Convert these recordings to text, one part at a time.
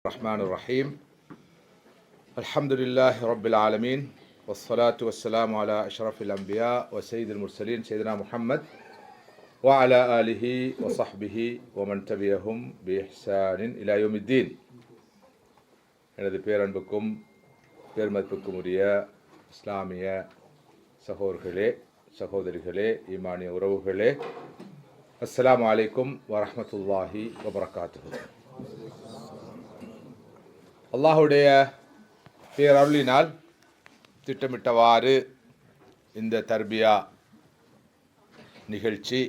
الرحمن الرحيم الحمد لله رب العالمين والصلاة والسلام على أشرف الأنبياء وسيد المرسلين سيدنا محمد وعلى آله وصحبه ومن تبعهم بإحسان إلى يوم الدين. எனது பேரன்புக்கும் பெருமதிப்புக்கும் உரிய இஸ்லாமிய சகோதரர்களே சகோதரிகளே ஈமானிய உறவுகளே, அஸ்ஸலாமு அலைக்கும் வரஹ்மத்துல்லாஹி வபரகாத்துஹு. அல்லாஹுடைய பேரருளினால் திட்டமிட்டவாறு இந்த தர்பியா நிகழ்ச்சி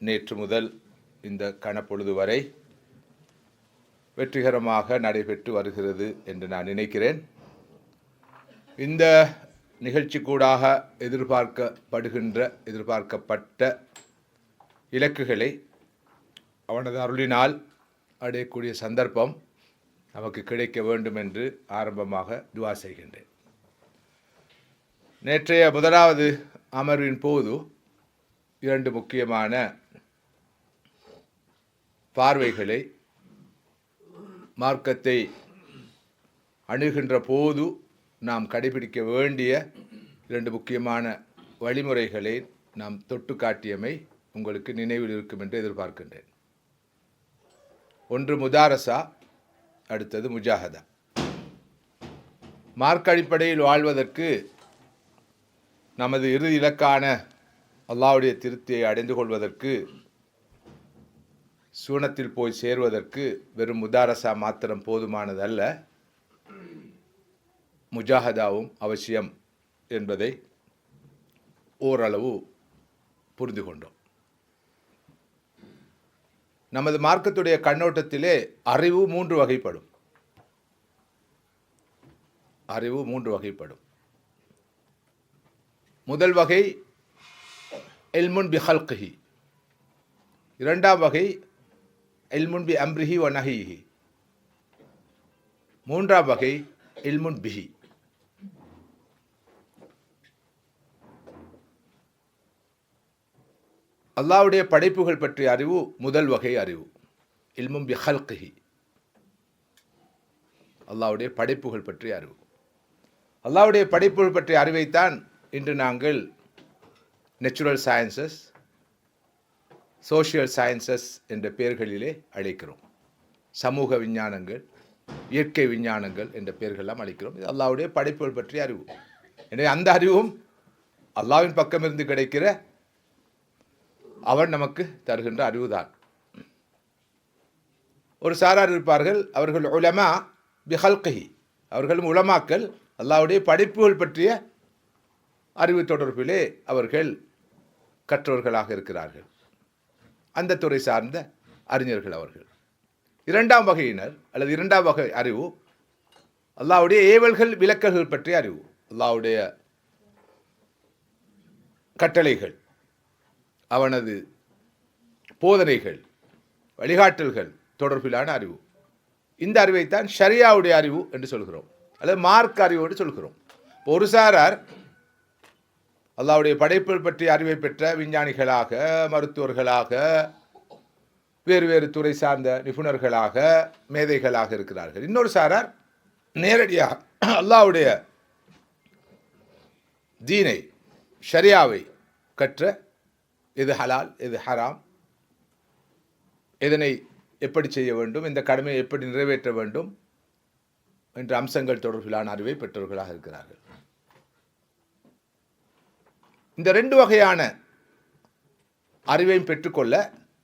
நேற்று முதல் இந்த கணப்பொழுது வரை வெற்றிகரமாக நடைபெற்று வருகிறது என்று நான் நினைக்கிறேன். இந்த நிகழ்ச்சி கூடாக எதிர்பார்க்கப்பட்ட இலக்குகளை அவனது அருளினால் அடையக்கூடிய சந்தர்ப்பம் நமக்கு கிடைக்க வேண்டும் என்று ஆரம்பமாக துவா செய்கின்றேன். நேற்றைய முதலாவது அமர்வின் போது இரண்டு முக்கியமான பார்வைகளை, மார்க்கத்தை அணுகின்ற போது நாம் கடைபிடிக்க வேண்டிய இரண்டு முக்கியமான வழிமுறைகளை நாம் தொட்டு காட்டியமை உங்களுக்கு நினைவில் இருக்கும் என்று எதிர்பார்க்கின்றேன். ஒன்று முதாரசா, அடுத்தது முஜாஹதா. மார்க்க அடிப்படையில் வாழ்வதற்கு, நமது இறுதி இலக்கான அல்லாஹ்வுடைய திருப்தியை அடைந்து கொள்வதற்கு, சூனத்தில் போய் சேர்வதற்கு வெறும் முதாரசா மாத்திரம் போதுமானதல்ல, முஜாஹதாவும் அவசியம் என்பதை ஓரளவு புரிந்து கொண்டோம். நமது மார்க்கத்துடைய கண்ணோட்டத்திலே அறிவு மூன்று வகைப்படும். முதல் வகை இல்முன் பி ஹல்கிஹி, இரண்டாம் வகை இல்முன் பி அம்ரிஹி வ நஹிஹி, மூன்றாம் வகை இல்முன் பிஹி. அல்லாஹ்வுடைய படைப்புகள் பற்றிய அறிவு முதல் வகை அறிவு, இல்மும் பி ஹல்கிஹி, அல்லாஹ்வுடைய படைப்புகள் பற்றிய அறிவு. அல்லாஹ்வுடைய படைப்புகள் பற்றிய அறிவைத்தான் இன்று நாங்கள் நேச்சுரல் சயின்சஸ், சோஷியல் சயின்சஸ் என்ற பெயர்களிலே அழைக்கிறோம். சமூக விஞ்ஞானங்கள், இயற்கை விஞ்ஞானங்கள் என்ற பெயர்களெல்லாம் அழைக்கிறோம். இது அல்லாஹ்வுடைய படைப்புகள் பற்றிய அறிவு. எனவே அந்த அறிவும் அல்லாஹ்வின் பக்கமிருந்து கிடைக்கிற அவன் நமக்கு தருகின்ற அறிவுதான். ஒரு சாரார் இருப்பார்கள், அவர்கள் உலமா பி ஹல்கிஹி, அவர்களும் உலமாக்கள் அல்லாஹ்வுடைய படைப்புகள் பற்றிய அறிவு தொடர்பிலே அவர்கள் கற்றவர்களாக இருக்கிறார்கள், அந்த துறை சார்ந்த அறிஞர்கள் அவர்கள். இரண்டாம் வகையினர் அல்லது இரண்டாம் வகை அறிவு அல்லாஹ்வுடைய ஏவல்கள் விலக்கல்கள் பற்றிய அறிவு, அல்லாஹ்வுடைய கட்டளைகள், அவனது போதனைகள், வழிகாட்டல்கள் தொடர்பிலான அறிவு. இந்த அறிவைத்தான் ஷரியாவுடைய அறிவு என்று சொல்கிறோம், அல்லது மார்க்க அறிவு என்று சொல்கிறோம். ஒரு சாரார் அல்லாஹ்வுடைய படைப்புகள் பற்றிய அறிவை பெற்ற விஞ்ஞானிகளாக, மருத்துவர்களாக, வேறு வேறு துறை சார்ந்த நிபுணர்களாக, மேதைகளாக இருக்கிறார்கள். இன்னொரு சாரார் நேரடியாக அல்லாஹ்வுடைய தீனை, ஷரியாவை கற்ற, எது ஹலால் எது ஹராம், இதனை எப்படி செய்ய வேண்டும், இந்த கடமையை எப்படி நிறைவேற்ற வேண்டும் என்ற அம்சங்கள் தொடர்பிலான அறிவை பெற்றவர்களாக இருக்கிறார்கள். இந்த ரெண்டு வகையான அறிவையும் பெற்றுக்கொள்ள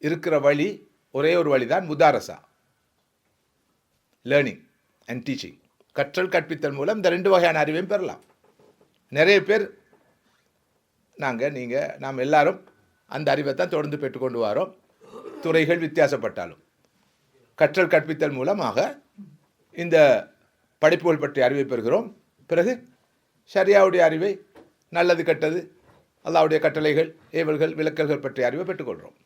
இருக்கிற வழி ஒரே ஒரு வழிதான் முதாரசா, லேர்னிங் அண்ட் டீச்சிங், கற்றல் கற்பித்தல் மூலம் இந்த ரெண்டு வகையான அறிவையும் பெறலாம். நிறைய பேர் நாம் எல்லாரும் அந்த அறிவை தான் தொடர்ந்து பெற்றுக்கொண்டு வரோம். துறைகள் வித்தியாசப்பட்டாலும் கற்றல் கற்பித்தல் மூலமாக இந்த படிப்புகள் பற்றிய அறிவை பெறுகிறோம். பிறகு ஷரியாவுடைய அறிவை, நல்லது கெட்டது, அல்லாஹ்வுடைய கட்டளைகள், ஏவல்கள், விலக்கல்கள் பற்றிய அறிவை பெற்றுக்கொள்கிறோம்.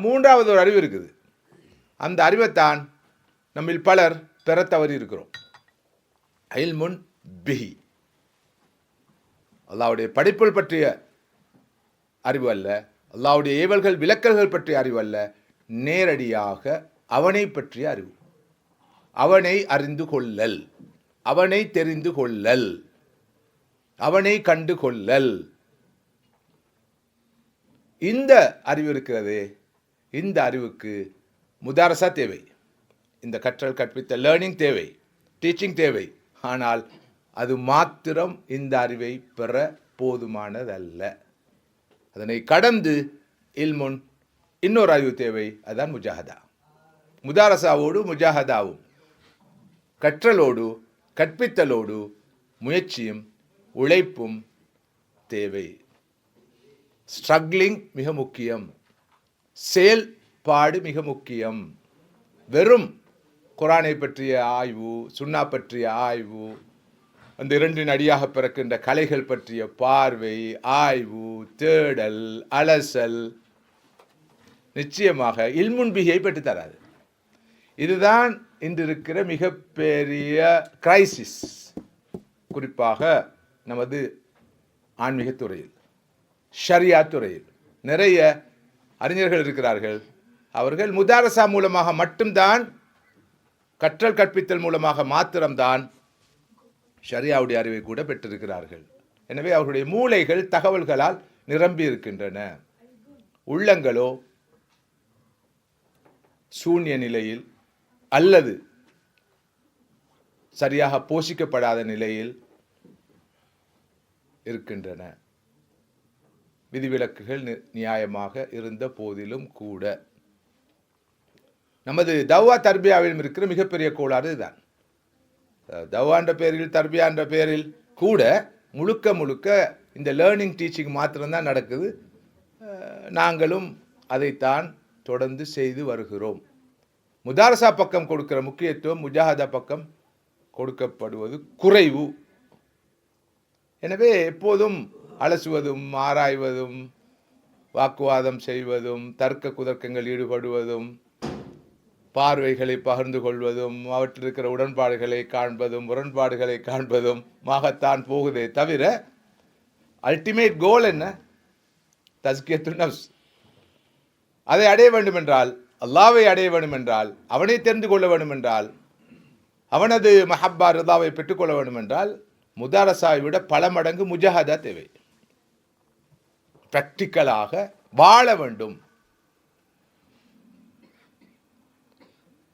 மூன்றாவது ஒரு அறிவு இருக்குது. அந்த அறிவைத்தான் நம்மில் பலர் பெற தவறி இருக்கிறோம். இல்முன் பிஹி, அல்லாஹ்வுடைய படைப்புகள் பற்றிய அறிவு அல்ல, அல்லாஹ்வுடைய ஏவல்கள் விலக்கல்கள் பற்றிய அறிவு அல்ல, நேரடியாக அவனை பற்றிய அறிவு, அவனை அறிந்து கொள்ளல், அவனை தெரிந்து கொள்ளல், அவனை கண்டு கொள்ளல். இந்த அறிவு இருக்கிறது, இந்த அறிவுக்கு முதாரசா தேவை, இந்த கற்றல் கற்பித்த லேர்னிங் தேவை, டீச்சிங் தேவை. ஆனால் அது மாத்திரம் இந்த அறிவை பெற போதுமானதல்ல. அதனை கடந்து இல்முன் இன்னொரு அறிவு தேவை, அதுதான் முஜாஹதா. முதாரசாவோடு முஜாஹதாவும், கற்றலோடு கற்பித்தலோடு முயற்சியும் உழைப்பும் தேவை. ஸ்ட்ரகிளிங் மிக முக்கியம், செயல்பாடு மிக முக்கியம். வெறும் குரானை பற்றிய ஆய்வு, சுன்னா பற்றிய ஆய்வு, அந்த இரண்டின் அடியாக பிறக்கின்ற கலைகள் பற்றிய பார்வை, ஆய்வு, தேடல், அலசல் நிச்சயமாக இல்முன்பியை பெற்றுத்தராது. இதுதான் இன்று இருக்கிற மிகப்பெரிய கிரைசிஸ், குறிப்பாக நமது ஆன்மீக துறையில், ஷரியா துறையில். நிறைய அறிஞர்கள் இருக்கிறார்கள், அவர்கள் முதாரசா மூலமாக மட்டும்தான், கற்றல் கற்பித்தல் மூலமாக மாத்திரம்தான் ஷரியாவுடைய அறிவை கூட பெற்றிருக்கிறார்கள். எனவே அவர்களுடைய மூளைகள் தகவல்களால் நிரம்பி இருக்கின்றன. உள்ளங்களோ சூன்ய நிலையில் அல்லது சரியாக போஷிக்கப்படாத நிலையில் இருக்கின்றன. விதிவிலக்குகள் நியாயமாக இருந்த போதிலும் கூட நமது தவ்வா தர்பியாவிலும் இருக்கிற மிகப்பெரிய கோளாறு இதுதான். தவ்வா என்ற பெயரில், தர்பியா என்ற பெயரில் கூட முழுக்க முழுக்க இந்த லேர்னிங் டீச்சிங் மாத்திரம்தான் நடக்குது. நாங்களும் அதைத்தான் தொடர்ந்து செய்து வருகிறோம். முதாரசா பக்கம் கொடுக்கிற முக்கியத்துவம் முஜாஹதா பக்கம் கொடுக்கப்படுவது குறைவு. எனவே எப்போதும் அலசுவதும், ஆராய்வதும், வாக்குவாதம் செய்வதும், தர்க்க குதர்க்கங்கள் ஈடுபடுவதும், பார்வைகளை பகிர்ந்து கொள்வதும், அவற்றில் இருக்கிற உடன்பாடுகளை காண்பதும், முரண்பாடுகளை காண்பதும் மாகத்தான் போகுதே தவிர அல்டிமேட் கோல் என்ன? தஸ்கியத்துன் நஃப்ஸ். அதை அடைய வேண்டும் என்றால், அல்லாஹ்வை அடைய வேண்டும் என்றால், அவனை தெரிந்து கொள்ள வேண்டும் என்றால், அவனது மஹப்பா ரிதாவை பெற்றுக்கொள்ள வேண்டும் என்றால் முதாரசாவை விட பல மடங்கு முஜாஹதா தேவை. பிராக்டிக்கலாக வாழ வேண்டும்.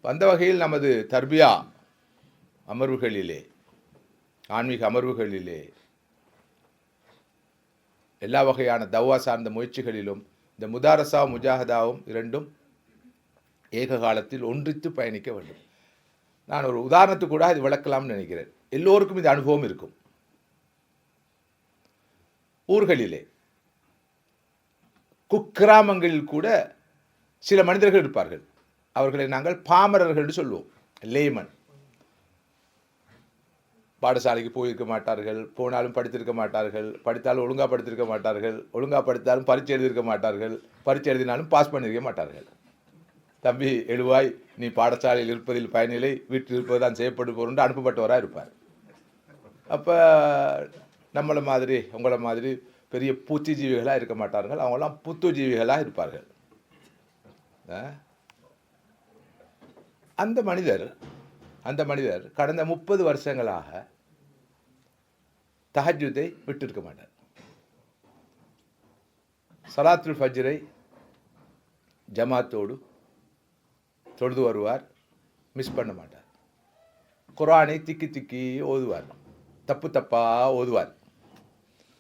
அந்த வகையில் நமது தர்பியா அமர்வுகளிலே, ஆன்மீக அமர்வுகளிலே, எல்லா வகையான தவ்வா சார்ந்த முயற்சிகளிலும் இந்த முதாரசா முஜாஹதாவும் இரண்டும் ஏக காலத்தில் ஒன்றித்து பயணிக்க வேண்டும். நான் ஒரு உதாரணத்துக்கு கூட இது விளக்கலாம்னு நினைக்கிறேன். எல்லோருக்கும் இந்த அனுபவம் இருக்கும். ஊர்களிலே, குக்கிராமங்களில் கூட சில மனிதர்கள் இருப்பார்கள். அவர்களை நாங்கள் பாமரர்கள் என்று சொல்வோம், லேமன். பாடசாலைக்கு போயிருக்க மாட்டார்கள், போனாலும் படித்திருக்க மாட்டார்கள், படித்தாலும் ஒழுங்காக படித்திருக்க மாட்டார்கள், ஒழுங்காக படித்தாலும் பரீட்சை எழுதியிருக்க மாட்டார்கள், பரீட்சை எழுதினாலும் பாஸ் பண்ணியிருக்க மாட்டார்கள். தம்பி எழுவாய், நீ பாடசாலையில் இருப்பதில் பயனில்லை, வீட்டில் இருப்பது தான் செய்யப்பட்டு போகிற அனுப்பப்பட்டவராக இருப்பார். அப்போ நம்மளை மாதிரி உங்களை மாதிரி பெரிய புத்திஜீவிகளாக இருக்க மாட்டார்கள், அவங்களாம் புத்துஜீவிகளாக இருப்பார்கள். அந்த மனிதர் கடந்த 30 வருஷங்களாக தஹஜ்ஜுதை விட்டிருக்க மாட்டார். சலாத்துல் ஃபஜ்ரை ஜமாத்தோடு தொழுது வருவார், மிஸ் பண்ண மாட்டார். குர்ஆனை திக்கி திக்கி ஓதுவார், தப்பு தப்பாக ஓதுவார்.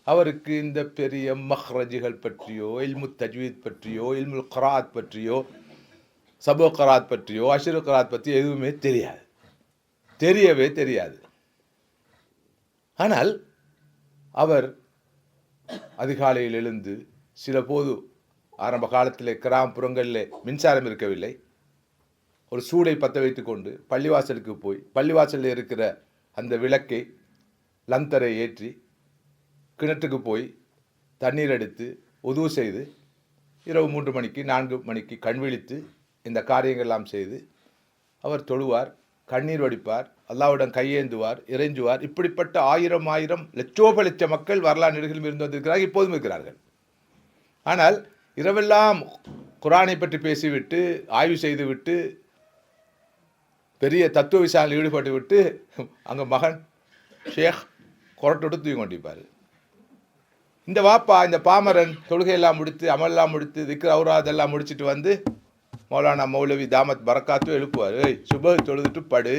அவருக்கு இந்த பெரிய மஹ்ரஜுகள் பற்றியோ, இல்மு தஜ்வீத் பற்றியோ, இல்முல் க்ராத் பற்றியோ, சபோ கராத் பற்றியோ, அஷ்ரு கராத் பற்றி எதுவுமே தெரியவே தெரியாது. ஆனால் அவர் அதிகாலையில் எழுந்து, சில போது ஆரம்ப காலத்திலே கிராமப்புறங்களிலே மின்சாரம் இருக்கவில்லை, ஒரு சூடை பற்ற வைத்து கொண்டு பள்ளிவாசலுக்கு போய், பள்ளிவாசலில் இருக்கிற அந்த விளக்கை லந்தரை ஏற்றி கிணற்றுக்கு போய் தண்ணீர் எடுத்து உது செய்து, இரவு 3 மணிக்கு 4 மணிக்கு கண் விழித்து இந்த காரியங்கள்லாம் செய்து அவர் தொழுவார், கண்ணீர் வடிப்பார், அல்லாஹ்விடம் கையேந்துவார், இறைஞ்சுவார். இப்படிப்பட்ட ஆயிரம் லட்சோப மக்கள் வரலாறு நெடுகிலும் இருந்து வந்திருக்கிறார்கள், இப்போதும் இருக்கிறார்கள். ஆனால் இரவெல்லாம் குர்ஆனை பற்றி பேசிவிட்டு, ஆய்வு செய்துவிட்டு, பெரிய தத்துவ விசாரணையில் ஈடுபட்டு விட்டு அங்கே மகன் ஷேக் கொரட்டோடு தூங்கி கொண்டிருப்பார். இந்த வாப்பா இந்த பாமரன் தொழுகையெல்லாம் முடித்து அமலெல்லாம் முடித்து திக்ர் அவுராதெல்லாம் முடிச்சுட்டு வந்து மௌலானா மௌலவி தாமத் பரக்காத்தும் எழுப்புவார். சுப தொழுதுட்டு படு,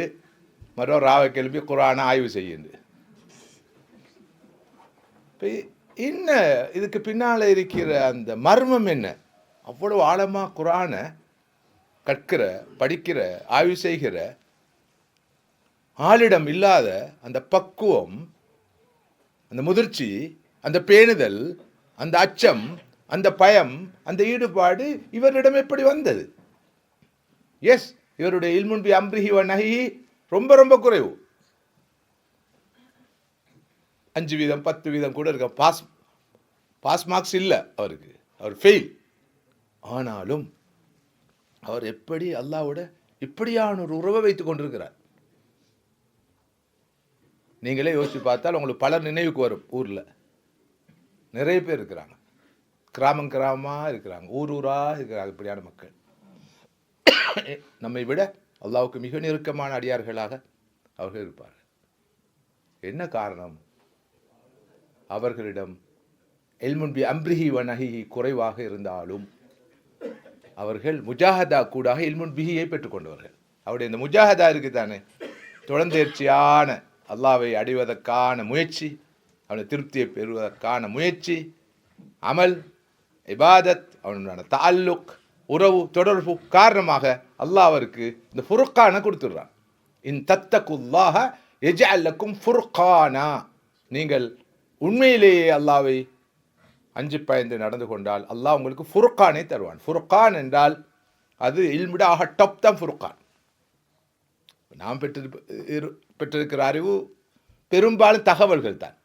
மறுபடியும் ராவை கிளம்பி குரானை ஆய்வு செய்யுது. என்ன இதுக்கு பின்னால் இருக்கிற அந்த மர்மம் என்ன? அவ்வளவு ஆழமாக குரானை கற்கிற, படிக்கிற, ஆய்வு செய்கிற ஆளிடம் இல்லாத அந்த பக்குவம், அந்த முதிர்ச்சி, அந்த பேணுதல், அந்த அச்சம், அந்த பயம், அந்த ஈடுபாடு இவரிடம் எப்படி வந்தது? எஸ், இவருடைய இல்முன் பி அம்ரிஹி வ நஹிஹி ரொம்ப ரொம்ப குறைவு. 5% 10% கூட இருக்க. பாஸ் மார்க்ஸ் இல்லை அவருக்கு, அவர் ஃபெயில். ஆனாலும் அவர் எப்படி அல்லாஹ்வோட இப்படியான ஒரு உறவை வைத்துக் கொண்டிருக்கிறார். நீங்களே யோசிச்சு பார்த்தால் உங்களுக்கு பலர் நினைவுக்கு வரும். ஊரில் நிறைய பேர் இருக்கிறாங்க, கிராமமாக இருக்கிறாங்க, ஊராக இருக்கிறாங்க. இப்படியான மக்கள் நம்மை விட அல்லாஹ்வுக்கு மிக நெருக்கமான அடியார்களாக அவர்கள் இருப்பார்கள். என்ன காரணம்? அவர்களிடம் இல்முன் பி அம்ரிஹி வ நஹிஹி குறைவாக இருந்தாலும் அவர்கள் முஜாஹதா கூடாக இல்முன் பிஹியை பெற்றுக்கொண்டவர்கள். அவருடைய இந்த முஜாஹதா இருக்குது தானே, தொடர்ந்தேர்ச்சியான அல்லாஹ்வை அடைவதற்கான முயற்சி, அவனுடைய திருப்தியை பெறுவதற்கான முயற்சி, அமல், இபாதத், அவனுடைய தஅல்லுக், உறவு, தொடர்பு காரணமாக அல்லாஹ் அவருக்கு இந்த ஃபுர்கானை கொடுத்துடுறான். இன் தத்தகுல்லாஹ யஜ்அல் லக்கும் ஃபுர்கானா, நீங்கள் உண்மையிலேயே அல்லாஹ்வை அஞ்சு பயந்து நடந்து கொண்டால் அல்லாஹ் உங்களுக்கு ஃபுர்கானை தருவான். ஃபுர்கான் என்றால் அது இல்மிட ஆக டாப் தான் ஃபுர்கான். நாம் பெற்றிருக்கிற அறிவு பெரும்பாலும் தகவல்கள் தான்,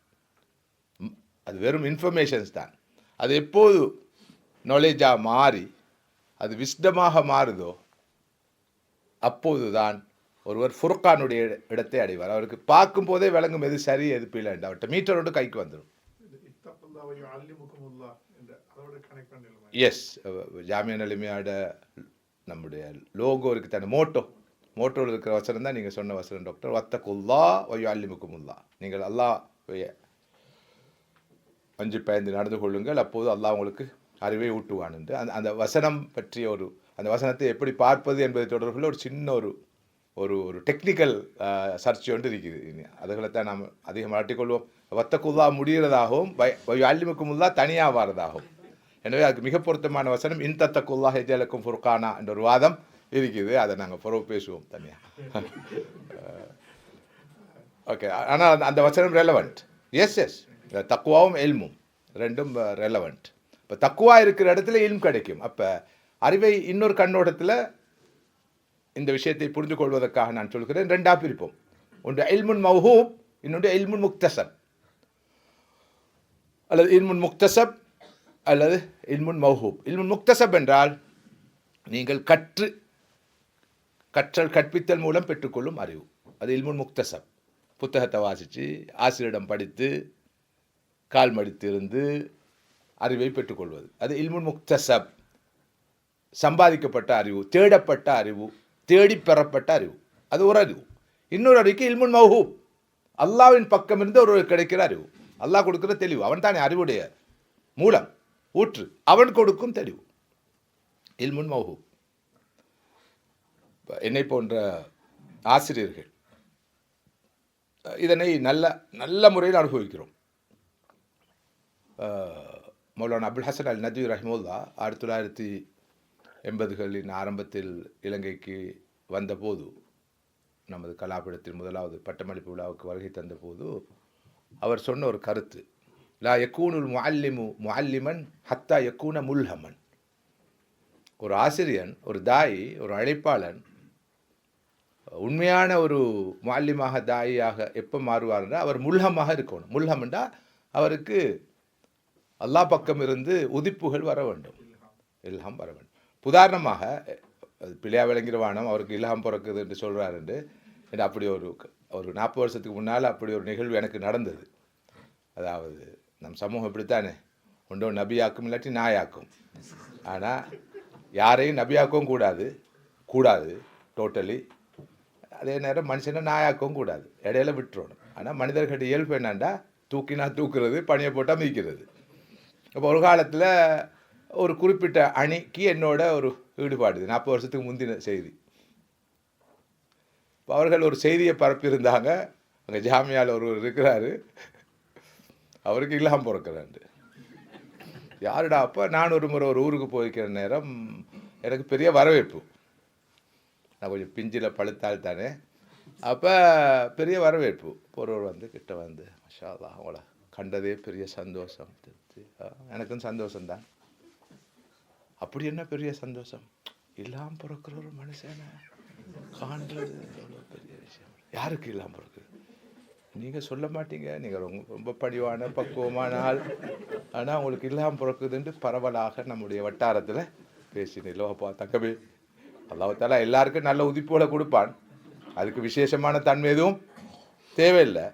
அது வெறும் இன்ஃபர்மேஷன்ஸ் தான். அது எப்போது நாலேஜாக மாறி அது விஸ்டமாக மாறுதோ அப்போதுதான் ஒருவர் ஃபுர்கானுடைய இடத்தை அடைவார். அவருக்கு பார்க்கும் போதே விளங்கும் எது சரி எது பிள்ளை. அவர்கிட்ட மீட்டரோடு கைக்கு வந்துடும். எஸ், ஜாமியா நலிமியாட நம்முடைய லோகோ இருக்கு தானே, மோட்டோவில் இருக்கிற வசனம் தான் நீங்கள் சொன்ன வசனம் டாக்டர். வத்தகுல்லா வயுஅல்லிமுக்குமுல்லா, நீங்கள் அல்லாஹ் அஞ்சு பயந்து நடந்து கொள்ளுங்கள், அப்போது அல்லாஹ் உங்களுக்கு அறிவை ஊட்டுவான் என்று அந்த வசனம் பற்றிய அந்த வசனத்தை எப்படி பார்ப்பது என்பது தொடர்பில் ஒரு சின்ன ஒரு டெக்னிக்கல் சர்ச் ஒன்று இருக்குது. அதுகளைத்தான் நாம் அதிகம் மாட்டிக்கொள்வோம். வத்தகுல்லா முடிகிறதாகவும் வயுஅல்லிமுக்குமுல்லா தனியாக வாரதாகும். எனவே அதுக்கு மிக பொருத்தமான வசனம் இன் தத்தகுல்லா யஜ்அல் லக்கும் ஃபுர்கானா என்ற ஒரு வாதம் இருக்குது. அதை நாங்கள் பிறகு பேசுவோம் தனியாக. ஓகே, ஆனால் அந்த வசனம் ரெலவெண்ட். எஸ், தக்குவாவும் எல்மும் ரெண்டும் ரெலவெண்ட். இப்போ தக்குவா இருக்கிற இடத்துல இல்ம் கிடைக்கும். அப்போ அறிவை இன்னொரு கண்ணோட்டத்தில் இந்த விஷயத்தை புரிந்து கொள்வதற்காக நான் சொல்கிறேன். ரெண்டாக பிரிப்போம். ஒன்று இல்முன் மவ்ஹூப், இன்னொன்று இல்முன் முக்தசப், அல்லது இல்முன் முக்தசப் அல்லது இல்முன் மவ்ஹூப். இல்முன் முக்தசப் என்றால் நீங்கள் கற்பித்தல் மூலம் பெற்றுக்கொள்ளும் அறிவு, அது இல்முன் முக்தசப். புத்தகத்தை வாசித்து ஆசிரியரிடம் படித்து கால் மடித்து இருந்து அறிவை பெற்றுக்கொள்வது, அது இல்முன் முக்தசப். சம்பாதிக்கப்பட்ட அறிவு, தேடப்பட்ட அறிவு, தேடி பெறப்பட்ட அறிவு, அது ஒரு அறிவு. இன்னொரு அறிவுக்கு இல்முன் மவ்ஹூப், அல்லாஹ்வின் பக்கம் இருந்து ஒரு கிடைக்கிற அறிவு, அல்லாஹ் கொடுக்கிற தெளிவு. அவன் தானே அறிவுடைய மூலம், ஊற்று, அவன் கொடுக்கும் தெளிவு, இல்முன் மவ்ஹூப். என்னை போன்ற ஆசிரியர்கள் இதனை நல்ல முறையில் அனுபவிக்கிறோம். மௌலானா அபுல் ஹசன் அல் நத்வி ரஹிமுல்லா 1980களின் ஆரம்பத்தில் இலங்கைக்கு வந்தபோது, நமது கலாபீடத்தின் முதலாவது பட்டமளிப்பு விழாவுக்கு வருகை தந்தபோது அவர் சொன்ன ஒரு கருத்து, லா யக்கூனுல் முஅல்லிமு முஅல்லிமன் ஹத்தா யக்கூன முல்ஹமன். ஒரு ஆசிரியன், ஒரு தாயி, ஒரு அழைப்பாளன் உண்மையான ஒரு முஅல்லிமாக தாயியாக எப்போ மாறுவார்னா அவர் முல்ஹமாக இருக்கணும். முல்ஹம்னா அவருக்கு அல்லாஹ் பக்கம் இருந்து உதிப்புகள் வர வேண்டும், இல்ஹாம் வர வேண்டும். உதாரணமாக பிள்ளையா விளங்கிடுவானம் அவருக்கு இல்ஹாம் பிறக்குது என்று சொல்கிறார் என்று அப்படி ஒரு 40 வருஷத்துக்கு முன்னால் அப்படி ஒரு நிகழ்வு எனக்கு நடந்தது. அதாவது நம் சமூகம் இப்படித்தானே, ஒன்றோ நபியாக்கும் இல்லாட்டி நாயாக்கும். ஆனால் யாரையும் நபியாக்கவும் கூடாது டோட்டலி. அதே நேரம் மனுஷனை நாயாக்கவும் கூடாது, இடையில விட்டுறணும். ஆனால் மனிதர்களுடைய இயல்பு என்னண்டா தூக்கினா தூக்குறது, பணியை போட்டால் மிதிக்கிறது. அப்போ ஒரு காலத்தில் ஒரு குறிப்பிட்ட அணிக்கு என்னோட ஒரு ஈடுபாடு, 40 வருஷத்துக்கு முந்தின செய்தி. இப்போ அவர்கள் ஒரு செய்தியை பரப்பியிருந்தாங்க, அங்கே ஜாமியாவில் ஒருவர் இருக்கிறாரு, அவருக்கு இல்லாமல் பிறக்கிறாண்டு. யாருடா? அப்போ நான் ஒரு முறை ஒரு ஊருக்கு போய்க்கிற நேரம் எனக்கு பெரிய வரவேற்பு. நான் கொஞ்சம் பிஞ்சில் பழுத்தால் தானே, அப்போ பெரிய வரவேற்பு. ஒருவர் வந்து கிட்ட வந்து, மஷா அல்லாஹ் அவங்கள கண்டதே பெரிய சந்தோஷம், எனக்கும் சந்தோஷம்தான். அப்படி என்ன பெரிய சந்தோஷம்? இல்லாமல் பிறக்கிற ஒரு மனுஷனை காண்றது எவ்வளோ பெரிய விஷயம். யாருக்கு இல்லாமல் பிறக்குது? நீங்கள் சொல்ல மாட்டீங்க, நீங்கள் ரொம்ப பணிவான பக்குவமான ஆள், ஆனால் உங்களுக்கு இல்லாமல் பிறக்குதுன்ட்டு பரவலாக நம்முடைய வட்டாரத்தில் பேசினோப்பா. தக்கவே அல்லாஹ்தாலா எல்லாருக்கும் நல்ல உதிப்போல கொடுப்பான், அதுக்கு விசேஷமான தன்மை எதுவும் தேவையில்லை.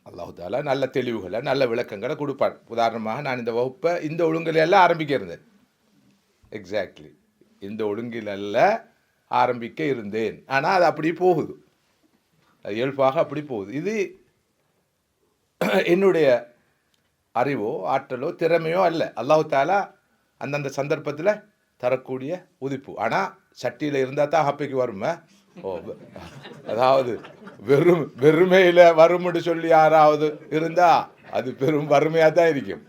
அல்லாஹ்தாலா நல்ல தெளிவுகளை நல்ல விளக்கங்களை கொடுப்பான். உதாரணமாக நான் இந்த வகுப்பை இந்த ஒழுங்கிலெல்லாம் ஆரம்பிக்க இருந்தேன். எக்ஸாக்ட்லி இந்த ஒழுங்கிலல்ல ஆரம்பிக்க இருந்தேன், ஆனால் அது அப்படி போகுது, அது இயல்பாக அப்படி போகுது. இது என்னுடைய அறிவோ ஆற்றலோ திறமையோ அல்ல, அல்லாஹ்தாலா அந்தந்த சந்தர்ப்பத்தில் தரக்கூடிய உதிப்பு. ஆனால் சட்டியில் இருந்தால் தான் ஹப்பைக்கு வருமே. அதாவது வெறுமையில் வரும்னு சொல்லி யாராவது இருந்தால் அது பெரும் வறுமையாக தான் இருக்கும்.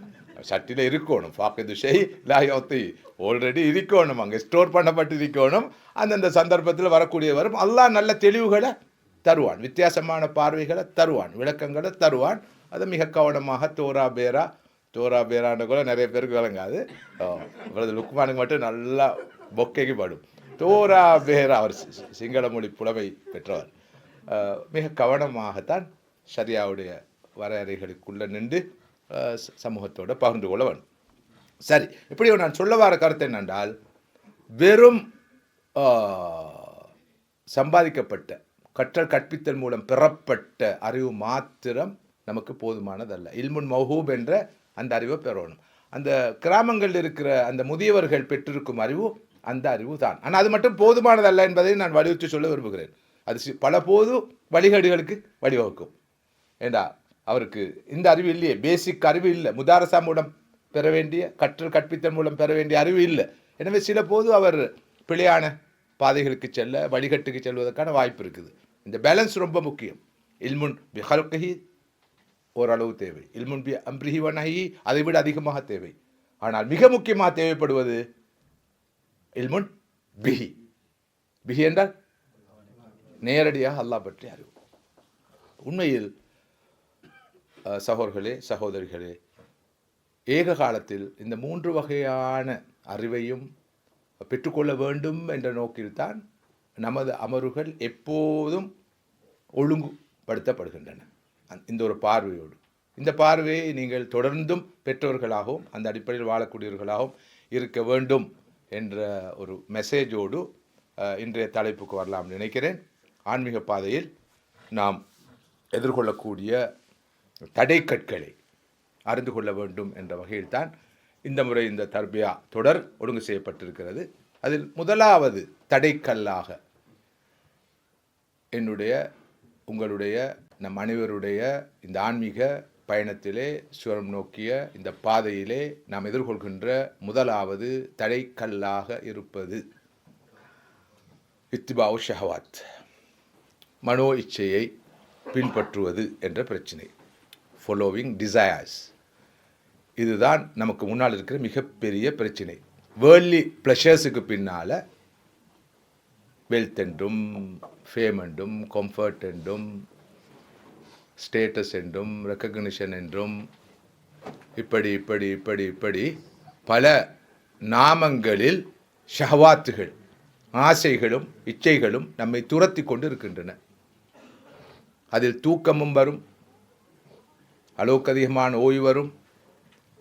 சட்டியில் இருக்கணும், பாக்கது செய் லாயத்தை ஆல்ரெடி இருக்கணும், அங்கே ஸ்டோர் பண்ணப்பட்டு இருக்கணும். அந்தந்த சந்தர்ப்பத்தில் வரக்கூடிய வரும். அல்லாஹ் நல்ல தெளிவுகளை தருவான், வித்தியாசமான பார்வைகளை தருவான், விளக்கங்களை தருவான். அதை மிக கவனமாக தோரா பேரான்னு கூட நிறைய பேருக்கு விளங்காது. இவ்வளவு லுக்மானுக்கு மட்டும் நல்லா பொக்கைக்கு படும். தோரா பேரா, அவர் சிங்கள மொழி புலமை பெற்றவர். மிக கவனமாகத்தான் ஷரியாவுடைய வரையறைகளுக்குள்ளே நின்று சமூகத்தோடு பகிர்ந்து கொள்ள வேண்டும். சரி, இப்படி நான் சொல்ல வர கருத்து என்னென்றால், வெறும் சம்பாதிக்கப்பட்ட கற்றல் கற்பித்தல் மூலம் பெறப்பட்ட அறிவு மாத்திரம் நமக்கு போதுமானதல்ல. இல்முன் மௌஹூப் என்ற அந்த அறிவை பெறணும். அந்த கிராமங்களில் இருக்கிற அந்த முதியவர்கள் பெற்றிருக்கும் அறிவு அந்த அறிவு தான். ஆனால் அது மட்டும் போதுமானதல்ல என்பதை நான் வலியுறுத்தி சொல்ல விரும்புகிறேன். அது பல போது வழிகேடுகளுக்கு வழிவகுக்கும். ஏண்டா அவருக்கு இந்த அறிவு இல்லையே, பேசிக் அறிவு இல்லை, முதாரசா மூலம் பெற வேண்டிய கற்றல் கற்பித்தல் மூலம் பெற வேண்டிய அறிவு இல்லை. எனவே சில போது அவர் பிழையான பாதைகளுக்கு செல்ல, வழிகட்டுக்கு செல்வதற்கான வாய்ப்பு இருக்குது. இந்த பேலன்ஸ் ரொம்ப முக்கியம். இல்முன் பி ஹல்கிஹி ஓரளவு தேவை, இல்முன் பி அம்ரிஹி வ நஹி அதை விட அதிகமாக தேவை. ஆனால் மிக முக்கியமாக தேவைப்படுவது இல்முன் பிஹி. பிஹி என்றால் நேரடியாக அல்லாஹ் பற்றி அறிவு. உண்மையில் சகோதரர்களே சகோதரிகளே, ஏக காலத்தில் இந்த 3 வகையான அறிவையும் பெற்றுக்கொள்ள வேண்டும் என்ற நோக்கில்தான் நமது அமர்வுகள் எப்போதும் ஒழுங்குபடுத்தப்படுகின்றன. இந்த ஒரு பார்வையோடு, இந்த பார்வையை நீங்கள் தொடர்ந்தும் பெற்றவர்களாகவும் அந்த அடிப்படையில் வாழக்கூடியவர்களாகவும் இருக்க வேண்டும் என்ற ஒரு மெசேஜோடு இன்றைய தலைப்புக்கு வரலாம் நினைக்கிறேன். ஆன்மீக பாதையில் நாம் எதிர்கொள்ளக்கூடிய தடைக்கற்களை அறிந்து கொள்ள வேண்டும் என்ற வகையில்தான் இந்த முறை இந்த தர்பியா தொடர் ஒழுங்கு செய்யப்பட்டிருக்கிறது. அதில் முதலாவது தடைக்கல்லாக என்னுடைய உங்களுடைய நம் அனைவருடைய இந்த ஆன்மீக பயணத்திலே சுவரம் நோக்கிய இந்த பாதையிலே நாம் எதிர்கொள்கின்ற முதலாவது தடைக்கல்லாக இருப்பது இத்திபாவு ஷஹவாத், மனோ இச்சையை பின்பற்றுவது என்ற பிரச்சனை, ஃபாலோவிங் டிசையர்ஸ். இதுதான் நமக்கு முன்னால் இருக்கிற மிகப்பெரிய பிரச்சனை. வேர்ல்ட்லி ப்ளஷர்ஸுக்கு பின்னால் வெல்த் என்றும் ஃபேம் என்றும் கம்ஃபர்ட் என்றும் ஸ்டேட்டஸ் என்றும் ரெக்கக்னிஷன் என்றும் இப்படி இப்படி இப்படி இப்படி பல நாமங்களில் ஷஹவாத்துகள், ஆசைகளும் இச்சைகளும் நம்மை துரத்தி கொண்டு இருக்கின்றன. அதில் தூக்கமும் வரும், அளவுக்கு அதிகமான ஓய்வு வரும்,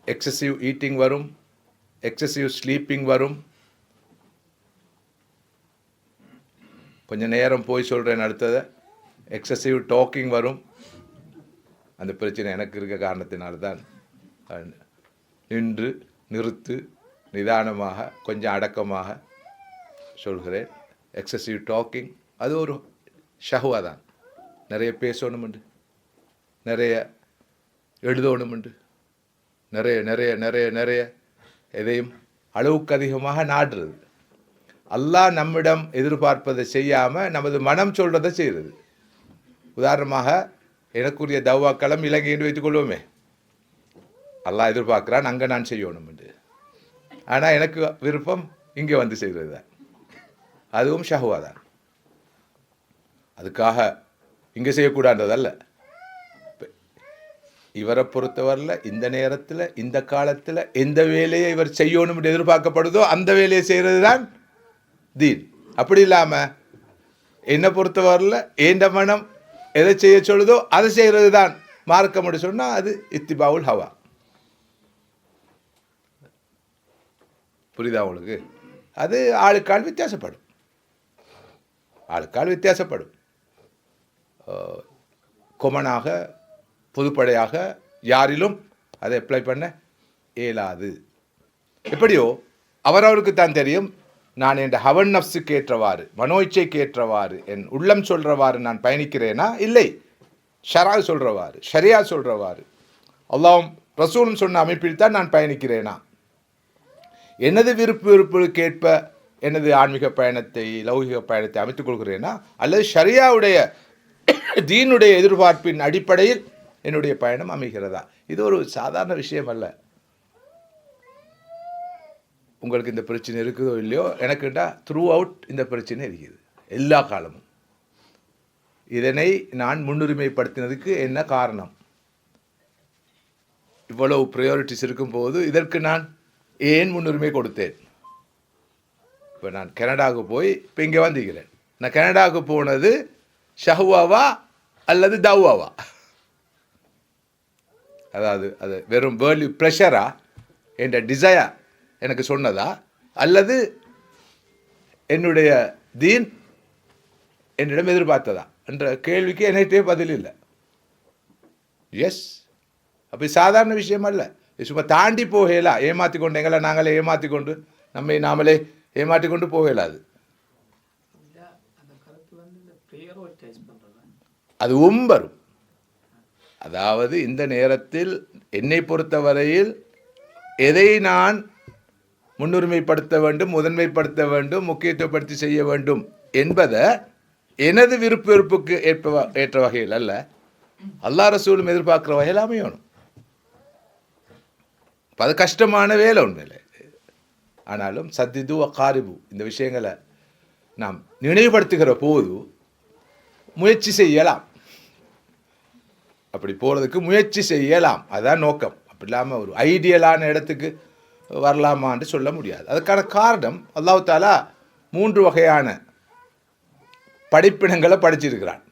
எக்ஸசிவ் ஈட்டிங் வரும், எக்ஸசிவ் ஸ்லீப்பிங் வரும். கொஞ்சம் நேரம் போய் சொல்கிறேன் அடுத்ததை, எக்ஸசிவ் டாக்கிங் வரும். அந்த பிரச்சனை எனக்கு இருக்க காரணத்தினால்தான் நிறுத்து நிதானமாக கொஞ்சம் அடக்கமாக சொல்கிறேன். எக்ஸசிவ் டாக்கிங் அது ஒரு ஷஹ்வா தான். நிறைய பேசணுமுண்டு, நிறைய எழுதணுமுண்டு, நிறைய நிறைய நிறைய நிறைய எதையும் அளவுக்கு அதிகமாக நாடுறது. அல்லாஹ் நம்மிடம் எதிர்பார்ப்பதை செய்யாமல் நமது மனம் சொல்கிறத செய்கிறது. உதாரணமாக எனக்குரிய தவ்வாக்களம் இலங்கை என்று வைத்துக்கொள்வோமே, அல்லாஹ் எதிர்பார்க்குறான் அங்கே நான் செய்யணும் என்று. ஆனால் எனக்கு விருப்பம் இங்கே வந்து செய்கிறது தான். அதுவும் ஷஹ்வா தான். அதுக்காக இங்கே செய்யக்கூடாததல்ல. இவரை பொறுத்தவரையில் இந்த நேரத்தில் இந்த காலத்தில் எந்த வேலையை இவர் செய்யணும் என்று எதிர்பார்க்கப்படுதோ அந்த வேலையை செய்கிறது தான் தீன். அப்படி இல்லாமல் என்னை பொறுத்தவரையில் ஏண்ட மனம் எதை செய்ய சொல்லுதோ அதை செய்கிறது தான் மார்க்கம் என்று சொன்னால் அது இத்திபாவுல் ஹவா. புரியுதா உங்களுக்கு? அது ஆளுக்கால் வித்தியாசப்படும், ஆளுக்கால் வித்தியாசப்படும். கொமனாக பொதுப்படையாக யாரிலும் அதை அப்ளை பண்ண இயலாது. எப்படியோ அவரவருக்கு தான் தெரியும், நான் என் ஹவன் நப்ஸுக்கு ஏற்றவாறு, மனோ இச்சைக்கு ஏற்றவாறு, என் உள்ளம் சொல்கிறவாறு நான் பயணிக்கிறேனா இல்லை, ஷரா சொல்கிறவாறு, ஷரியா சொல்கிறவாறு, அல்லாஹ்வும் ரசூலும் சொன்ன அமைப்பில் தான் நான் பயணிக்கிறேனா, எனது விருப்புக்கு ஏற்ப எனது ஆன்மீக பயணத்தை, லௌகிக பயணத்தை அமைத்துக் கொள்கிறேனா, அல்லது ஷரியாவுடைய தீனுடைய எதிர்பார்ப்பின் அடிப்படையில் என்னுடைய பயணம் அமைகிறதா? இது ஒரு சாதாரண விஷயம் அல்ல. உங்களுக்கு இந்த பிரச்சனை இருக்குதோ இல்லையோ, எனக்குண்டா த்ரூ அவுட் இந்த பிரச்சனை இருக்குது எல்லா காலமும். இதனை நான் முன்னுரிமைப்படுத்தினதுக்கு என்ன காரணம்? இவ்வளவு ப்ரையாரிட்டிஸ் இருக்கும்போது இதற்கு நான் ஏன் முன்னுரிமை கொடுத்தேன்? இப்போ நான் கனடாவுக்கு போய் இப்போ இங்கே வந்துக்கிறேன். நான் கனடாவுக்கு போனது ஷஹ்வாவா அல்லது தவ்வாவா? அதாவது அது வெறும் வேர்ல்டு ப்ரெஷரா, என்ற டிசையர் எனக்கு சொன்னதா, அல்லது என்னுடைய தீன் என்னிடம் எதிர்பார்த்ததா என்ற கேள்விக்கு என்னைட்டே பதில் இல்லை. எஸ், அப்படி சாதாரண விஷயம் அல்ல. சும்மா தாண்டி போகலாம். ஏமாற்றி கொண்டு எங்களை நாங்களே ஏமாற்றி கொண்டு நம்மை நாமளே ஏமாற்றி கொண்டு போகலாது. அதுவும் வரும். அதாவது இந்த நேரத்தில் என்னை பொறுத்தவரையில் எதை நான் முன்னுரிமைப்படுத்த வேண்டும், முதன்மைப்படுத்த வேண்டும், முக்கியத்துவப்படுத்தி செய்ய வேண்டும் என்பதை எனது விருப்புக்கு ஏற்ற வகையில் அல்ல, அல்லாஹ் ரசூலும் எதிர்பார்க்குற வகையில் அமையணும். அது கஷ்டமான வேலை உண்மையில. ஆனாலும் சத்திது அகாரிபு இந்த விஷயங்களை நாம் நினைவுபடுத்துகிற போது முயற்சி செய்யலாம். அப்படி போகிறதுக்கு முயற்சி செய்யலாம், அதுதான் நோக்கம். அப்படி இல்லாமல் ஒரு ஐடியலான இடத்துக்கு வரலாமான்னு சொல்ல முடியாது. அதுக்கான காரணம் அல்லாஹ் தாலா 3 வகையான படிப்பினங்களை படிச்சிருக்கிறான்.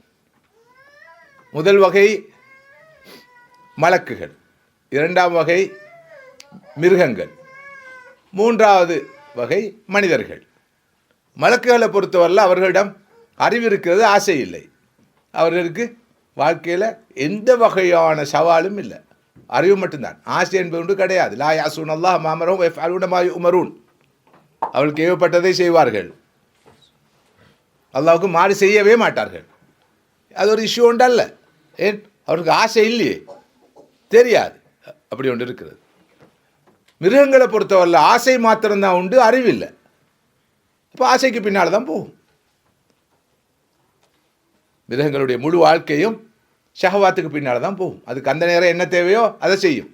முதல் வகை மலக்குகள், 2ஆம் வகை மிருகங்கள், 3வது வகை மனிதர்கள். மலக்குகளை பொறுத்தவரையில் அவர்களிடம் அறிவு இருக்கிறது, ஆசை இல்லை. அவர்களுக்கு வாழ்க்கையில் எந்த வகையான சவாலும் இல்லை, அறிவு மட்டும்தான். ஆசை என்பது கிடையாது. லா யாசூன் அல்லாஹ் மாமரும் யஃஅலூன மா யுமரூன். அவர்களுக்கு ஏவப்பட்டதை செய்வார்கள், அல்லாஹ்வுக்கு மாறு செய்யவே மாட்டார்கள். அது ஒரு இஷ்யூ ஒன்று அல்ல. ஏன்? அவருக்கு ஆசை இல்லையே, தெரியாது. அப்படி ஒன்று இருக்கிறது. மிருகங்களை பொறுத்தவரையில் ஆசை மாத்திரம்தான் உண்டு, அறிவில்லை. இப்போ ஆசைக்கு பின்னால் தான் போகும். மிருகங்களுடைய முழு வாழ்க்கையும் ஷஹவாத்துக்கு பின்னால் தான் போகும். அதுக்கு அந்த நேரம் என்ன தேவையோ அதை செய்யும்.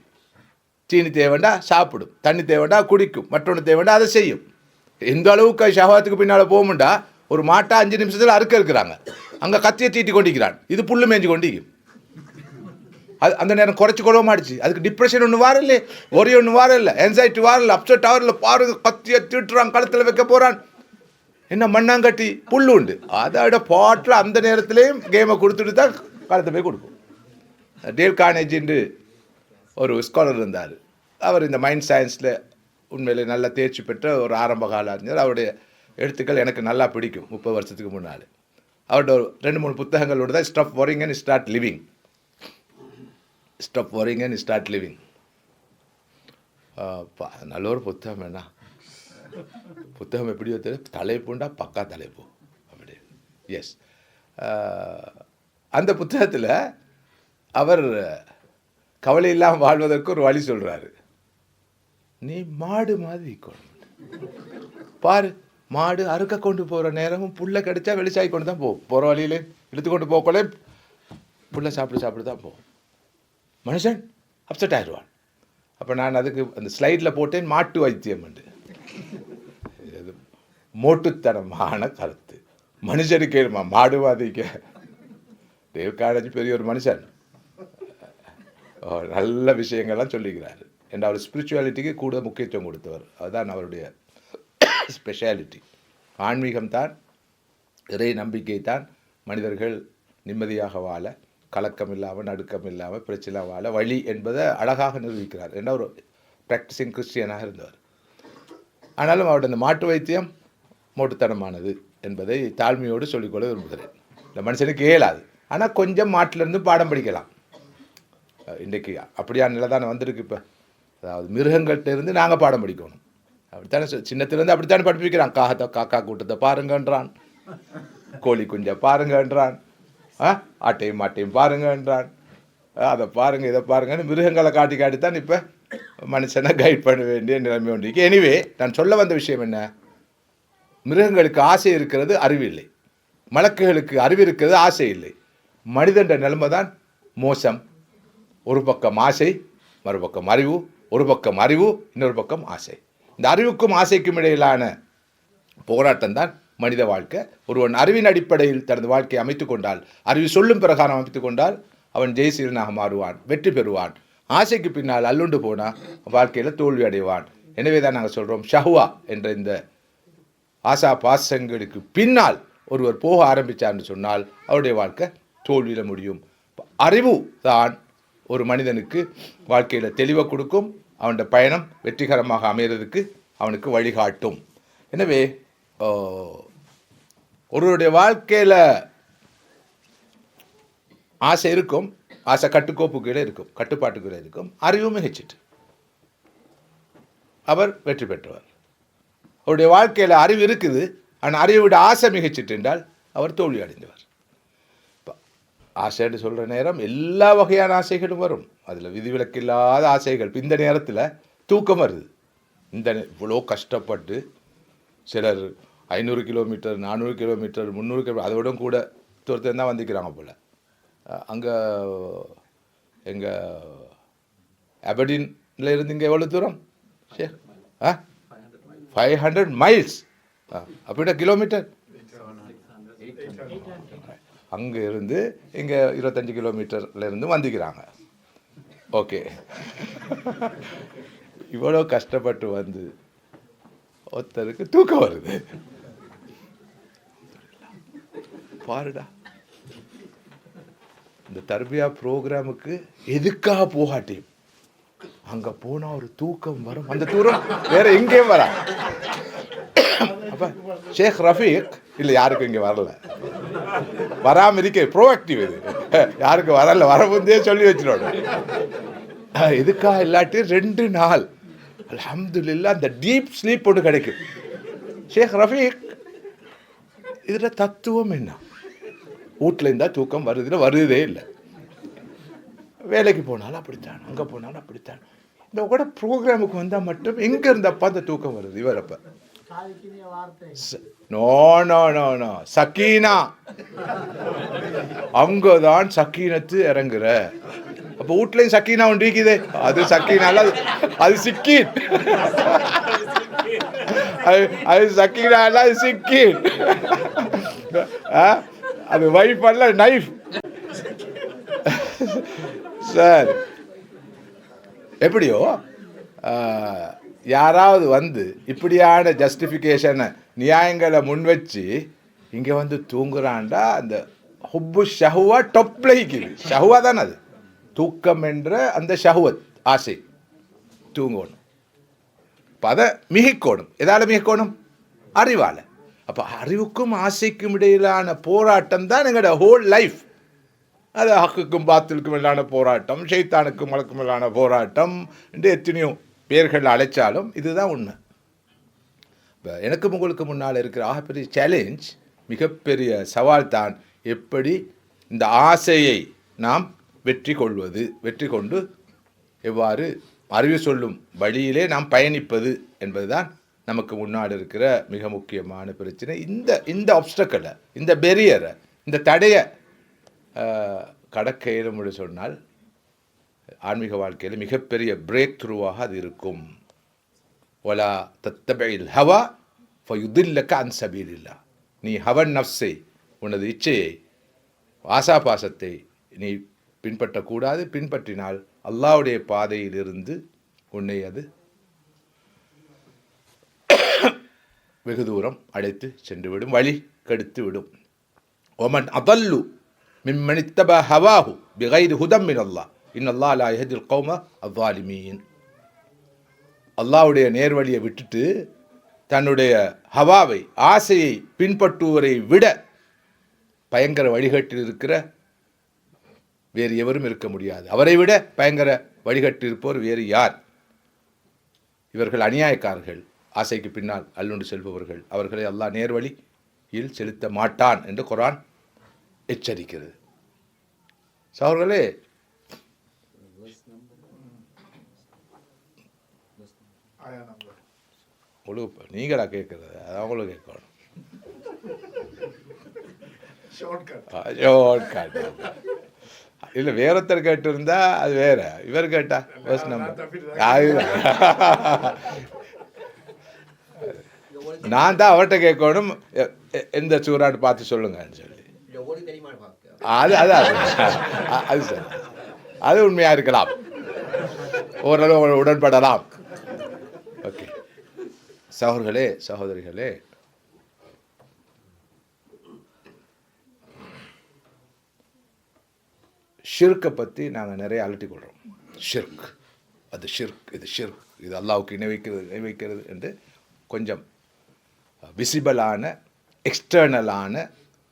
தீனி தேவைண்டா சாப்பிடும், தண்ணி தேவைண்டா குடிக்கும், மற்றொன்று தேவைண்டா அதை செய்யும். எந்த அளவுக்கு ஷஹவாத்துக்கு பின்னால் போகும்டா, ஒரு மாட்டை 5 நிமிஷத்தில் அறுக்க இருக்கிறாங்க, அங்கே கத்தியை தீட்டி கொண்டிருக்கிறான், இது புல்லு மேய்ஞ்சி கொண்டிருக்கும். அது அந்த நேரம் குறைச்சி கொள்ள மாட்டுச்சு. அதுக்கு டிப்ரெஷன் ஒன்று வாரம் இல்லை, ஒரே ஒன்று வாரம் இல்லை, என்சைட்டி வாரம் இல்லை, அப்செட் ஆவரில் பாருங்க, கத்தியை தீட்டுறான், கழுத்தில் வைக்க போகிறான், என்ன மண்ணாங்கட்டி புல்லு உண்டு. அதோட பாட்டில் அந்த நேரத்துலேயும் கேமை கொடுத்துட்டு தான் காலத்தை போய் கொடுக்கும். டேல் கார்னேஜின்னு ஒரு ஸ்காலர் இருந்தார். அவர் இந்த மைண்ட் சயின்ஸில் உண்மையிலே நல்லா தேர்ச்சி பெற்ற ஒரு ஆரம்ப கால அறிஞர். அவருடைய எழுத்துக்கள் எனக்கு நல்லா பிடிக்கும். 30 வருஷத்துக்கு முன்னால் அவர்கிட்ட ஒரு 2-3 புத்தகங்களோடு தான் stop worrying and start living. Stop worrying and start living நல்ல ஒரு புத்தகம். என்ன புத்தகம் எப்படியோ தெரியும், தலைப்புண்டா பக்கா தலைப்பு அப்படி. எஸ், அந்த புத்தகத்தில் அவர் கவலை இல்லாமல் வாழ்வதற்கு ஒரு வழி சொல்கிறாரு. நீ மாடு மாதிரி பாரு, மாடு அறுக்க கொண்டு போகிற நேரமும் புல்லை கடிச்சா வெளிச்சாகி கொண்டு தான் போகும். போகிற வழியிலே எடுத்துக்கொண்டு போகக்குள்ளே புல்லை சாப்பிட்டு தான் போகும். மனுஷன் அப்செட் ஆயிடுவான். அப்போ நான் அதுக்கு அந்த ஸ்லைடில் போட்டேன் மாட்டு வைத்தியம் என்று. இது மோட்டுத்தனமான கருத்து. மனுஷனுக்கு மாடுவாதிக்க தேவகாராஜி பெரிய ஒரு மனுஷன், நல்ல விஷயங்கள்லாம் சொல்லிக்கிறார். என்ற அவர் ஸ்பிரிச்சுவாலிட்டிக்கு கூட முக்கியத்துவம் கொடுத்தவர். அதுதான் அவருடைய ஸ்பெஷாலிட்டி. ஆன்மீகம்தான், இறை நம்பிக்கை தான் மனிதர்கள் நிம்மதியாக வாழ, கலக்கம் இல்லாமல், நடுக்கம் இல்லாமல், பிரச்சனை வாழ வழி என்பதை அழகாக நிரூபிக்கிறார். என்ற ஒரு ப்ராக்டிசிங் கிறிஸ்டியனாக இருந்தவர். ஆனாலும் அவருடைய அந்த மாட்டு வைத்தியம் மோட்டுத்தனமானது என்பதை தாழ்மையோடு சொல்லிக்கொள்ள விரும்புகிறேன். இந்த மனுஷனுக்கு இயலாது, ஆனால் கொஞ்சம் மாட்டிலேருந்து பாடம் படிக்கலாம். இன்றைக்கு அப்படியான நிலை தானே வந்திருக்கு. இப்போ அதாவது மிருகங்கள்கிட்ட இருந்து நாங்கள் பாடம் படிக்கணும். அப்படித்தானே சின்னத்திலேருந்து அப்படித்தானே படிப்பிக்கிறான். காக்கா கூட்டத்தை பாருங்கன்றான், கோழி குஞ்சை பாருங்கன்றான், ஆட்டையும் மாட்டையும் பாருங்கன்றான், அதை பாருங்கள் இதை பாருங்கன்னு மிருகங்களை காட்டி காட்டித்தான் இப்போ மனுஷனை கைட் பண்ண வேண்டிய நிலைமை ஒன்றிருக்கு. எனிவே, நான் சொல்ல வந்த விஷயம் என்ன, மிருகங்களுக்கு ஆசை இருக்கிறது, அறிவு இல்லை. மலக்குகளுக்கு அறிவு இருக்கிறது, ஆசை இல்லை. மனிதன்ற நிலைமை தான் மோசம். ஒரு பக்கம் ஆசை, மறுபக்கம் அறிவு, ஒரு பக்கம் அறிவு, இன்னொரு பக்கம் ஆசை. இந்த அறிவுக்கும் ஆசைக்கும் இடையிலான போராட்டம் தான் மனித வாழ்க்கை. ஒருவன் அறிவின் அடிப்படையில் தனது வாழ்க்கையை அமைத்துக் கொண்டால், அறிவு சொல்லும் பிரகாரம் அமைத்துக் கொண்டால், அவன் ஜெயசீலனாக மாறுவான், வெற்றி பெறுவான். ஆசைக்கு பின்னால் அல்லுண்டு போனால் வாழ்க்கையில் தோல்வி அடைவான். எனவே தான் நாங்கள் சொல்கிறோம், ஷஹ்வா என்ற இந்த ஆசா பாசங்களுக்கு பின்னால் ஒருவர் போக ஆரம்பித்தார்னு சொன்னால் அவருடைய வாழ்க்கை தோல்வியில் முடியும். அறிவு தான் ஒரு மனிதனுக்கு வாழ்க்கையில் தெளிவை கொடுக்கும், அவனுடைய பயணம் வெற்றிகரமாக அமைகிறதுக்கு அவனுக்கு வழிகாட்டும். எனவே ஒருவருடைய வாழ்க்கையில் ஆசை இருக்கும், ஆசை கட்டுக்கோப்புக்குள்ளே இருக்கும், கட்டுப்பாட்டுக்குள்ளே இருக்கும். அறிவு மிகச்சிட்டு அவர் வெற்றி பெற்றவர். அவருடைய வாழ்க்கையில் அறிவு இருக்குது, ஆனால் அறிவை விட ஆசை மிகச்சிட்டு என்றால் அவர் தோல்வி அடைந்தவர். ஆசைன்னு சொல்கிற நேரம் எல்லா வகையான ஆசைகளும் வரும். அதில் விதிவிலக்கு இல்லாத ஆசைகள். இந்த நேரத்தில் தூக்கம் வருது. இவ்வளோ கஷ்டப்பட்டு சிலர் 500 கிலோமீட்டர், 400 கிலோமீட்டர், 300 கிலோமீட்டர், அதோட கூட தூரத்தில் தான் வந்துக்கிறாங்க போல். அங்கே எங்கள் அபர்டீனில் இருந்து இங்கே எவ்வளோ தூரம்? 500 மைல்ஸ். அப்படின்னா கிலோமீட்டர். அங்கே இருந்து இங்கே 25 கிலோமீட்டர்லேருந்து வந்துக்கிறாங்க. ஓகே, இவ்வளோ கஷ்டப்பட்டு வந்து ஒருத்தருக்கு தூக்கம் வருது. பாருடா, இந்த தர்பியா ப்ரோக்ராமுக்கு எதுக்காக போகாட்டியும் அங்கே போனால் ஒரு தூக்கம் வரும். அந்த தூரம் வேற எங்கேயும் வரா. அப்போ ஷேக் ரஃபீக் இல்லை, யாருக்கும் இங்கே வரல, வராமல் இருக்க ப்ரோஆக்டிவ். இது யாருக்கு வரல, வர முந்தே சொல்லி வச்சிடணும். இதுக்காக இல்லாட்டி 2 நாள் அல்ஹம்துலில்லாஹ் அந்த டீப் ஸ்லீப் ஒன்று கிடைக்கும். ஷேக் ரஃபீக் இதில் தத்துவம் என்ன? வீட்டில் இருந்தால் தூக்கம் வருதே இல்லை. வேலைக்கு போனாலும் அப்படித்தான், அங்கே போனாலும் அப்படித்தான். இந்த கூட ப்ரோக்ராமுக்கு வந்தால் மட்டும் எங்கே இருந்தப்பா அந்த தூக்கம் வருது இவர். அப்போ no no no no Sakina, அங்கதான் சக்கீனத்து இறங்குற. அப்ப வீட்லயும் சக்கீனா ஒன்று இருக்குது. அது சக்கீனால அது சிக்கீன், அது சக்கீனால அது சிக்கீன். அது வைஃப் அல்ல, நைஃப். சார் எப்படியோ யாராவது வந்து இப்படியான ஜஸ்டிஃபிகேஷனை நியாயங்களை முன்வச்சு இங்கே வந்து தூங்குறான்டா, அந்த ஹுப்பு ஷஹுவா டொப்லைக்குது. ஷஹுவா தானே அது, தூக்கம் என்ற அந்த ஷஹுவத் ஆசை, தூங்கணும். இப்போ அதை மிகிக்கணும். எதால் மிகிக்கணும்? அறிவால். அப்போ அறிவுக்கும் ஆசைக்கும் இடையிலான போராட்டம் தான் எங்களோட ஹோல் லைஃப். அது ஹக்குக்கும் பாத்திலுக்கும் இல்லான போராட்டம், ஷைத்தானுக்கும் மலக்கும் இல்லான போராட்டம் என்று எத்தனையோ பேர்கள் அழைச்சாலும் இதுதான் உண்மை. இப்போ எனக்கும் உங்களுக்கு முன்னால் இருக்கிற ஆகப்பெரிய சேலஞ்ச், மிகப்பெரிய சவால் தான் எப்படி இந்த ஆசையை நாம் வெற்றி கொண்டு எவ்வாறு அறிவு சொல்லும் வழியிலே நாம் பயணிப்பது என்பதுதான் நமக்கு முன்னாடி இருக்கிற மிக முக்கியமான பிரச்சனை. இந்த ஆப்ஸ்டக்கலை, இந்த பெரியரை, இந்த தடையை கடக்க இயலும்னு சொன்னால் ஆன்மீக வாழ்க்கையில் மிகப்பெரிய பிரேக் த்ரூவாக அது இருக்கும். ஒலா தத்தபைல் ஹவா ஃபயுதில்லக அன் சபீலில்லா. நீ ஹவன் நஃப்ஸை, உனது இச்சையை, ஆசாபாசத்தை நீ பின்பற்றக்கூடாது. பின்பற்றினால் அல்லாஹ்வுடைய பாதையிலிருந்து உன்னை அது வெகு தூரம் அழைத்து சென்றுவிடும், வழி கெடுத்து விடும். ஒமன் அதல்லு மிம்மன் இத்தப ஹவாஹு பிகைரி ஹுதம் மினல்லாஹ் இன்னல்லாஹ் லா யஹ்தில் கௌம அஸ்ஸாலிமீன். அல்லாஹ்வுடைய நேர்வழியை விட்டுட்டு தன்னுடைய ஹவாவை, ஆசையை பின்பற்றுவரை விட பயங்கர வழிகட்டில் இருக்கிற வேறு எவரும் இருக்க முடியாது. அவரை விட பயங்கர வழிகட்டில் இருப்போர் வேறு யார்? இவர்கள் அநியாயக்காரர்கள், ஆசைக்கு பின்னால் அள்ளுண்டு செல்பவர்கள். அவர்களை அல்லாஹ் நேர்வழியில் செலுத்த மாட்டான் என்று குர்ஆன் எச்சரிக்கிறது. சகோதரர்களே, நீங்களா கேட்கறது? அது அவங்களும் கேட்கணும். இல்லை, வேறொருத்தர் கேட்டு இருந்தா அது வேற. இவர் கேட்டா நான் தான் அவர்கிட்ட கேட்கணும், எந்த சூறான்னு பார்த்து சொல்லுங்கன்னு சொல்லி. அது அது அது சரி, அது உண்மையா இருக்கலாம், ஓரளவு உடன்படலாம். ஓகே சகோதரர்களே, சகோதரிகளே, ஷிர்க்கை பற்றி நாங்கள் நிறைய அலட்டிக் கொள்கிறோம். ஷிர்க், அது ஷிர்க், இது ஷிர்க், இது அல்லாஹ்வுக்கு இணை வைக்கிறது என்று கொஞ்சம் விசிபிளான, எக்ஸ்டர்னலான,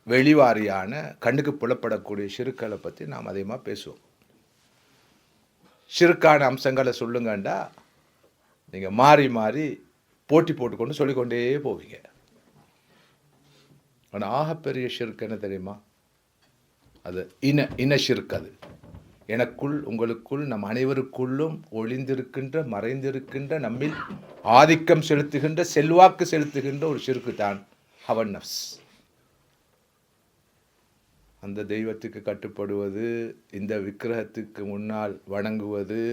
வெளிவாரியான, கண்ணுக்கு புலப்படக்கூடிய ஷிர்க்களை பற்றி நாம் அதிகமாக பேசுவோம். ஷிர்க்கான அம்சங்களை சொல்லுங்கண்டா நீங்கள் மாறி மாறி போட்டி போட்டுக்கொண்டு சொல்லிக்கொண்டே போவீங்க. ஆனால் ஆகப்பெரிய ஷிர்க் என்ன தெரியுமா? அது இன ஷிர்க். அது எனக்குள், உங்களுக்குள், நம் அனைவருக்குள்ளும் ஒளிந்திருக்கின்ற, மறைந்திருக்கின்ற, நம்மில் ஆதிக்கம் செலுத்துகின்ற, செல்வாக்கு செலுத்துகின்ற ஒரு ஷிர்க்கு தான் ஹவன் நஃப்ஸ். அந்த தெய்வத்துக்கு கட்டுப்படுவது, இந்த விக்கிரகத்துக்கு முன்னால் வணங்குவது,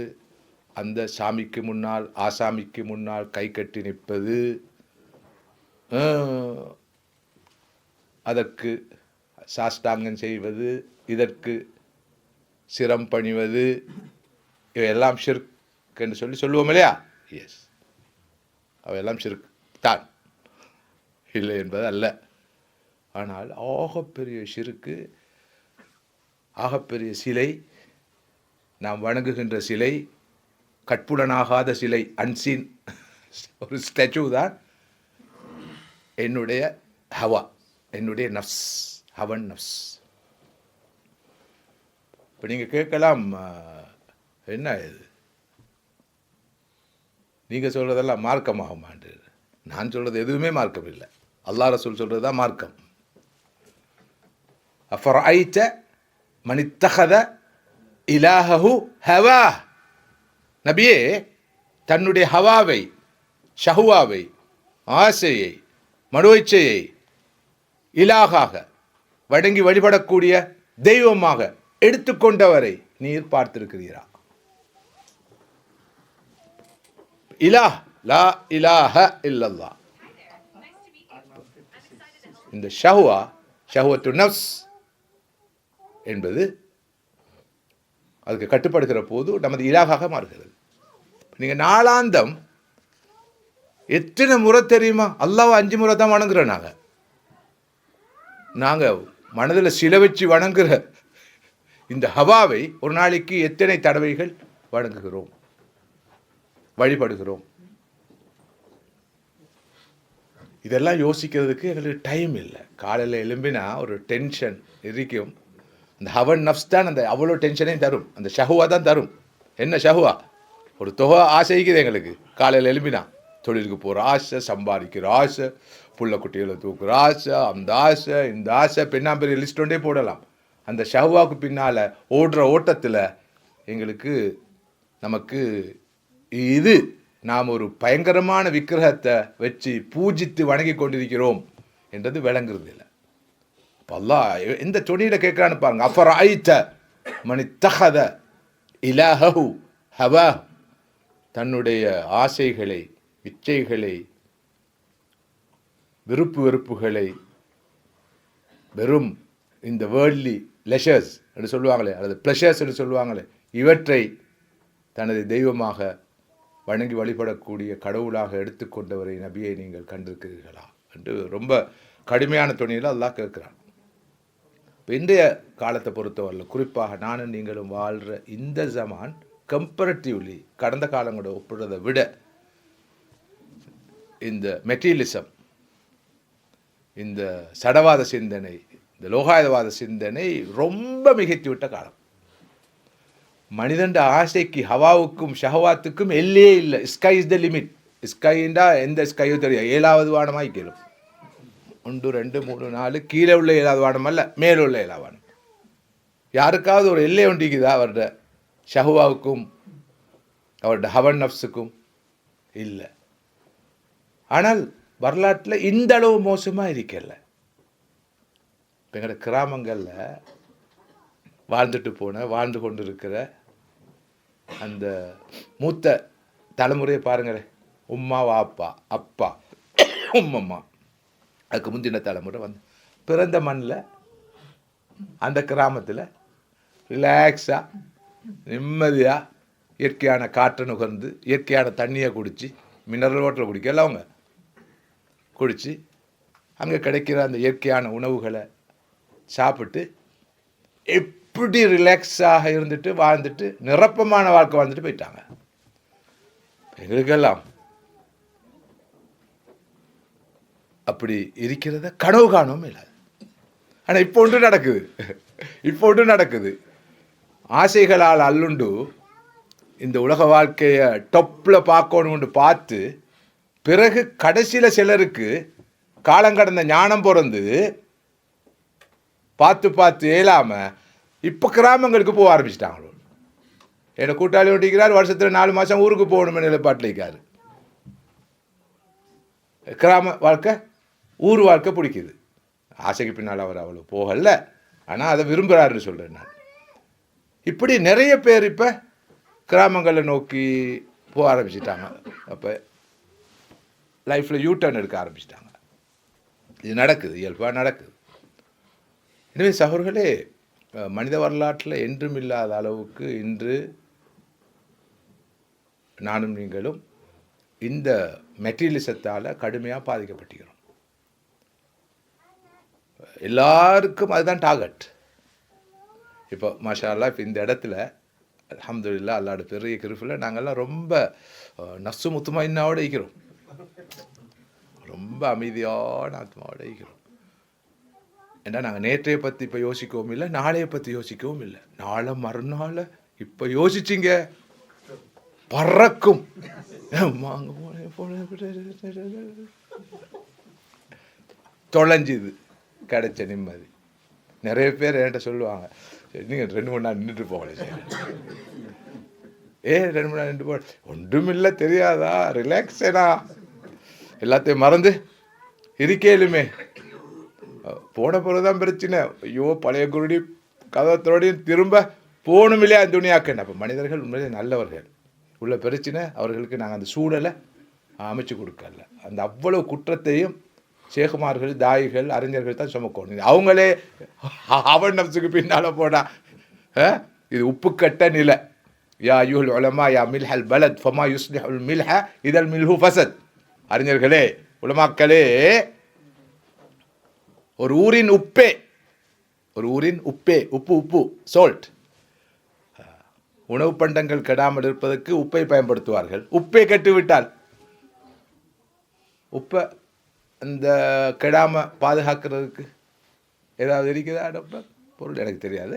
அந்த சாமிக்கு முன்னால், ஆசாமிக்கு முன்னால் கை கட்டி நிற்பது, அதற்கு சாஷ்டாங்கம் செய்வது, இதற்கு சிரம் பணிவது, இவையெல்லாம் ஷிர்க் என்று சொல்லுவோம் இல்லையா? எஸ், அவையெல்லாம் ஷிர்க் தான், இல்லை என்பது அல்ல. ஆனால் ஆகப்பெரிய ஷிர்க்கு, ஆகப்பெரிய சிலை, நாம் வணங்குகின்ற சிலை, கட்புலனாகாத சிலை, அன்சீன் ஒரு ஸ்டாச்சு தான் என்னுடைய ஹவா, என்னுடைய நஃப்ஸ், ஹவன் நஃப்ஸ். இப்போ நீங்கள் கேட்கலாம், என்ன இது நீங்கள் சொல்கிறதெல்லாம் மார்க்கமாகுமாண்டு. நான் சொல்கிறது எதுவுமே மார்க்கம் இல்லை, அல்லாஹ் ரசூல் சொல்கிறது தான் மார்க்கம். அஃபரஐத மன் இத்தஹத இலாஹஹு ஹவா. நபியே, தன்னுடைய ஹவாவை, ஷஹுவாவை, ஆசையை, மனோச்சையை இலாகாக வணங்கி வழிபடக்கூடிய தெய்வமாக எடுத்துக்கொண்டவரை நீர் பார்த்திருக்கிறீரா? இலாஹ், லா இலாஹ இல்லல்லாஹ். இந்த ஷஹுவா, ஷஹுவத்து நஃப்ஸ் என்பது அதுக்கு கட்டுப்படுகிற போது நமது இலாகாக மாறுகிறது. நீங்கள் நாளாந்தம் எத்தனை முறை தெரியுமா? அல்லாஹ்வை 5 முறை தான் வணங்குறோம். நாங்கள் மனதில் சில வச்சு வணங்குற இந்த ஹவாவை ஒரு நாளைக்கு எத்தனை தடவைகள் வணங்குகிறோம், வழிபடுகிறோம்? இதெல்லாம் யோசிக்கிறதுக்கு எங்களுக்கு டைம் இல்லை. காலையில் எழும்பினா ஒரு டென்ஷன் இருக்கும். அந்த ஹவன் நஃப்ஸ் தான் அந்த அவ்வளோ டென்ஷனையும் தரும், அந்த ஷஹுவா தான் தரும். என்ன ஷஹுவா? ஒரு தொகை ஆசைக்குது எங்களுக்கு. காலையில் எழும்பினா தொழிலுக்கு போகிற ஆசை, சம்பாதிக்கிற ஆசை, புள்ள குட்டிகளை தூக்குற ஆசை, அந்த ஆசை, இந்த ஆசை, பெரிய லிஸ்ட் ஒன்றே போடலாம். அந்த ஷஹ்வாவுக்கு பின்னால் ஓடுற ஓட்டத்தில் நமக்கு இது நாம் ஒரு பயங்கரமான விக்கிரகத்தை வச்சு பூஜித்து வணங்கி கொண்டிருக்கிறோம் என்றது விளங்குறது இல்லை. இப்போ அல்லாஹ் எந்த தொனியில் கேட்குறான்னு பாருங்க. அஃபராய்த மனி தஹத இலாஹு ஹவா, தன்னுடைய ஆசைகளை, இச்சைகளை, விருப்பு வெறுப்புகளை, வெறும் இந்த வேர்ல்ட்லி லெஷர்ஸ் என்று சொல்லுவாங்களே, அல்லது ப்ளஷர்ஸ் என்று சொல்லுவாங்களே, இவற்றை தனது தெய்வமாக வணங்கி வழிபடக்கூடிய கடவுளாக எடுத்துக்கொண்டவரை நபியை நீங்கள் கண்டிருக்கிறீர்களா என்று ரொம்ப கடுமையான துணியில் அல்லாஹ் கேட்குறான். இன்றைய காலத்தை பொறுத்தவரையில் குறிப்பாக நானும் நீங்களும் வாழ்கிற இந்த ஜமான் கம்பேரிட்டிவ்லி கடந்த காலங்களோட ஒப்பிடுறதை விட இந்த மெட்டீரியலிசம், இந்த சடவாத சிந்தனை, இந்த லோகாயுதவாத சிந்தனை ரொம்ப மிகைத்து விட்ட காலம். மனிதன் ஆசைக்கு, ஹவாவுக்கும் ஷஹவாத்துக்கும் எல்லையே இல்லை. Sky is the limit. ஸ்கைண்டா எந்த ஸ்கையோ தெரியும், 7வது வானமாக கேளும். 1 2 3 4 கீழே உள்ள 7வது வானம் அல்ல, மேலே உள்ள 7வது வானம். யாருக்காவது ஒரு எல்லை ஒன்றிக்குதா அவருடைய ஷஹவாவுக்கும் அவருடைய ஹவன் நப்ஸுக்கும்? இல்லை. ஆனால் வரலாற்றில் இந்த அளவு மோசமாக இருக்கல. இப்போ எங்களோட கிராமங்களில் வாழ்ந்து கொண்டு இருக்கிற அந்த மூத்த தலைமுறையை பாருங்களேன். உம்மா வாப்பா அப்பா உம்மம்மா, அதுக்கு முந்தின தலைமுறை பிறந்த மண்ணில் அந்த கிராமத்தில் ரிலாக்ஸாக நிம்மதியாக இயற்கையான காற்றை நுகர்ந்து, இயற்கையான தண்ணியை குடித்து, மினரல் வாட்டரை குடிக்கல அவங்க குடித்து, அங்கே கிடைக்கிற அந்த இயற்கையான உணவுகளை சாப்பிட்டு எப்படி ரிலாக்ஸாக இருந்துட்டு வாழ்ந்துட்டு நிரப்பமான வாழ்க்கை வாழ்ந்துட்டு போயிட்டாங்க. எங்களுக்கெல்லாம் அப்படி இருக்கிறத கனவு காணவும் இல்லை. ஆனால் இப்போ ஒன்று நடக்குது. ஆசைகளால் அல்லுண்டு இந்த உலக வாழ்க்கையை டொப்பில் பார்க்கணும்னு பார்த்து, பிறகு கடைசியில் சிலருக்கு காலங்கடந்த ஞானம் பிறந்து பார்த்து இயலாமல் இப்போ கிராமங்களுக்கு போக ஆரம்பிச்சிட்டாங்களோ. என்னை கூட்டாளி ஒட்டிக்கிறார், வருஷத்தில் 4 மாதம் ஊருக்கு போகணும்னு நிலைப்பாட்டில் இருக்காரு. கிராம வாழ்க்கை, ஊர் வாழ்க்கை பிடிக்குது. ஆசைக்கு பின்னால் அவர் அவ்வளோ போகல, ஆனால் அதை விரும்புகிறாருன்னு சொல்கிறேன் நான். இப்படி நிறைய பேர் இப்போ கிராமங்களை நோக்கி போக ஆரம்பிச்சிட்டாங்க. அப்போ லைஃப்பில் யூட்டர்ன் எடுக்க ஆரம்பிச்சிட்டாங்க. இது நடக்குது, இயல்பாக நடக்குது. எனவே சகோதரர்களே, மனித வரலாற்றில் என்றும் இல்லாத அளவுக்கு இன்று நானும் நீங்களும் இந்த மெட்டீரியலிசத்தால் கடுமையாக பாதிக்கப்பட்டிருக்கிறோம். எல்லாருக்கும் அதுதான் டார்கெட். இப்போ மாஷா அல்லாஹ், இப்போ இந்த இடத்துல அல்ஹம்துலில்லாஹ் அல்லாஹ்வோட பெரிய கிருபையில் நாங்கள்லாம் ரொம்ப நஃப்ஸு முத்துமைன்னாவோட இருக்கிறோம். ரொம்ப அமைதியான ஆத்மாவோட இருக்கிறோம். ஏன்னா நாங்கள் நேற்றைய பற்றி இப்போ யோசிக்கவும் இல்லை, நாளையை பற்றி யோசிக்கவும் இல்லை. நாளை மறுநாள் இப்போ யோசிச்சிங்க பறக்கும். தொலைஞ்சுது கிடைச்ச நிம்மதி. நிறைய பேர் என்கிட்ட சொல்லுவாங்க, நீங்கள் 2 மணி நேரம் நின்றுட்டு போகல சார். 2 மணி நேரம் நின்று போக ஒன்றுமில்லை தெரியாதா, ரிலாக்ஸேனா, எல்லாத்தையும் மறந்து இருக்கேலுமே. போன பிறகு தான் பிரச்சனை. ஐயோ, பழைய குருடி கதத்தோடையும் திரும்ப போகணும் இல்லையா அந்த துணியாக்கேன். அப்போ மனிதர்கள் உண்மையிலே நல்லவர்கள். உள்ள பிரச்சனை அவர்களுக்கு நாங்கள் அந்த சூழலை அமைச்சு கொடுக்கல. அந்த அவ்வளவு குற்றத்தையும் சேகுமார்கள், தாயிகள், அறிஞர்கள் தான் சுமக்கணும். அவங்களே அவன் நப்சுக்கு பின்னால் போனா இது உப்பு கட்ட நிலை. யா யுல் உலமா யா மில்ஹல் பலத் ஃபமா யுஸ்லிஹுல் மில்ஹ இதல் மில்ஹு ஃபசத். அறிஞர்களே, உலமாக்களே, ஒரு ஊரின் உப்பே உப்பு சால்ட், உணவு பண்டங்கள் கெடாமல் இருப்பதற்கு உப்பை பயன்படுத்துவார்கள். உப்பை கெட்டுவிட்டால் உப்பை அந்த கெடாமல் பாதுகாக்கிறதுக்கு ஏதாவது இருக்குதா டாக்டர்? பொருள் எனக்கு தெரியாது.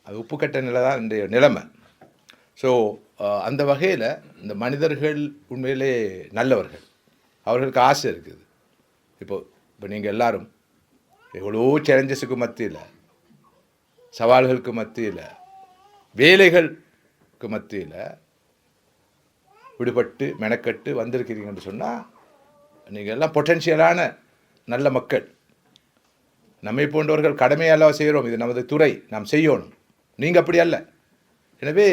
அது உப்பு கட்ட நிலை தான் இன்றைய நிலைமை. ஸோ அந்த வகையில் இந்த மனிதர்கள் உண்மையிலே நல்லவர்கள். அவர்களுக்கு ஆசை இருக்குது. இப்போ நீங்கள் எல்லாரும் எவ்வளோ சேலஞ்சஸுக்கு மத்தியில், சவால்களுக்கு மத்தியில், வேலைகளுக்கு மத்தியில் விடுபட்டு மெனக்கட்டு வந்திருக்கிறீங்கன்னு சொன்னால் நீங்கள் எல்லாம் பொட்டென்ஷியலான நல்ல மக்கள். நம்மை போன்றவர்கள் கடமையெல்லாம் செய்கிறோம், இது நமது துறை, நாம் செய்யணும். நீங்கள் அப்படி அல்ல. எனவே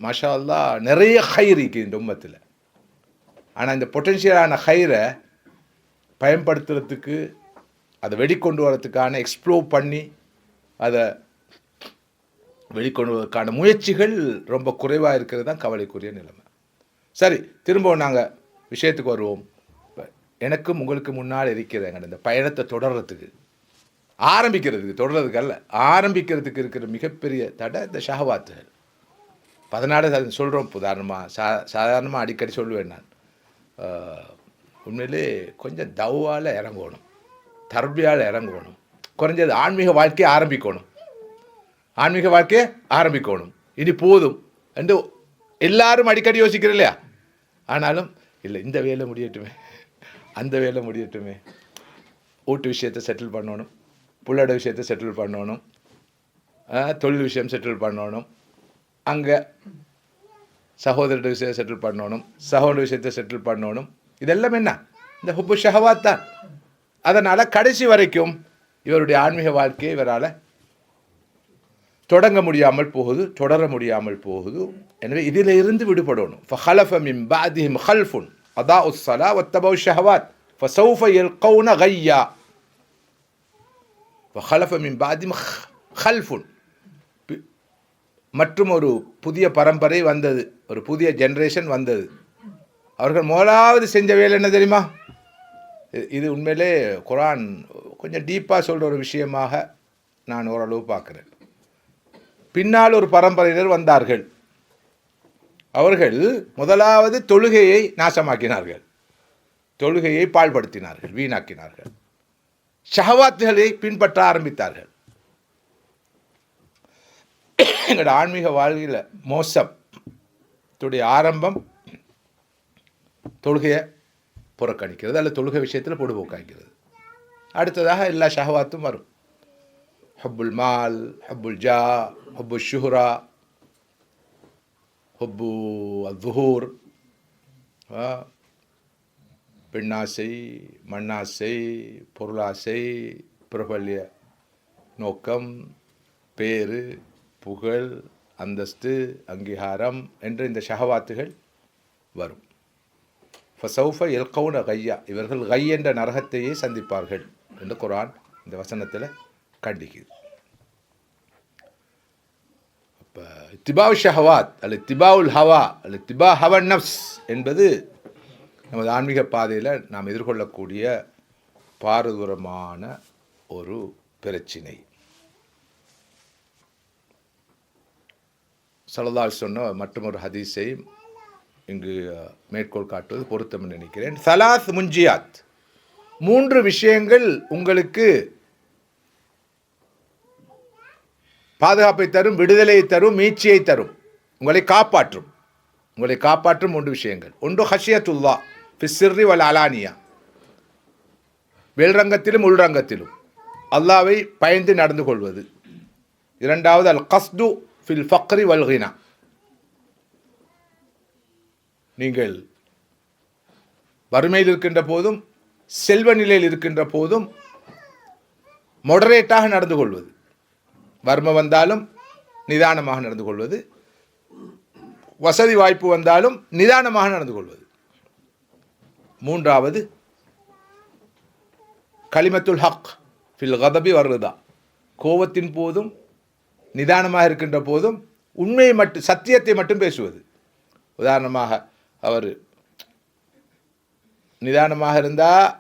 மாஷா அல்லாஹ் நிறைய ஹைர் இருக்குது இந்த உம்மத்தில். ஆனால் இந்த பொட்டென்ஷியலான ஹைரை பயன்படுத்துறதுக்கு, அதை வெளிக்கொண்டு வரதுக்கான எக்ஸ்ப்ளோர் பண்ணி அதை வெளிக்கொண்டு வரதுக்கான முயற்சிகள் ரொம்ப குறைவாக இருக்கிறது தான் கவலைக்குரிய நிலைமை. சரி, திரும்பவும் நாங்கள் விஷயத்துக்கு வருவோம். எனக்கும் உங்களுக்கு முன்னால் இருக்கிறேங்க இந்த பயணத்தை தொடர்றதுக்கு, ஆரம்பிக்கிறதுக்கு, தொடர்றதுக்கு அல்ல, ஆரம்பிக்கிறதுக்கு இருக்கிற மிகப்பெரிய தடை இந்த ஷஹவாத்துகள். 14 சொல்கிறோம். உதாரணமாக சாதாரணமாக அடிக்கடி சொல்லுவேன் நான். உண்மையிலே கொஞ்சம் தவ்வால் இறங்கணும், தர்பியால் இறங்கணும், குறைஞ்சது ஆன்மீக வாழ்க்கையை ஆரம்பிக்கணும். ஆன்மீக வாழ்க்கையை ஆரம்பிக்கணும். இனி போதும் என்று எல்லாரும் அடிக்கடி யோசிக்கிறோம் இல்லையா? ஆனாலும் இல்லை, இந்த வேலை முடியட்டுமே, அந்த வேலை முடியட்டுமே, வீட்டு விஷயத்தை செட்டில் பண்ணணும், புள்ளோட விஷயத்தை செட்டில் பண்ணணும், தொழில் விஷயம் செட்டில் பண்ணணும், அங்கே சகோதரோட விஷயத்தை செட்டில் பண்ணணும், சகோதர விஷயத்தை செட்டில் பண்ணணும். இதெல்லாம் என்ன? இந்த ஹுப்பு ஷஹவாத் தான். அதனால் கடைசி வரைக்கும் இவருடைய ஆன்மீக வாழ்க்கையை இவரால் தொடங்க முடியாமல் போகுது, தொடர முடியாமல் போகுது. எனவே இதில் இருந்து விடுபடணும். ஃபஹலஃப மின் பஅதிஹிம் ஹல்ஃபுன் அதாஉஸ் ஸலா வத்தபவு ஷஹவாத் ஃபஸௌஃப யல்கௌன கய்யா. ஃபஹலஃப மின் பஅதிஹிம் ஹல்ஃபுன், மற்றும் ஒரு புதிய பரம்பரை வந்தது, ஒரு புதிய ஜெனரேஷன் வந்தது. அவர்கள் முதலாவது செஞ்ச வேலை என்ன தெரியுமா? இது உண்மையிலே குர்ஆன் கொஞ்சம் டீப்பாக சொல்கிற ஒரு விஷயமாக நான் ஓரளவு பார்க்குறேன். பின்னால் ஒரு பரம்பரையினர் வந்தார்கள். அவர்கள் முதலாவது தொழுகையை நாசமாக்கினார்கள், தொழுகையை பாழ்படுத்தினார்கள், வீணாக்கினார்கள், ஷஹவாத்துகளை பின்பற்ற ஆரம்பித்தார்கள். எங்களோட ஆன்மீக வாழ்க்கையில் மோசத்துடைய ஆரம்பம் தொழுகையை புறக்கணிக்கிறது, அல்லது தொழுகை விஷயத்தில் பொடுபோக்காக்கிறது. அடுத்ததாக எல்லா ஷஹவாத்தும் வரும். ஹப்புல் மால், ஹப்புல் ஜா, ஹப்பு ஷுஹ்ரா, ஹப்பு அல்துஹூர், பெண்ணாசை, மண்ணாசை, பொருளாசை, பிரபல்ய நோக்கம், பேரு, புகழ், அந்தஸ்து, அங்கீகாரம் என்ற இந்த ஷஹவாத்துகள் வரும். ஃபஸௌஃப யல்கௌன கய்யா, இவர்கள் கை என்ற நரகத்தையே சந்திப்பார்கள் என்று குர்ஆன் இந்த வசனத்தில் கண்டிக்குது. அப்போ இத்திபாவு ஷஹவாத் அல்ல இத்திபாவுல் ஹவா அல்ல இத்திபா ஹவன் நஃப்ஸ் என்பது நமது ஆன்மீக பாதையில் நாம் எதிர்கொள்ளக்கூடிய பாரதூரமான ஒரு பிரச்சினை. ஸல்லல்லாஹு சொன்ன மற்றும் ஒரு ஹதீஸை இங்கு மேற்கோள் காட்டுவது பொருத்தம் நினைக்கிறேன். சலாஸ் முஞ்சியாத், 3 விஷயங்கள் உங்களுக்கு பாதுகாப்பை தரும், விடுதலையை தரும், மீட்சியை தரும், உங்களை காப்பாற்றும். உங்களை காப்பாற்றும் 3 விஷயங்கள். ஒன்று ஹஷியத்துல்லாஹ் ஃபிஸ்ஸிர்ரி வல் அலானியா, வெளிரங்கத்திலும் உள்ரங்கத்திலும் அல்லாஹ்வை பயந்து நடந்து கொள்வது. இரண்டாவது அல் கஸ்து ஃபில் ஃபக்ரி வல் கினா, நீங்கள் வறுமையில் இருக்கின்ற போதும் செல்வ நிலையில் இருக்கின்ற போதும் மொடரேட்டாக நடந்து கொள்வது, வறுமை வந்தாலும் நிதானமாக நடந்து கொள்வது, வசதி வாய்ப்பு வந்தாலும் நிதானமாக நடந்து கொள்வது. மூன்றாவது கலிமத்துல் ஹக் ஃபில் கதபி வர்றதா, கோபத்தின் போதும் நிதானமாக இருக்கின்ற போதும் உண்மையை மட்டும், சத்தியத்தை மட்டும் பேசுவது. உதாரணமாக அவர் நிதானமாக இருந்தால்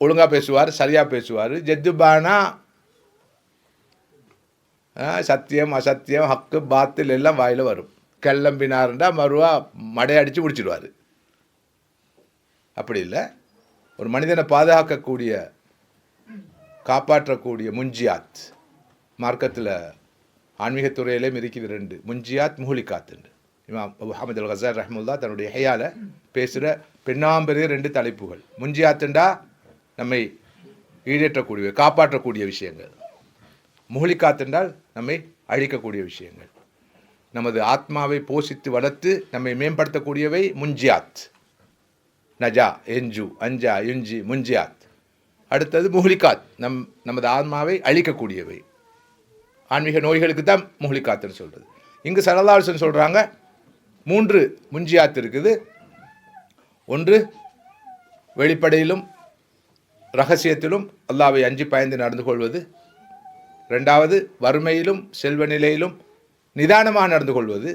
ஒழுங்காக பேசுவார், சரியாக பேசுவார். ஜெத்துபானா சத்தியம் அசத்தியம் ஹக்கு பாத்தில் எல்லாம் வாயில் வரும். கிளம்பினார்ண்டா மறுவா மடையடித்து பிடிச்சிடுவார். அப்படி இல்லை, ஒரு மனிதனை பாதுகாக்கக்கூடிய, காப்பாற்றக்கூடிய முஞ்சியாத், மார்க்கத்தில் ஆன்மீகத்துறையிலே இருக்குது 2 முஞ்சியாத், முஹலிகாத். இமாம் அபு ஹமத் அல் கஸாலி ரஹ்மத்துல்லாஹ் தன்னுடைய ஹையால பேசுகிற பெண்ணாம்பெரிய 2 தலைப்புகள். முஞ்சியாத்துண்டா நம்மை ஈடேற்றக்கூடிய காப்பாற்றக்கூடிய விஷயங்கள். முஹ்லிகாத் என்றால் நம்மை அழிக்கக்கூடிய விஷயங்கள். நமது ஆத்மாவை போஷித்து வளர்த்து நம்மை மேம்படுத்தக்கூடியவை முன்ஜியாத். நஜா, எஞ்சு, அஞ்சா, யுஞ்சி, முன்ஜியாத். அடுத்தது முஹ்லிகாத், நமது ஆத்மாவை அழிக்கக்கூடியவை. ஆன்மீக நோய்களுக்கு தான் முஹ்லிகாத்துன்னு சொல்கிறது. இங்கு ஸல்லல்லாஹு அலைஹி வஸல்லம் சொல்கிறாங்க 3 முன்ஜியாத் இருக்குது. ஒன்று, வெளிப்படையிலும் ரகசியத்திலும் அல்லாஹ்வை அஞ்சி பயந்து நடந்து கொள்வது. 2வது, வறுமையிலும் செல்வ நிலையிலும் நிதானமாக நடந்து கொள்வது.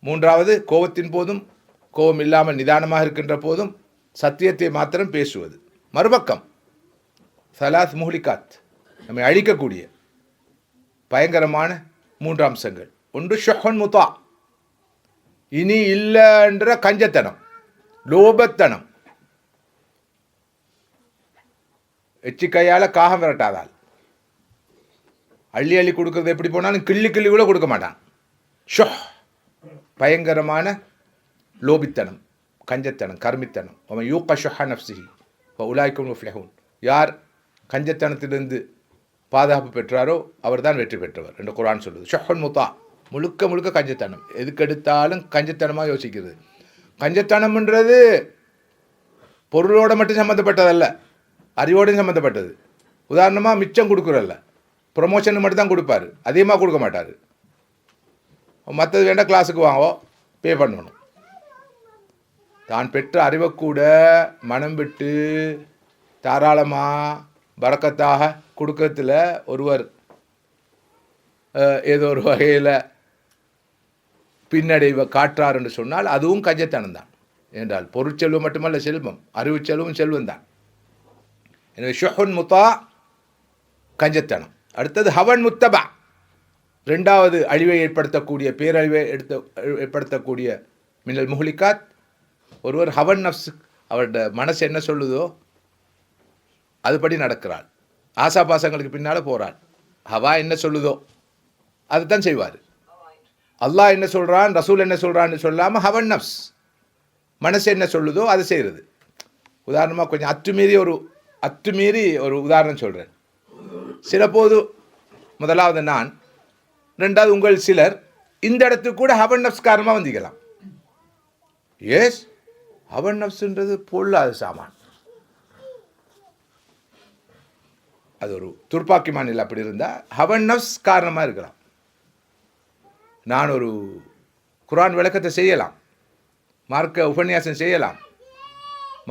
3வது, கோபத்தின் போதும் கோபம் இல்லாமல் நிதானமாக இருக்கின்ற போதும் சத்தியத்தை மாத்திரம் பேசுவது. மறுபக்கம் சலாத் முஹ்லிகாத், நம்மை அழிக்கக்கூடிய பயங்கரமான 3 அம்சங்கள். ஒன்று ஷுஹுன் முத்தா, இனி இல்லைன்ற கஞ்சத்தனம், லோபத்தனம். எச்சி கையால் காகம் விரட்டாதால். அள்ளி அள்ளி கொடுக்கறது எப்படி போனாலும் கிள்ளி கிள்ளி கூட கொடுக்க மாட்டான். ஷுஹ், பயங்கரமான லோபித்தனம், கஞ்சத்தனம், கர்மித்தனம். அவன் யூக்க ஷுஹ நஃப்ஸிஹி ஃபஉலாயிக்கும் முஃப்லிஹூன். யார் கஞ்சத்தனத்திலிருந்து பாதுகாப்பு பெற்றாரோ அவர் தான் வெற்றி பெற்றவர் என்று குர்ஆன் சொல்லுது. ஷுஹுன் முத்தா, முழுக்க முழுக்க கஞ்சத்தனம். எதுக்கெடுத்தாலும் கஞ்சத்தனமாக யோசிக்கிறது. கஞ்சத்தனம்ன்றது பொருளோடு மட்டும் சம்மந்தப்பட்டதல்ல, அறிவோடு சம்மந்தப்பட்டது. உதாரணமாக மிச்சம் கொடுக்குறல்ல, ப்ரொமோஷன் மட்டும் தான் கொடுப்பார், அதிகமாக கொடுக்க மாட்டார். மற்றது வேண்டாம், கிளாஸுக்கு வாங்கோ, பே பண்ணணும். தான் பெற்ற அறிவை கூட மனம் விட்டு தாராளமாக பரக்கத்தாக கொடுக்கறதுல ஒருவர் ஏதோ ஒரு வகையில் பின்னடைவை காட்டுறார் என்று சொன்னால் அதுவும் கஞ்சத்தனம் தான். என்றால் பொருட்செல்வம் மட்டுமல்ல செல்வம், அறிவு செல்வம் செல்வம் தான். எனவே ஷுஹுன் முத்தா கஞ்சத்தனம். அடுத்தது ஹவன் முத்தபா, 2வது அழிவை ஏற்படுத்தக்கூடிய, பேரழிவை ஏற்படுத்தக்கூடிய மின்னல் முஹ்லிகாத். ஒருவர் ஹவன் நஃப்ஸ், அவருடைய மனசு என்ன சொல்லுதோ அதுபடி நடக்கிறாள். ஆசாபாசங்களுக்கு பின்னால் போகிறாள். ஹவா என்ன சொல்லுதோ அதுதான் செய்வார். அல்லாஹ் என்ன சொல்கிறான், ரசூல் என்ன சொல்கிறான்னு சொல்லாமல் ஹவன் நஃப்ஸ், மனசு என்ன சொல்லுதோ அதை செய்கிறது. உதாரணமாக கொஞ்சம் அத்துமீறி ஒரு உதாரணம் சொல்கிறேன். சிலபோது முதலாவது நான், 2வது உங்கள் சிலர் இந்த இடத்துக்கு கூட ஹவன் நஃப்ஸ் காரணமாக வந்திக்கலாம். எஸ், ஹவன் நஃப்ஸ்ன்றது பொல்லாத சாமான். அது ஒரு துர்ப்பாக்கி மாநிலம். அப்படி இருந்தால் ஹவன் நஃப்ஸ் காரணமாக இருக்கலாம். நான் ஒரு குர்ஆன் விளக்கத்தை செய்யலாம், மார்க்க உபன்யாசம் செய்யலாம்,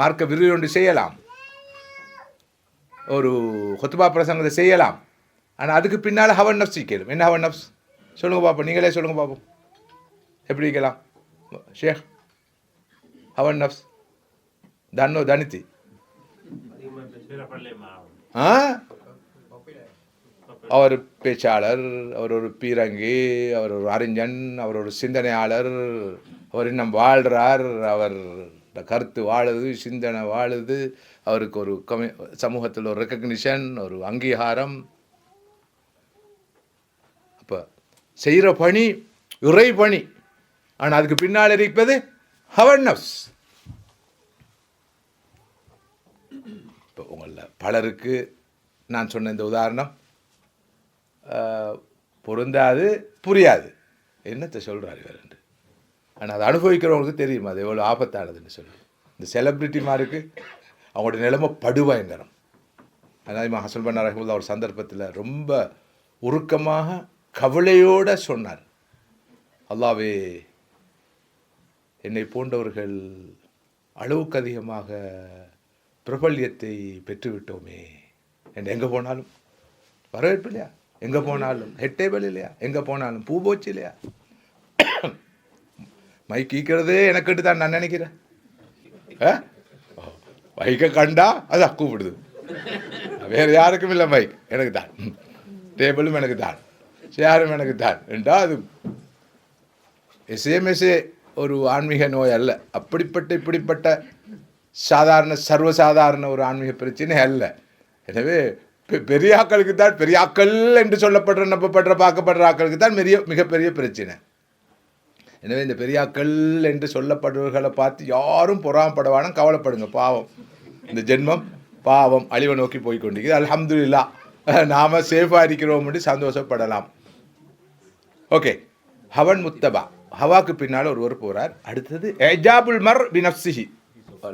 மார்க்க விருது செய்யலாம், ஒரு ஹுத்பா பிரசங்கத்தை செய்யலாம். ஆனால் அதுக்கு பின்னால் ஹவன் நஃப்ஸ் கேளும். என்ன ஹவன் நஃப்ஸ் சொல்லுங்கள் பார்ப்போம், நீங்களே சொல்லுங்கள் பார்ப்போம், எப்படி இருக்கலாம் ஷேக்? ஹவன் நஃப்ஸ் தன்னோ தனித்தி அவர் பேச்சாளர், அவர் ஒரு பீரங்கி, அவர் ஒரு அறிஞன், அவர் ஒரு சிந்தனையாளர், அவர் இன்னும் வாழ்கிறார், அவர் கருத்து வாழுது, சிந்தனை வாழுது, அவருக்கு ஒரு சமூகத்தில் ஒரு ரெக்கக்னிஷன், ஒரு அங்கீகாரம். அப்போ செய்கிற பணி இறை பணி, ஆனால் அதுக்கு பின்னால் இருப்பது ஹவன் நஃப்ஸ். இப்போ உங்களில் பலருக்கு நான் சொன்ன இந்த உதாரணம் பொருந்தாது, புரியாது, என்னத்தை சொல்கிறாரு வேறு. ஆனால் அதை அனுபவிக்கிறவங்களுக்கு தெரியும் அது எவ்வளோ ஆபத்தானதுன்னு சொல்லி. இந்த செலிப்ரிட்டிமாருக்கு அவங்களோட நிலைமை படுபயங்கரம். அதனால் ஹசன் பன்னா ரஹ்மத்துல்லாஹி ஒரு சந்தர்ப்பத்தில் ரொம்ப உருக்கமாக கவலையோடு சொன்னார், அல்லாஹ்வே, என்னை போன்றவர்கள் அளவுக்கு அதிகமாக பிரபல்யத்தை பெற்றுவிட்டோமே என்று. எங்கே போனாலும் வரவேற்பு இல்லையா, எங்கே போனாலும் ஹெட் டேபிள் இல்லையா, எங்கே போனாலும் பூ போச்சு இல்லையா. மைக் ஈக்கிறதே எனக்கிட்டு தான் நான் நினைக்கிறேன். மைக்கை கண்டா அது கூப்பிடுது, வேறு யாருக்கும் இல்லை மைக், எனக்கு தான், டேபிளும் எனக்கு தான், சேரும் எனக்கு தான் என்றால் அது எஸ்ஏமெஸ்ஏ ஒரு ஆன்மீக நோய் அல்ல. அப்படிப்பட்ட இப்படிப்பட்ட சாதாரண சர்வசாதாரண ஒரு ஆன்மீக பிரச்சனை அல்ல. எனவே பெரியாக்களுக்கு தான், பெரியாக்கள் என்று சொல்லப்படுற நம்பப்படுற பார்க்கப்படுற ஆக்களுக்கு தான் மிகப்பெரிய பிரச்சனை. எனவே இந்த பெரியாக்கள் என்று சொல்லப்படுவர்களை பார்த்து யாரும் பொறாமப்படுவானும், கவலைப்படுங்க, பாவம் இந்த ஜென்மம் பாவம் அழிவை நோக்கி போய் கொண்டிருக்குது. அல்ஹம்துலில்லாஹ், நாம சேஃபாக இருக்கிறோம் என்று சந்தோஷப்படலாம். ஓகே, ஹவன் முத்தபா, ஹவாக்கு பின்னால் ஒருவர் போகிறார். அடுத்தது எஜாபுல் மர் பி நஃப்ஸிஹி,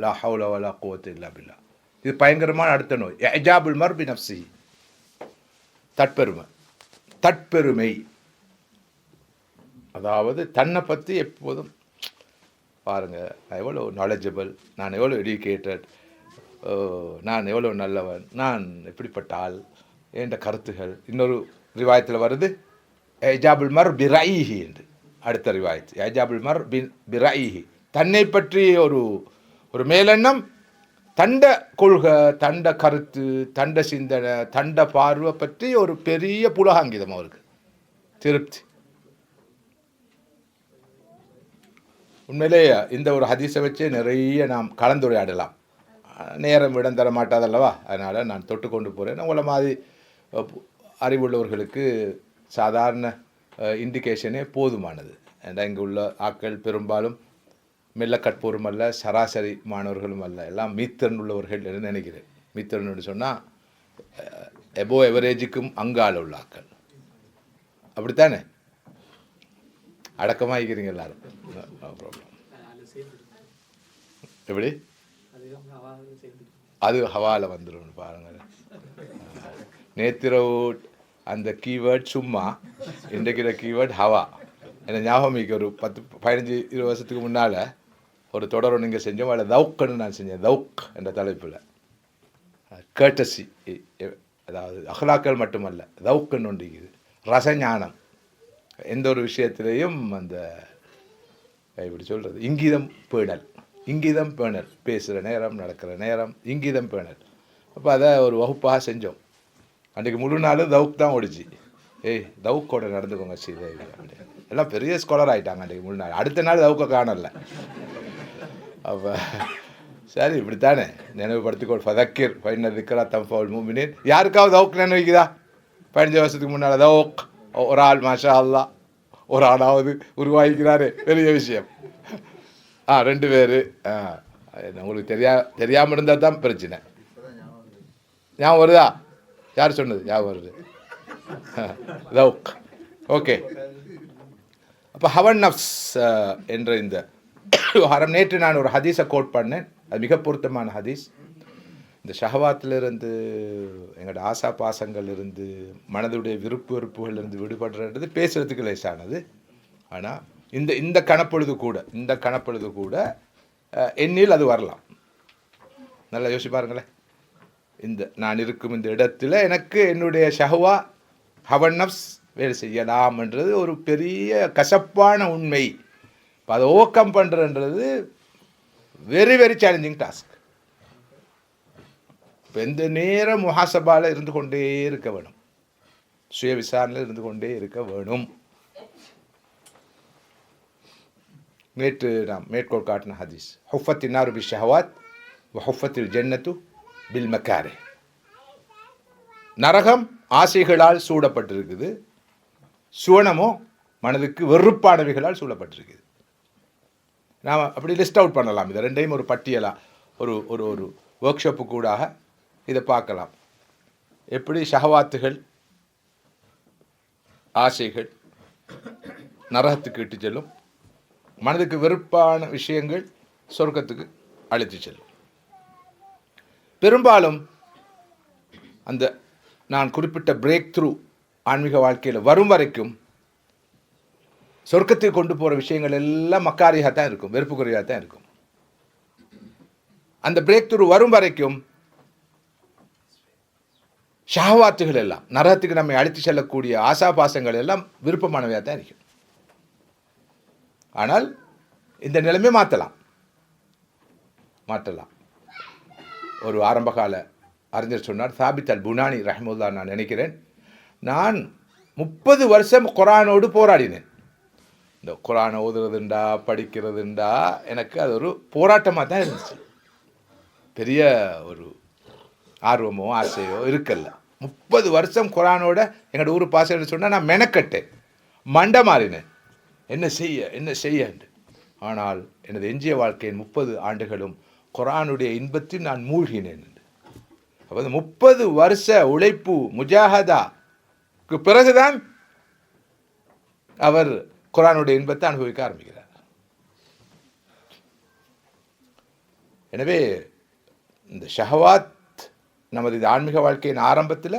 லா ஹவுல வலா குவத்த இல்லா பில்லா. இது பயங்கரமான அடுத்த நோய். எஜாபுல் மர் பி நஃப்ஸிஹி, தற்பெருமை. அதாவது தன்னை பற்றி எப்போதும் பாருங்கள், நான் எவ்வளோ நாலேஜபிள், நான் எவ்வளோ எடியூகேட்டட், நான் எவ்வளோ நல்லவன், நான் எப்படிப்பட்ட ஆள், என்ற கருத்துகள். இன்னொரு ரிவாயத்தில் வருது எஜாபுல் மர் பிராயிஹி என்று. அடுத்த ரிவாயத் எஜாபுல் மர் பிராயிஹி, தன்னை பற்றி ஒரு மேலெண்ணம், தண்ட கொள்கை, தண்ட கருத்து, தண்ட சிந்தனை, தண்ட பார்வை பற்றி ஒரு பெரிய புலகாங்கிதம் அவருக்கு, திருப்தி. உண்மையிலே இந்த ஒரு ஹதீஸை வச்சு நிறைய நாம் கலந்துரையாடலாம். நேரம் இடம் தர மாட்டாதல்லவா, அதனால் நான் தொட்டு கொண்டு போகிறேன். உங்களை மாதிரி அறிவுள்ளவர்களுக்கு சாதாரண இண்டிகேஷனே போதுமானது. ஏன்னா இங்கே உள்ள ஆட்கள் பெரும்பாலும் மெல்ல கற்போரும் அல்ல, சராசரி மாணவர்களும் அல்ல, எல்லாம் மீத்திறன் உள்ளவர்கள் என்று நினைக்கிறேன். மீத்திறன் சொன்னால் எபோ எவரேஜுக்கும் அங்கால உள்ள ஆட்கள், அப்படித்தானே? அடக்கமாக இருக்கிறீங்க எல்லாரும், ப்ராப்ளம். எப்படி அது ஹவால வந்துடும் பாருங்கள். நேத்திரவு அந்த கீவேர்ட் சும்மா, இன்றைக்கிற கீவேர்ட் ஹவா. என்ன ஞாபகம், ஒரு 10-15-20 வருஷத்துக்கு முன்னால் ஒரு தொடர் ஒன்று இங்கே செஞ்சோம். அதில் தவுக்குன்னு நான் செஞ்சேன். தவுக் என்ற தலைப்பில் கேட்டசி, அதாவது அஹ்லாக்கள் மட்டுமல்ல, தவுக்குன்னு ஒன்றிக்குது, ரசஞானம். எந்த ஒரு விஷயத்திலையும் அந்த இப்படி சொல்கிறது இங்கீதம் பேணல், பேசுகிற நேரம், நடக்கிற நேரம், இங்கீதம் பேணல். அப்போ அதை ஒரு வகுப்பாக செஞ்சோம். அன்றைக்கு முழு நாள் தவுக் தான் ஓடிச்சு. தவுக்கோட நடந்துக்கோங்க சீதை, எல்லாம் பெரிய ஸ்காலர் ஆகிட்டாங்க அன்றைக்கு முழு நாள். அடுத்த நாள் தவுக்க காணல. அப்போ சரி, இப்படித்தானே நினைவுபடுத்திக்கோள். ஃபதக்கிர் ஃபைன திக்ரா தன்ஃபவுல் முஃமினீன். யாருக்காவது தவுக் நினைவுக்குதா? 15 வருஷத்துக்கு முன்னால் தவுக் ஒரு ஆள், மாஷா அல்லாஹ், ஒரு ஆளாவது உருவாகிக்கிறாரு, பெரிய விஷயம். 2 பேர். உங்களுக்கு தெரியாமல் இருந்தால் தான் பிரச்சனை. ஞாபகம் வருதா? யார் சொன்னது? ஞாபகம் வருது. தவுக். ஓகே, அப்போ ஹவன் நஃப்ஸ் என்ற இந்த விவகாரம், நேற்று நான் ஒரு ஹதீஸை கோட் பண்ணேன். அது மிக பொருத்தமான ஹதீஸ். இந்த ஷஹவாத்திலிருந்து, எங்களோட ஆசா பாசங்கள்லேருந்து, மனதுடைய விருப்பு வெறுப்புகள்லேருந்து விடுபடுறது பேசுகிறதுக்கு லேசானது. ஆனால் இந்த கணப்பொழுது கூட எண்ணில் அது வரலாம். நல்லா யோசிச்சு பாருங்களேன். நான் இருக்கும் இந்த இடத்துல எனக்கு என்னுடைய ஷஹவா ஹவன் நஃப்ஸ் வேலை செய்யலாம்ன்றது ஒரு பெரிய கசப்பான உண்மை. இப்போ அதை ஓக்கம் பண்ணுறன்றது வெரி வெரி சேலஞ்சிங் டாஸ்க். இப்போ எந்த நேரம் முஹாசபாவில் இருந்து கொண்டே இருக்க வேணும், சுய விசாரணையில் இருந்து கொண்டே இருக்க வேணும். நேற்று நாம் மேற்கோள் காட்டின ஹதீஸ், ஹுஃபத்தின் நாரு பி ஷஹவாத் வ ஹுஃபத்தில் ஜன்னத்து பில் மக்காரே. நரகம் ஆசைகளால் சூடப்பட்டிருக்குது, சுவனமோ மனதுக்கு வெறுப்பானவைகளால் சூழப்பட்டிருக்குது. நாம் அப்படி லிஸ்ட் அவுட் பண்ணலாம். இதை ரெண்டையும் ஒரு பட்டியலாக ஒரு ஒரு ஒரு ஒர்க் ஷாப்பு கூடாக இதை பார்க்கலாம். எப்படி ஷஹவாத்துகள், ஆசைகள் நரகத்துக்கு இட்டு செல்லும், மனதுக்கு வெறுப்பான விஷயங்கள் சொர்க்கத்துக்கு அழைத்து செல்லும். பெரும்பாலும் அந்த நான் குறிப்பிட்ட பிரேக் த்ரூ ஆன்மீக வாழ்க்கையில் வரும் வரைக்கும் சொர்க்கத்துக்கு கொண்டு போகிற விஷயங்கள் எல்லாம் மக்காரியாக தான் இருக்கும், வெறுப்புக்குறையாக தான் இருக்கும். அந்த பிரேக் த்ரூ வரும் வரைக்கும் ஷஹவாத்துகள் எல்லாம், நரகத்துக்கு நம்மை அழைத்து செல்லக்கூடிய ஆசாபாசங்கள் எல்லாம் விருப்பமானவையாக தான் இருக்கும். ஆனால் இந்த நிலைமை மாற்றலாம். ஒரு ஆரம்பகால அறிஞர் சொன்னார், சாபித் அல் புனானி ரஹ்மத்துல்லா, நான் நினைக்கிறேன், நான் 30 வருஷம் குரானோடு போராடினேன். இந்த குரானை ஓதுறதுண்டா படிக்கிறதுண்டா எனக்கு அது ஒரு போராட்டமாக தான் இருந்துச்சு. பெரிய ஒரு ஆர்வமோ ஆசையோ இருக்கல்ல. 30 வருஷம் குரானோட எங்களோட ஊர் பாசன்னு சொன்னால் நான் மெனக்கட்டேன், மண்டை மாறினேன், என்ன செய்ய. ஆனால் எனது எஞ்சிய வாழ்க்கையின் 30 ஆண்டுகளும் குரானுடைய இன்பத்தில் நான் மூழ்கினேன். அப்போ 30 வருஷ உழைப்பு முஜாஹதாக்கு பிறகுதான் அவர் குர்ஆனுடைய இன்பத்தை அனுபவிக்க ஆரம்பிக்கிறார். எனவே இந்த ஷஹவாத் நமது இது ஆன்மீக வாழ்க்கையின் ஆரம்பத்தில்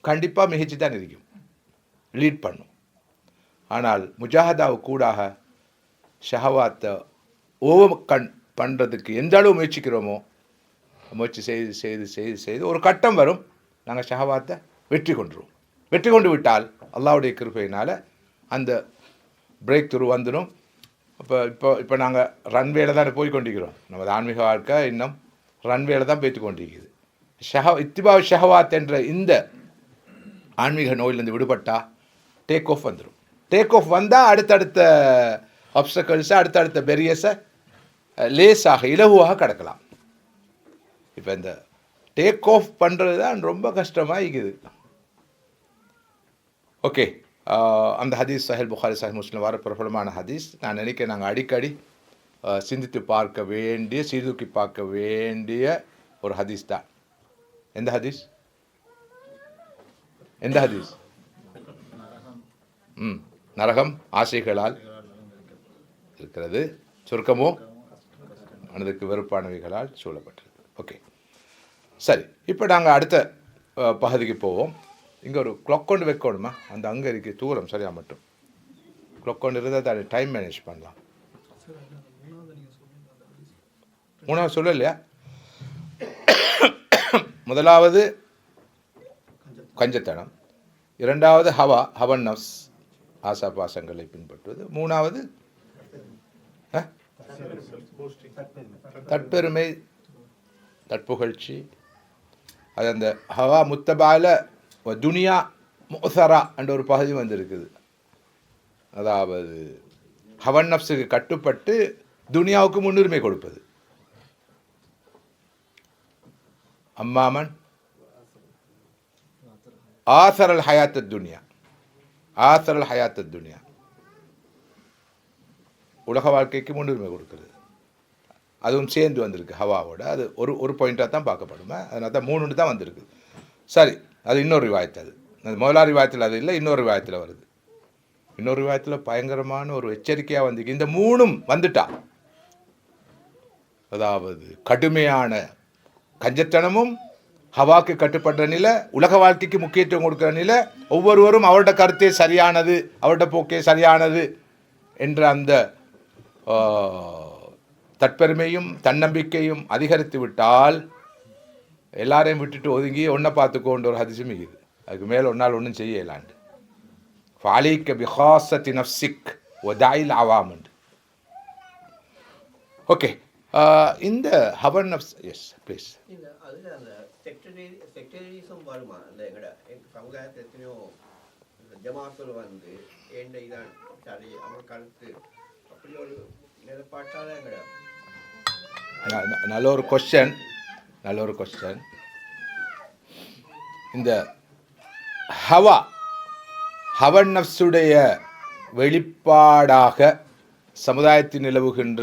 கண்டிப்பாக மிகச்சி தான் இருக்கும், லீட் பண்ணும். ஆனால் முஜாஹதாவுக்கு கூடாக ஷஹவாத்தை ஓவர் பண்ணுறதுக்கு எந்த அளவு முயற்சிக்கிறோமோ, முயற்சி செய்து செய்து செய்து செய்து ஒரு கட்டம் வரும், நாங்கள் ஷஹவாத்தை வெற்றி கொண்டுருவோம். வெற்றி கொண்டு விட்டால் அல்லாஹ்வுடைய கிருபையினால் அந்த பிரேக் த்ரூ வந்துடும். இப்போ நாங்கள் ரன்வேல தான் போய் கொண்டிருக்கிறோம். நமது ஆன்மீக வாழ்க்கை இன்னும் ரன்வேல தான் போய்த்து கொண்டிருக்குது. இத்திபா ஷஹவாத் என்ற இந்த ஆன்மீக நோயிலிருந்து விடுபட்டா டேக் ஆஃப் வந்துடும். டேக் ஆஃப் வந்தால் அடுத்தடுத்த ஆப்ஸ்டக்கல்ஸை அடுத்தடுத்த பெரியஸை லேஸாக இலகுவாக கடக்கலாம். இப்போ இந்த டேக் ஆஃப் பண்ணுறது தான் ரொம்ப கஷ்டமாக இருக்குது. ஓகே, அந்த ஹதீஸ் சஹீஹ் புகாரி சஹீஹ் முஸ்லிம் வர பிரபலமான ஹதீஸ். நான் நினைக்கிறேன் நாங்கள் அடிக்கடி சிந்தித்து பார்க்க வேண்டிய, சீர்தூக்கி பார்க்க வேண்டிய ஒரு ஹதீஸ் தான். எந்த ஹதீஸ்? எந்த ஹதீஸ்? நரகம் ஆசைகளால் இருக்கிறது, சுருக்கமோ மனதுக்கு வெறுப்பானவைகளால் சூழப்பட்டிருக்கு. ஓகே, சரி. இப்போ நாங்கள் அடுத்த பகுதிக்கு போவோம். இங்கே ஒரு க்ளாக் கொண்டு வைக்கணுமா? அந்த அங்கே இருக்கு தூரம் சரியாக மட்டும் க்ளாக் கொண்டு இருந்தால் தான் டைம் மேனேஜ் பண்ணலாம். மூணாவது சொல்லலையா? முதலாவது கஞ்சத்தனம், இரண்டாவது ஹவன் நஃப்ஸ் ஆசா பாசங்களை பின்பற்றுவது, மூணாவது தற்பெருமை தற்புகழ்ச்சி. அது அந்த ஹவா முத்தபால துனியா முசரா என்ற ஒரு பகுதி வந்திருக்குது. அதாவது ஹவன் நஃப்ஸுக்கு கட்டுப்பட்டு துனியாவுக்கு முன்னுரிமை கொடுப்பது. அம்மாமன் ஆசரல் ஹயாத் துனியா, ஆசரல் ஹயாத் துனியா, உலக வாழ்க்கைக்கு முன்னுரிமை கொடுக்கிறது. அதுவும் சேர்ந்து வந்திருக்கு ஹவாவோட. அது ஒரு பாயிண்டாக தான் பார்க்கப்படுமா, அதனால தான் 3 தான் வந்திருக்கு. சரி, அது இன்னொரு ரிவாயத்து. அது முதலாவது ரிவாயத்தில் அது இல்லை, இன்னொரு ரிவாயத்தில் வருது. இன்னொரு ரிவாயத்தில் பயங்கரமான ஒரு எச்சரிக்கையாக வந்து இந்த 3ம் வந்துட்டா, அதாவது கடுமையான கஞ்சத்தனமும் ஹவாக்கு கட்டுப்பட்ட நிலை, உலக வாழ்க்கைக்கு முக்கியத்துவம் கொடுக்குற நிலை, ஒவ்வொருவரும் அவரோட கருத்தே சரியானது, அவரோட போக்கே சரியானது என்ற அந்த தற்பெருமையும் தன்னம்பிக்கையும் அதிகரித்து விட்டால் எல்லாரையும் விட்டுட்டு ஒதுங்கி ஒன்றை பார்த்துக்கோன்ற ஒரு ஹதீஸும் இருக்குது. அதுக்கு மேலே ஒன்றால் ஒன்றும் செய்யலாண்டு. ஃபாலிக்க பிஹாசத்தி நஃப்சிக் ஒதாயில் ஆவாமண்டு. ஓகே, இந்த ஹவன் நஃப்ஸ், எஸ் ப்ளீஸ். அதில் அந்த செக்டரிசம் வருமா? அந்த எங்களோட சமுதாயத்தில் எத்தனையோ ஜமாத்தில் வந்து ஏண்ட இதான் சரி அவன் கருத்து அப்படி ஒரு நிலைப்பாட்டால் எங்களோட நல்ல ஒரு கொஸ்டின், நல்ல ஒரு கொஸ்டின். இந்த ஹவன் நஃப்ஸுடைய வெளிப்பாடாக சமுதாயத்தில் நிலவுகின்ற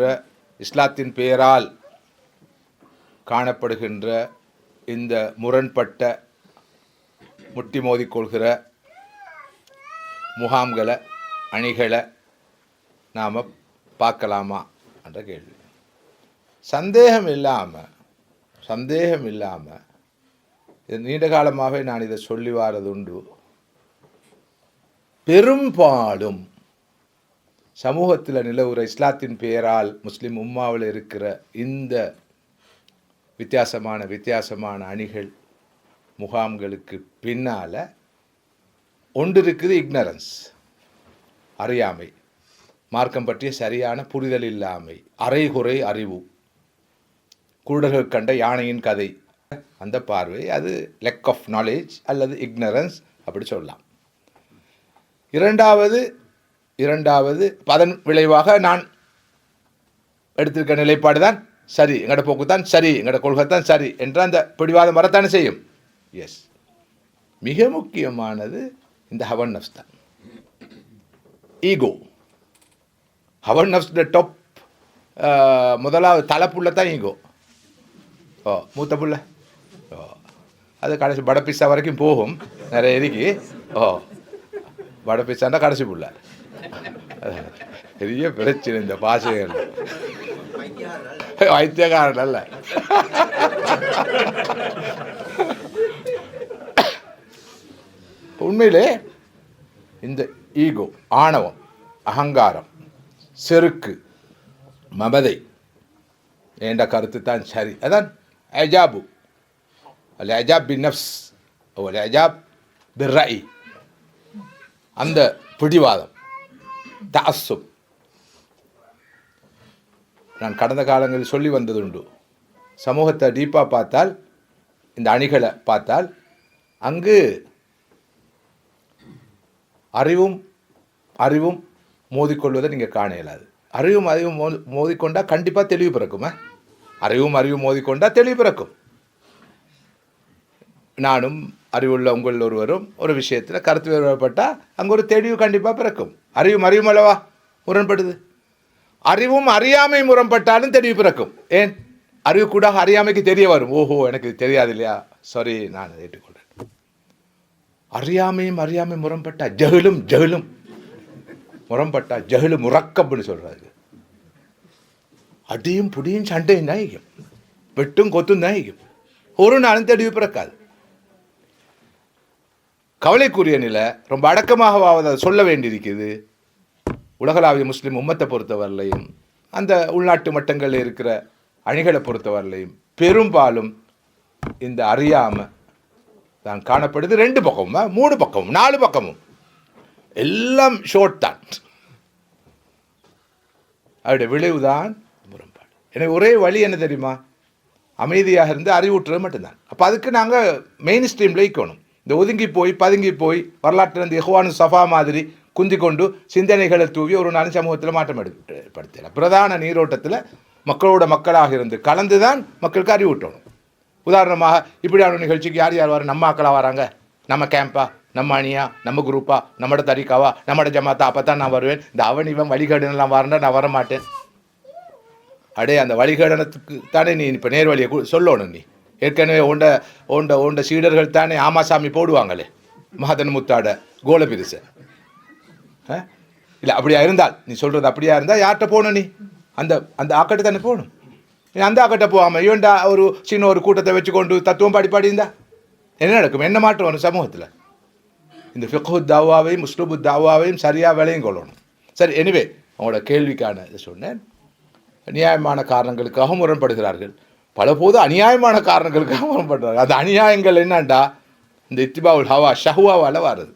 இஸ்லாத்தின் பெயரால் காணப்படுகின்ற இந்த முரண்பட்ட முட்டி மோதிக்கொள்கிற முகாம்களை, அணிகளை நாம் பார்க்கலாமா என்ற கேள்வி. சந்தேகம் இல்லாமல் இது நீண்ட காலமாகவே நான் இதை சொல்லி வாரதுண்டு. பெரும்பாலும் சமூகத்தில் நிலவுகிற இஸ்லாத்தின் பெயரால் முஸ்லிம் உம்மாவில் இருக்கிற இந்த வித்தியாசமான அணிகள், முகாம்களுக்கு பின்னால் ஒன்று இருக்குது, இக்னரன்ஸ், அறியாமை, மார்க்கம் பற்றிய சரியான புரிதல் இல்லாமை, அரைகுறை அறிவு, குருடர்கள் கண்ட யானையின் கதை, அந்த பார்வை, அது லெக் ஆஃப் நாலேஜ் அல்லது இக்னரன்ஸ் அப்படி சொல்லலாம். இரண்டாவது அதன் விளைவாக நான் எடுத்திருக்க நிலைப்பாடு தான் சரி, எங்களோட போக்கு தான் சரி, எங்களோட கொள்கை தான் சரி என்ற அந்த பிடிவாதம் வரத்தானே செய்யும். எஸ், மிக முக்கியமானது இந்த ஹவன் நஃப்ஸ் தான். ஈகோ ஹவன் நஃப்ஸ் டாப், முதலாவது தலைப்புள்ள தான் ஈகோ. மூத்த புள்ள அது கடைசி வடை பிஸ்ஸா வரைக்கும் போகும் நிறைய இருக்கு. வடை பிஸ்ஸாண்டா கடைசி புள்ள பெரிய பிரச்சனை இந்த பாஷைகள். வைத்தியக்காரன் அல்ல. உண்மையிலே இந்த ஈகோ, ஆணவம், அகங்காரம், செருக்கு, மமதை என்ற கருத்து தான் சரி. அதான் அஜாபு அல் அஜாப் பின் நஃப்ஸ் அல் அஜாப் பிர் ரஇ, அந்த பிடிவாதம், தஅஸ்ஸுப். நான் கடந்த காலங்களில் சொல்லி வந்ததுண்டு. சமூகத்தை டீப்பாக பார்த்தால், இந்த அணிகளை பார்த்தால், அங்கு அறிவும் மோதிக்கொள்வதை நீங்கள் காண இயலாது. அறிவும் மோதிக்கொண்டால் கண்டிப்பாக தெளிவு பிறக்குமா? அறிவும் மோதிக்கொண்டால் தெளிவு பிறக்கும். நானும் அறிவுள்ள உங்கள் ஒருவரும் ஒரு விஷயத்தில் கருத்து வேறுபட்டால் அங்கே ஒரு தெளிவு கண்டிப்பாக பிறக்கும். அறிவும் அல்லவா முரண்படுது. அறிவும் அறியாமை முரண்பட்டாலும் தெளிவு பிறக்கும். ஏன்? அறிவு கூட அறியாமைக்கு தெரிய வரும். ஓஹோ, எனக்கு தெரியாது இல்லையா, சாரி, நான் ஏற்றுக்கொள்கிறேன். அறியாமை முரண்பட்டா ஜஹலும் முரண்பட்டா ஜஹலு முரக்கப்னு சொல்றாரு. அடியும் புடியும் சண்டையும் தான், வெட்டும் கொத்தும் தான், ஒரு நாளும் தெளிவு பிறக்காது. கவலைக்குரிய நிலை. ரொம்ப அடக்கமாக சொல்ல வேண்டியிருக்குது. உலகளாவிய முஸ்லீம் உம்மத்தை பொறுத்தவரையிலையும் அந்த உள்நாட்டு மட்டங்களில் இருக்கிற அணிகளை பொறுத்தவரையிலையும் பெரும்பாலும் இந்த அறியாமல் தான் காணப்படுது. 2 பக்கமும் 3 பக்கமும் 4 பக்கமும் எல்லாம் ஷோர்ட் தான். அவருடைய விளைவுதான் முரண்பாடு. எனக்கு ஒரே வழி என்ன தெரியுமா? அமைதியாக இருந்து அறிவூட்டுறது மட்டும்தான். அப்போ அதுக்கு நாங்கள் மெயின் ஸ்ட்ரீமில் இருக்கணும். இந்த ஒதுங்கி போய் பதுங்கி போய் வரலாற்றிலிருந்து இஹ்வானு சஃபா மாதிரி குந்தி கொண்டு சிந்தனைகளை தூவி ஒரு நாள் சமூகத்தில் மாற்றம் ஏற்படுத்தலை. பிரதான நீரோட்டத்தில் மக்களோட மக்களாக இருந்து கலந்து தான் மக்களுக்கு அறிவூட்டணும். உதாரணமாக இப்படியான நிகழ்ச்சிக்கு யார் யார் வர? நம்ம ஆக்களாக வராங்க, நம்ம கேம்பா, நம்ம அணியா, நம்ம குரூப்பா, நம்மட தரிக்காவா, நம்மட ஜமாத்தா, அப்போ தான் நான் வருவேன். இந்த இவன் வழிகேடனெல்லாம் வரண்டா நான் வரமாட்டேன். அடே, அந்த வழிகேடனத்துக்கு தானே நீ இப்போ நேர் வழியை சொல்லணும். நீ ஏற்கனவே ஓண்ட சீடர்கள் தானே ஆமாசாமி போடுவாங்களே, மகதன் முத்தாட கோல பிரிச. இல்லை, அப்படியா இருந்தால் நீ சொல்கிறது அப்படியா இருந்தால் யார்கிட்ட போகணும்? நீ அந்த ஆக்கட்டை தானே போகணும். நீ அந்த ஆக்கட்டை போகாமல் இவன்டா ஒரு சின்ன ஒரு கூட்டத்தை வச்சுக்கொண்டு தத்துவம் பாடி இருந்தா என்ன நடக்கும்? என்ன மாற்றம் வரும் சமூகத்தில்? இந்த ஃபிக்ஹு தாவாவையும் முஸ்லிபு தாவாவையும் சரியாக விளையும் கொள்ளணும். சரி, எனிவே அவங்களோட கேள்விக்கான இதை சொன்னேன். நியாயமான காரணங்களுக்காக முரண்படுகிறார்கள், பல போது அநியாயமான காரணங்களுக்காக முரண்படுறார்கள். அந்த அநியாயங்கள் என்னண்டா இந்த இத்திபாவுல் ஹவா ஷஹுவாவால் வருது.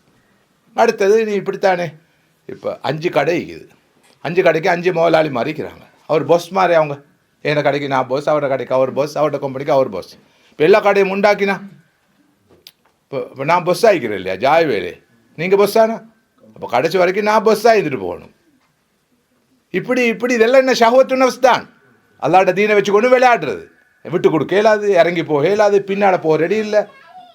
அடுத்தது நீ இப்படித்தானே, இப்போ 5 கடை இருக்குது, 5 கடைக்கு 5 முதலாளி மாறிக்கிறாங்க. அவர் பாஸ் மாதிரி. அவங்க எந்த கடைக்கு நான் பாஸ், அவரோட கடைக்கு அவர் பாஸ், அவரோட கம்பெனிக்கு அவர் பாஸ். இப்போ எல்லா கடையும் உண்டாக்கினா இப்போ நான் பஸ் ஆகிக்கிறேன் இல்லையா? ஜாய் வேலை நீங்கள் பஸ் ஆனா அப்போ கடைசி வரைக்கும் நான் பஸ் ஆகிட்டு போகணும். இப்படி இதெல்லாம் என்ன ஷஹவத்து நஃப்ஸ் தான். அல்லாட்ட தீனை வச்சு கொண்டு விளையாடுறது. விட்டு கொடுக்க இயலாது, இறங்கி போக இயலாது, பின்னாட போக ரெடி இல்லை,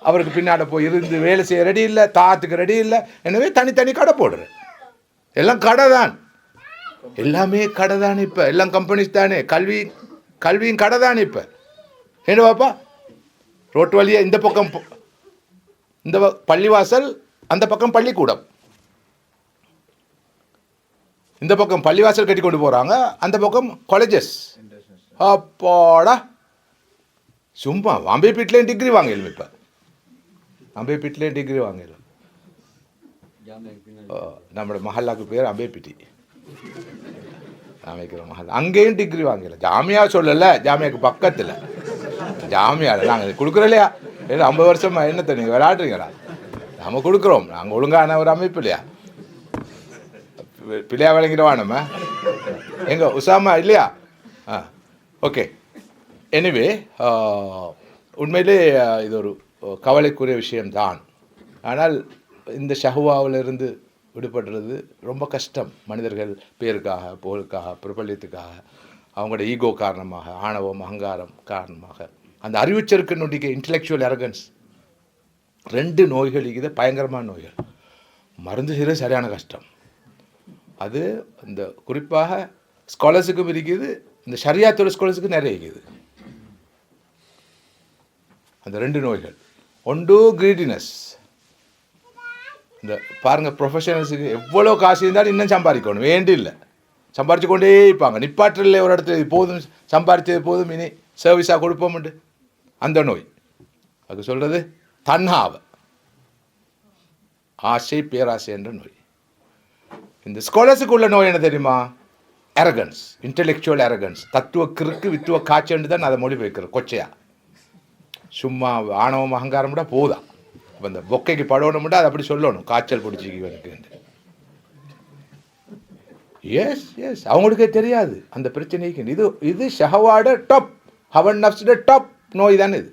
அவருக்கு பின்னாட போய் இருந்து வேலை செய்ய ரெடி இல்லை, தாத்துக்கு ரெடி இல்லை. எனவே தனி கடை போடுறேன். எல்லாம் கடை தான், எல்லாமே கடை தானே. இப்போ எல்லாம் கம்பெனிஸ் தானே. கல்வியும் கடை தானே. இப்போ என்ன பாப்பா, ரோட்டு வழியை இந்த பக்கம் இந்த பள்ளிவாசல், அந்த பக்கம் பள்ளிக்கூடம். இந்த பக்கம் பள்ளிவாசல் கட்டி கொண்டு போகிறாங்க, அந்த பக்கம் காலேஜஸ். அப்பாடா, சும்மா அம்பேபீட்லேயும் டிகிரி வாங்கலும். இப்போ அம்பேபீட்லேயும் டிகிரி வாங்கலும். நம்மளோட மஹல்லாக்கு பேர் அம்பேபிட்டி, அமைக்கிற மஹல்லா. அங்கேயும் டிகிரி வாங்கல. ஜாமியா சொல்லலை, ஜாமியாவுக்கு பக்கத்தில் ஜாமியாவில் நாங்கள் கொடுக்குறோம் இல்லையா? 50 வருஷமா என்னத்தை நீங்கள் விளையாடுறீங்களா? நம்ம கொடுக்குறோம். நாங்கள் ஒழுங்கான ஒரு அமைப்பு இல்லையா? பிள்ளையா விளங்கிடுவா நம்ம எங்க உசாமா இல்லையா? ஓகே. எனிவே, உண்மையிலே இது ஒரு கவலைக்குரிய விஷயம்தான். ஆனால் இந்த ஷஹுவாவிலிருந்து விடுபடுறது ரொம்ப கஷ்டம். மனிதர்கள் பேருக்காக, புகழுக்காக, பிரபல்யத்துக்காக, அவங்களோட ஈகோ காரணமாக, ஆணவம் அகங்காரம் காரணமாக, அந்த அறிவுச்சருக்கு நொடிக்க இன்டலெக்சுவல் அரகன்ஸ், 2 நோய்கள் இருக்குது, பயங்கரமான நோய்கள். மருந்து செய்கிற சரியான கஷ்டம். அது இந்த குறிப்பாக ஸ்காலர்ஸுக்கும் இருக்குது, இந்த ஷரியாத்தோட ஸ்காலர்ஸுக்கு நிறைய இருக்குது அந்த 2 நோய்கள். ஒன்று கிரீடினஸ். இந்த பாருங்கள், ப்ரொஃபஷனல்ஸுக்கு எவ்வளோ காசு இருந்தாலும் இன்னும் சம்பாதிக்கணும், வேண்டி இல்லை, சம்பாரித்து கொண்டே இருப்பாங்க. நிப்பாற்றில் ஒரு இடத்துல போதும், சம்பாதிச்சது போதும், இனி சர்வீஸாக கொடுப்போம்ண்டு. அந்த நோய் அது சொல்கிறது தன்ஹாவை, ஆசை பேராசை என்ற நோய். இந்த ஸ்காலர்ஸுக்கு உள்ள நோய் என்ன தெரியுமா? Arrogance, intellectual arrogance. தத்துவ கிறுக்கு வித்துவ காய்ச்சல் தான் அதை மொழிபெயர்க்கிறேன் கொச்சையா. சும்மா ஆணவம் அகங்காரம் விட போதா. அப்போ இந்த பொக்கைக்கு படணும்னா அதை அப்படி சொல்லணும், காய்ச்சல் பிடிச்சிக்கு. எஸ் எஸ், அவங்களுக்கே தெரியாது அந்த பிரச்சனைக்கு. இது ஷஹவாட டாப், ஹவன் நஃப்ஸோட டாப் நோய் தானே இது,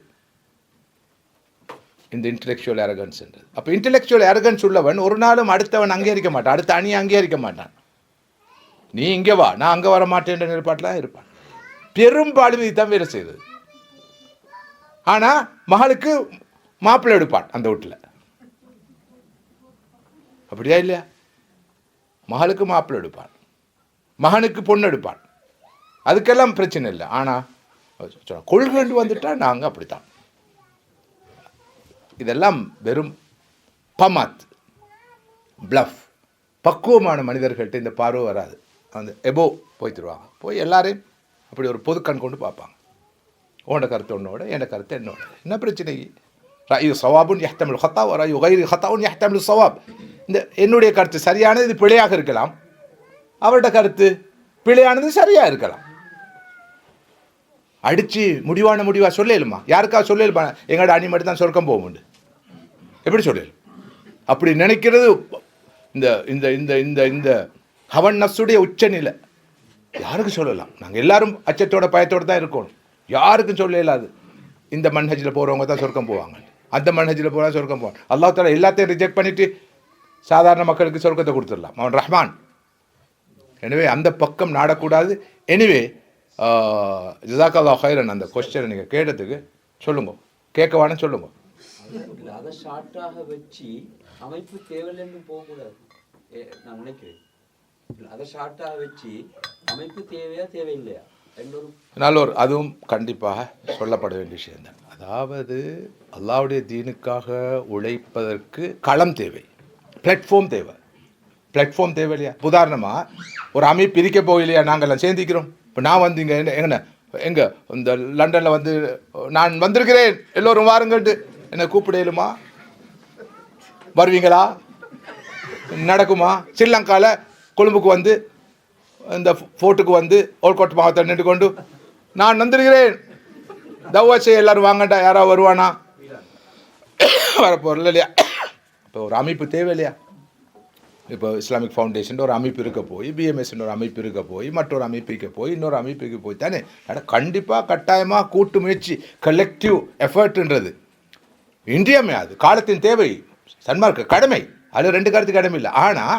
இந்த இன்டெலெக்சுவல் அரகன்ஸ்ன்றது. அப்போ இன்டெலெக்சுவல் அரகன்ஸ் உள்ளவன் ஒரு நாளும் அடுத்தவன் அங்கீகரிக்க மாட்டான், அடுத்த அணியை அங்கீகரிக்க மாட்டான். நீ இங்கே வா, நான் அங்கே வர மாட்டேன்ற நிலைப்பாட்டில் இருப்பான். பெரும்பாலும் இதுதான் வேலை செய்யுது. ஆனால் மகளுக்கு மாப்பிள்ளை எடுப்பான் அந்த வீட்டில், அப்படியா இல்லையா? மகளுக்கு மாப்பிள்ளை எடுப்பான், மகனுக்கு பொண்ணு எடுப்பான், அதுக்கெல்லாம் பிரச்சனை இல்லை. ஆனால் கொள்கண்டு வந்துட்டா நாங்கள் அப்படித்தான். இதெல்லாம் வெறும் பமாத், பிளஃப். பக்குவமான மனிதர்கள்ட்ட இந்த பார்வை வராது. அந்த எபோ போய் தருவாங்க, போய் எல்லாரையும் அப்படி ஒரு பொது கண் கொண்டு பார்ப்பாங்க. உன்னோட கருத்து உன்னோட, என்னோட கருத்து என்னோட, என்ன பிரச்சனை? ராயு சவாபுன் யஹ்தமில் ஹத்தா, ராயு கைரி ஹத்தாவுன் யஹ்தமில் சவாப். இந்த என்னுடைய கருத்து சரியானது, இது பிழையாக இருக்கலாம், அவரோட கருத்து பிழையானது சரியாக இருக்கலாம். அடித்து முடிவாக சொல்லலுமா? யாருக்காக சொல்லலுமா? எங்களோட அணி மட்டும் தான் சொர்க்கம் போகும்ண்டு எப்படி சொல்லலும்? அப்படி நினைக்கிறது இந்த இந்த இந்த இந்த இந்த ஹவன் நஃப்ஸுடைய உச்சநிலை. யாருக்கு சொல்லலாம்? நாங்கள் எல்லாரும் அச்சத்தோட பயத்தோடு தான் இருக்கணும், யாருக்கும் சொல்ல இல்லாது. இந்த மன்ஹஜில் போகிறவங்க தான் சொர்க்கம் போவாங்க, அந்த மன்ஹஜில் போகிறா சொர்க்கம் போவாங்க. அல்லாஹ் தஆலா எல்லாத்தையும் ரிஜெக்ட் பண்ணிவிட்டு சாதாரண மக்களுக்கு சொர்க்கத்தை கொடுத்துடலாம், அவன் ரஹ்மான். எனவே அந்த பக்கம் நாடக்கூடாது. எனிவே ஜஸாக்கல்லாஹு ஹைரன், அந்த கொஸ்டினை நீங்கள் கேட்டதுக்கு சொல்லுங்க, கேட்கவானு சொல்லுங்க. அதை ஷார்ட்டாக வச்சு அமைப்பு தேவையில்லைன்னு போகக்கூடாது நான் நினைக்கிறேன். அதை ஷார்ட்டாக வச்சு அமைப்பு தேவையா தேவையில்லையா நல்ல அதுவும் கண்டிப்பாக சொல்லப்பட வேண்டிய விஷயம்தான். அதாவது அல்லாஹ்வுடைய தீனுக்காக உழைப்பதற்கு களம் தேவை, பிளாட்ஃபார்ம் தேவை. பிளாட்ஃபார்ம் தேவை இல்லையா? உதாரணமாக ஒரு அமைப்பு பிரிக்க போகலையா, நாங்கள்லாம் சேர்ந்திக்கிறோம். இப்போ நான் வந்து இங்கே எங்கே இந்த லண்டனில் வந்து நான் வந்திருக்கிறேன் எல்லோரும் வாருங்கன்ட்டு என்னை கூப்பிடலுமா? வருவீங்களா? நடக்குமா? ஸ்ரீலங்காவில் கொழும்புக்கு வந்து இந்த ஃபோர்ட்டுக்கு வந்து ஓல்கோட் மாவட்டத்தில் நின்று கொண்டு நான் வந்திருக்கிறேன் தவா செய்ய எல்லோரும் வாங்கண்டா, யாராவது வருவானா? வரப்போகிறல இல்லையா? இப்போ ஒரு அமைப்பு தேவை இல்லையா? இப்போ இஸ்லாமிக் ஃபவுண்டேஷன் ஒரு அமைப்பு இருக்க போய், பிஎம்எஸ்ன்ற ஒரு அமைப்பு இருக்க போய், மற்றொரு அமைப்புக்கு போய், இன்னொரு அமைப்புக்கு போய் தானே. ஆனால் கண்டிப்பாக கட்டாயமாக கூட்டு முயற்சி, கலெக்டிவ் எஃபர்ட்ன்றது இன்றியமையாது, காலத்தின் தேவை, சன்மார்க்க கடமை. அது ரெண்டு கருத்து கடமை இல்லை. ஆனால்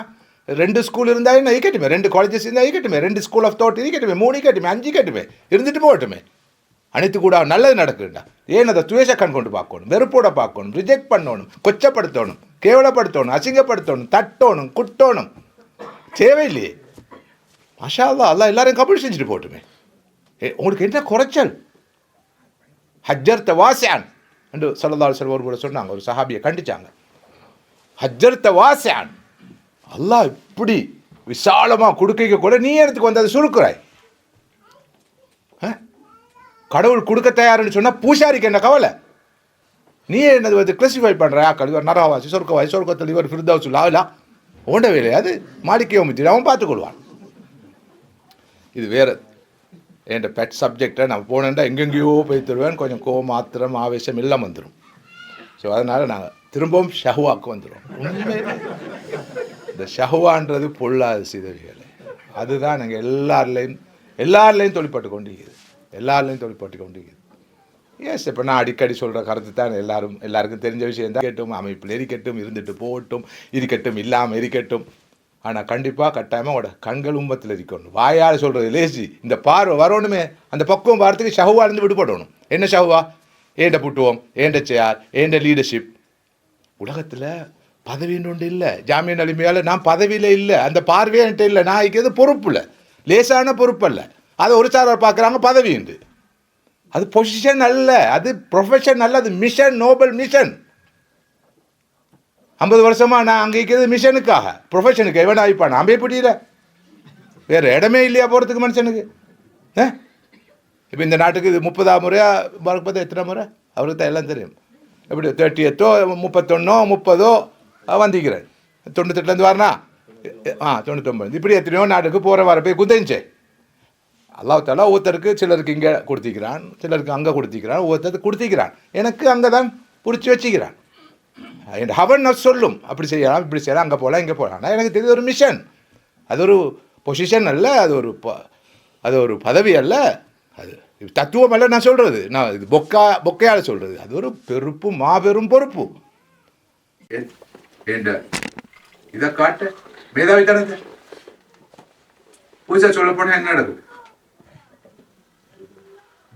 2 ஸ்கூல் இருந்தால் என்ன இருக்கட்டுமே, 2 காலேஜஸ் இருந்தால் இருக்கட்டுமே, 2 ஸ்கூல் ஆஃப் தாட் இருக்கட்டுமே, 3 இருக்கட்டுமே, 5 இருக்கட்டுமே, இருந்துட்டு போகட்டுமே. அனைத்து கூட நல்லது நடக்குதுண்டா. ஏன் அதை துவேஷ கண் கொண்டு பார்க்கணும், வெறுப்போட பார்க்கணும், ரிஜெக்ட் பண்ணணும், கொச்சப்படுத்தணும், கேவலப்படுத்தணும், அசிங்கப்படுத்தணும், தட்டணும், குட்டணும் தேவையில்லையே. மாஷா அல்லாஹ், அல்லாஹ் எல்லாரையும் கபூல் செஞ்சுட்டு போட்டுமே. உங்களுக்கு என்ன குறைச்சல்? ஹஜ்ஜர் தவாசியான் என்று ஸல்லல்லாஹு அலைஹி வஸல்லம் கூட சொன்னாங்க, ஒரு சஹாபியை கண்டிச்சாங்க. ஹஜ்ஜர் தவாசியான், அல்லாஹ் இப்படி விசாலமாக கொடுக்க கூட நீ இடத்துக்கு வந்து அதை சுருக்குறாய். கடவுள் கொடுக்க தயாருன்னு சொன்னால் பூசாரிக்கு என்ன கவலை? நீ என்னது வந்து கிளாசிஃபை பண்ணுற ஆக்கள், இவர் நரவாசி, சொர்க்கவாசி, சொர்க்கத்தில் இவர் ஃபிர்தௌஸ் லாவிலா ஓண்ட வேலை, அது மாளிகை அமைச்சு அவன் பார்த்துக்கொள்வான். இது வேறு என் பெட் சப்ஜெக்டை நான் போனேன்டா எங்கெங்கேயோ போய் தருவேன், கொஞ்சம் கோவம் ஆத்திரம் ஆவேசம் எல்லாம் வந்துடும். ஸோ அதனால் நாங்கள் திரும்பவும் ஷஹ்வாக்கு வந்துடும். உண்மையிலே இந்த ஷஹ்வான்றது பொல்லாத சிதவிகளை, அதுதான் நாங்கள் எல்லார்லேயும் தொழிற்பட்டு கொண்டிருக்கிறது, எல்லார்லேயும் தொழிற்பட்டு கொண்டிருக்கிறது. எஸ், இப்போ நான் அடிக்கடி சொல்கிற கருத்து தான் எல்லாருக்கும் தெரிஞ்ச விஷயம் தான். இருக்கட்டும், அமைப்பில் இருக்கட்டும், இருந்துட்டு போகட்டும், இருக்கட்டும், இல்லாமல் இருக்கட்டும். ஆனால் கண்டிப்பாக கட்டாயமாக உங்களோட கண்கள் உம்பத்தில் இருக்கணும். வாயால் சொல்கிறது லேசி, இந்த பார்வை வரணுமே, அந்த பக்குவம் பார்த்துக்கு ஷஹ்வா இருந்து விடுபடணும். என்ன ஷஹ்வா? ஏண்ட புட்டுவோம், ஏண்ட சேர், ஏண்ட லீடர்ஷிப். உலகத்தில் பதவின்னு ஒன்று இல்லை. ஜாமியன் அலிமையால் நான் பதவியில் இல்லை, அந்த பார்வையே என்கிட்ட இல்லை, நான் இருக்கிறது பொறுப்பு இல்லை, லேசான பொறுப்பு அல்ல. அதை ஒரு சாரார் பார்க்குறாங்க பதவி உண்டு. அது பொசிஷன் அல்ல, அது ப்ரொஃபஷன் அல்ல, அது மிஷன், நோபல் மிஷன். 50 வருஷமா நான் அங்கே இருக்கிறது மிஷனுக்காக, ப்ரொஃபஷனுக்கு. எவன் ஆயிப்பான் அம்பே பிடியில வேறு இடமே இல்லையா போகிறதுக்கு மனுஷனுக்கு? இப்போ இந்த நாட்டுக்கு இது 30ஆம் முறையா பார்ப்பது எத்தனை முறை அவருக்கு தான் எல்லாம் தெரியும். எப்படி 30th 31 30 வந்திக்கிறேன். 98லேருந்து வரனா 99 இப்படி எத்தனையோ நாட்டுக்கு போகிற வர போய் குந்திச்சே. அல்லாஹ் ஒருத்தருக்கு சிலருக்கு இங்கே கொடுத்திக்கிறான், சிலருக்கு அங்கே கொடுத்திக்கிறான், ஒருத்தருக்கு கொடுத்திக்கிறான். எனக்கு அங்கே தான் பிடிச்சி வச்சுக்கிறான். என் ஹவன் சொல்லும் அப்படி செய்யலாம் இப்படி செய்யலாம், அங்கே போகலாம் இங்கே போகலாம். ஆனால் எனக்கு தெரிஞ்ச ஒரு மிஷன், அது ஒரு பொசிஷன் அல்ல, அது ஒரு பதவி அல்ல, அது தத்துவம் அல்ல. நான் சொல்கிறது நான் இது பொக்கையால் சொல்கிறது. அது ஒரு பெருப்பு, மாபெரும் பொறுப்பு. இதை காட்ட மேதாவி தனது புதுசாக சொல்ல போனால் என்ன நடக்கும்?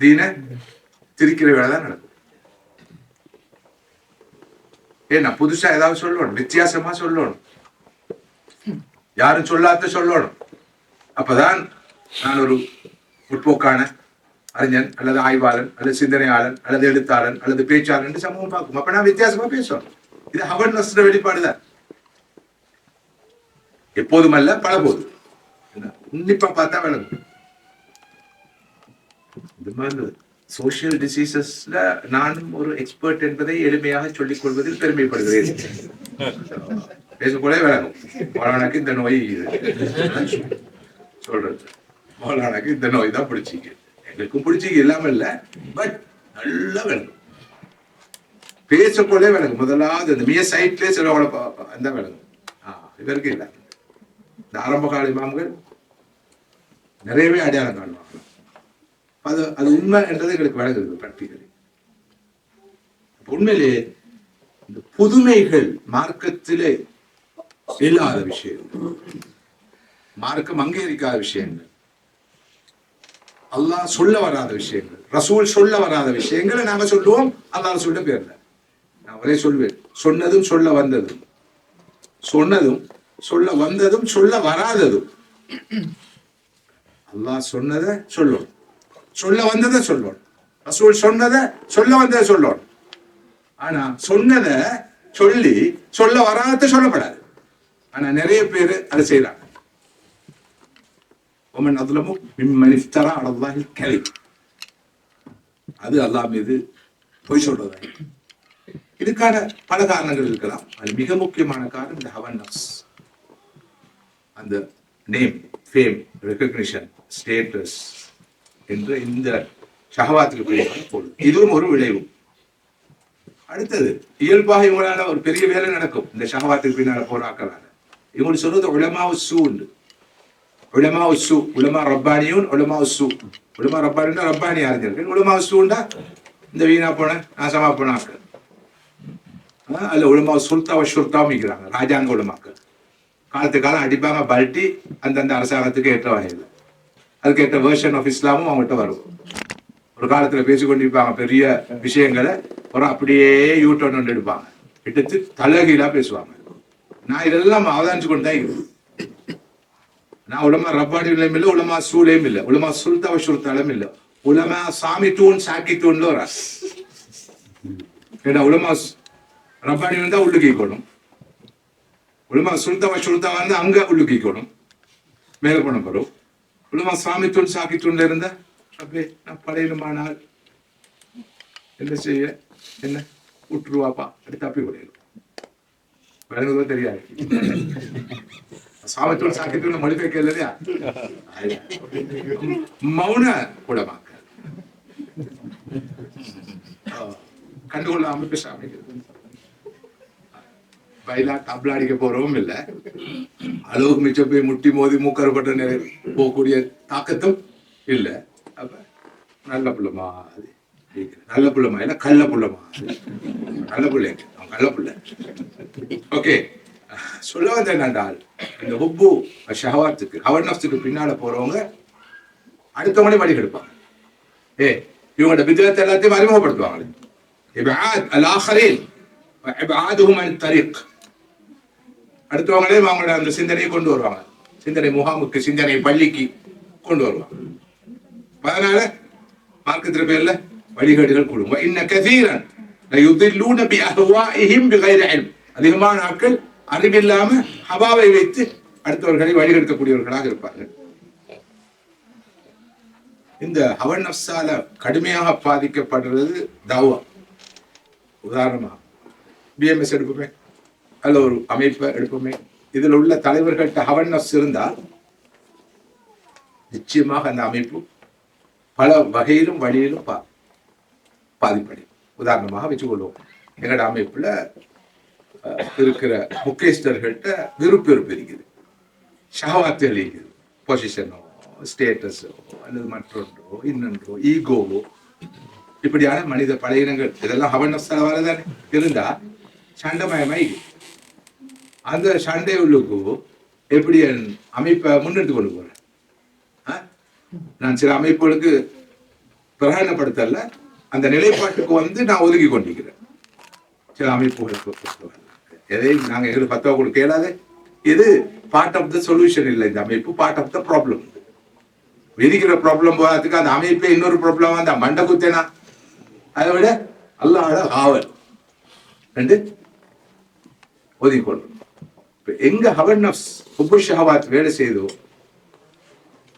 தீன திரிக்கிற வேலை தான் நடக்கும். ஏன்னா புதுசா ஏதாவது சொல்லணும், வித்தியாசமா சொல்லணும், யாரும் சொல்லாத சொல்லணும். அப்பதான் நான் ஒரு முற்போக்கான அறிஞன் அல்லது ஆய்வாளன் அல்லது சிந்தனையாளன் அல்லது எழுத்தாளன் அல்லது பேச்சாளன் என்று சமூகம் பார்க்கும். அப்ப நான் வித்தியாசமா பேசுவேன். இது அவேர்னஸ் வெளிப்பாடுதான். எப்போதும் அல்ல, பல போது உன்னிப்பா பார்த்தா விளங்கும். இந்த மாதிரி சோசியல் டிசீசஸ்ல நானும் ஒரு எக்ஸ்பர்ட் என்பதை எளிமையாக சொல்லிக் கொள்வதில் பெருமைப்படுகிறேன். பேசக்கூட விளங்கும். மௌலானாக்கு இந்த நோய் சொல்றது, மௌலானாக்கு இந்த நோய் தான் பிடிச்சிக்க, எங்களுக்கும் பிடிச்சிக்க இல்லாம இல்ல, பட் நல்லா விளங்கும். பேசக்கூட விளங்கும். முதலாவது இந்த மிய சைட்லேயே சிலவங்களை அந்த விளங்கும். இதற்கு இல்லை. இந்த ஆரம்ப கால இமாம்கள் நிறையவே அடையாளம் காணுவாங்க. அது உண்மை என்றது எங்களுக்கு வழங்குது பிராக்டிகலி. உண்மையிலே இந்த புதுமைகள் மார்க்கத்திலே இல்லாத விஷயங்கள், மார்க்கம் அங்கீகரிக்காத விஷயங்கள், அல்லாஹ் சொல்ல வராத விஷயங்கள், ரசூல் சொல்ல வராத விஷயங்களை நாங்க சொல்லுவோம். அல்லாஹ் ரசூல்ட பேர்ல நான் ஒரே சொல்வேன், சொன்னதும் சொல்ல வந்ததும், சொன்னதும் சொல்ல வந்ததும் சொல்ல வராததும். அல்லாஹ் சொன்னதை சொல்லணும், சொல்ல வந்ததை சொல்லணும், ரசூல் சொன்னதை சொல்ல வந்ததை சொல்லணும். ஆனா சொன்னதை சொல்லி சொல்ல வராத சொல்லப்படாது. ஆனா நிறைய பேர் அதை செய்யறாங்க. அது அல்லாஹ் மீது பொய் சொல்றது. இதுக்கான பல காரணங்கள் இருக்கலாம். அது மிக முக்கியமான காரணம் இந்த ஹவன் நஃப்ஸ், அந்த நேம், ஃபேம், ரெகக்னிஷன், ஸ்டேட்டஸ் என்ற இந்த ஷஹவாத்துக்கு பின்னால போடுது. இதுவும் ஒரு விளைவு. அடுத்தது இயல்பாக இவங்களால ஒரு பெரிய வேலை நடக்கும் இந்த ஷஹவாத்துக்கு பின்னால போராக்கலான. இவங்களுக்கு சொல்றது உலமா உசு உண்டு. உலமா உசு, உலமா ரப்பானியும் உலமா உசு. உலமா ரப்பானின்னா ரப்பானி அறிஞர்கள், உலமா உசுண்டா இந்த வீணா போன நாசமா போன ஆக்கள். அல்ல உலமா சுல்தாவ சுல்தாவும் இருக்கிறாங்க, ராஜாங்க உலமாக்கள். காலத்துக்கு காலம் அடிப்பாங்க, பல்ட்டி அந்தந்த அரசாங்கத்துக்கு ஏற்ற வகையில் அதுக்கேற்ற வேர்ஷன் ஆஃப் இஸ்லாமும் அவங்ககிட்ட வரும். ஒரு காலத்துல பேசிக்கொண்டிருப்பாங்க பெரிய விஷயங்களை, ஒரு அப்படியே யூட்டர்ன் ஒன்று எடுப்பாங்க, எடுத்து தலைகீழா பேசுவாங்க. நான் இதெல்லாம் அவதானிச்சு கொண்டு தான் இருக்கு. நான் உலமா ரப்பாடியும் இல்லை, உலமா சூலையும் இல்லை, உலமா சுல்தாவ சுல்தாலும் இல்லை, உலமா சாமி தூண் சாக்கி தூண்ல ஒரு ஏன்னா உலமா ரப்பாடி வந்தா உள்ளுக்கிக்கணும், உலமா சுல்தாவ சுல்தா வந்து அங்க உள்ளுக்கிக்கணும், மேல போன வரும். உலமா சாமி தூண் சாக்கி தூண்ல இருந்தா அப்படியே நான் படையணுமானால் என்ன செய்ய, என்ன விட்டுருவாப்பா அப்படி தப்பி விடையணும். விளங்குதோ தெரியாது. சாமத்தூள் சாக்கியத்தூள் மொழிபெயர்க்க இல்லையா, மௌன உலமாக்க கண்டுகொள்ளாம பேசாம பயிலா தப்லா அடிக்க போறவும் இல்லை, அளவுக்கு மிச்சம் போய் முட்டி மோதி மூக்கரப்பட்ட போகக்கூடிய தாக்கத்தும் இல்லை. அப்ப நல்ல புள்ளமா, நல்ல புள்ளமா இல்ல கள்ள புள்ளமா, நல்ல பிள்ளை, கள்ள பிள்ளை. ஓகே, சொல்ல வந்த என்னண்டால் இந்த ஹுப்பு ஷஹவாத்துக்கு ஹவன் நஃப்ஸுக்கு பின்னால போறவங்க அடுத்தவங்களே வழி கெடுப்பாங்க. இவங்களோட பித்அத் எல்லாத்தையும் அறிமுகப்படுத்துவாங்க. இப்ஆத் அல்-ஆஹரீன் வ இப்ஆதுஹும் அன் தரீக். அடுத்தவங்களே அவங்களோட அந்த சிந்தனையை கொண்டு வருவாங்க, சிந்தனை முகாமுக்கு, சிந்தனை பள்ளிக்கு கொண்டு வருவாங்க. அதனால மார்க்கத்தின் பேர்ல வழிகாட்டுகள் கூடும். இன்ன கதீரன் லயுதில்லூன பிஅஹ்வாஇஹிம் பிகைரி இல்ம். அதிகமான ஆட்கள் அறிவில்லாம ஹவாவை வைத்து அடுத்தவர்களை வழிகெடுக்கக்கூடியவர்களாக இருப்பார்கள். இந்த ஹவன் நஃப்ஸால கடுமையாக பாதிக்கப்படுறது தவா. உதாரணமா பிஎம்எஸ் எடுப்புமே, அல்ல ஒரு அமைப்பை எடுப்புமே, இதுல உள்ள தலைவர்கள்ட்ட ஹவன் நஃப்ஸ் இருந்தா நிச்சயமாக அந்த அமைப்பு பல வகையிலும் வழியிலும் பாதிப்படையும். உதாரணமாக வச்சுக்கொள்வோம், எங்களோட அமைப்புல இருக்கிற முக்கியஸ்தர்கள்ட்ட விருப்பு இருக்குது, ஷஹவாத்துகள் இருக்குது, பொசிஷனோ ஸ்டேட்டஸோ அல்லது மற்றொன்றோ இன்னொன்றோ ஈகோவோ இப்படியான மனித பழையினங்கள் இதெல்லாம் ஹவன் நஃப்ஸால வரதானே இருந்தா சண்டைமயமாய் அந்த சண்டை உள்ளுக்கு எப்படி என் அமைப்பை முன்னெடுத்து கொண்டு போறேன். நான் சில அமைப்புகளுக்கு பிரகடனப்படுத்தல, அந்த நிலைப்பாட்டுக்கு வந்து நான் ஒதுக்கி கொண்டிருக்கிறேன். சில அமைப்புகளுக்கு எதையும் நாங்க எங்களுக்கு 10 கூட கேளாத, இது பார்ட் ஆஃப் த சொல்யூஷன் இல்லை. இந்த அமைப்பு பார்ட் ஆஃப் த ப்ராப்ளம். விதிக்கிற ப்ராப்ளம் போகிறதுக்கு அந்த அமைப்பே இன்னொரு ப்ராப்ளம் வந்தா மண்டை குத்தேனா, அதை விட அல்லாஹ்வோட காவல் ரெண்டு ஒதுக்கிக்கொள்ளும். எங்க ஹவன் நஃப்ஸ் ஹுப்பு ஷஹவாத் வேலை செய்தோ,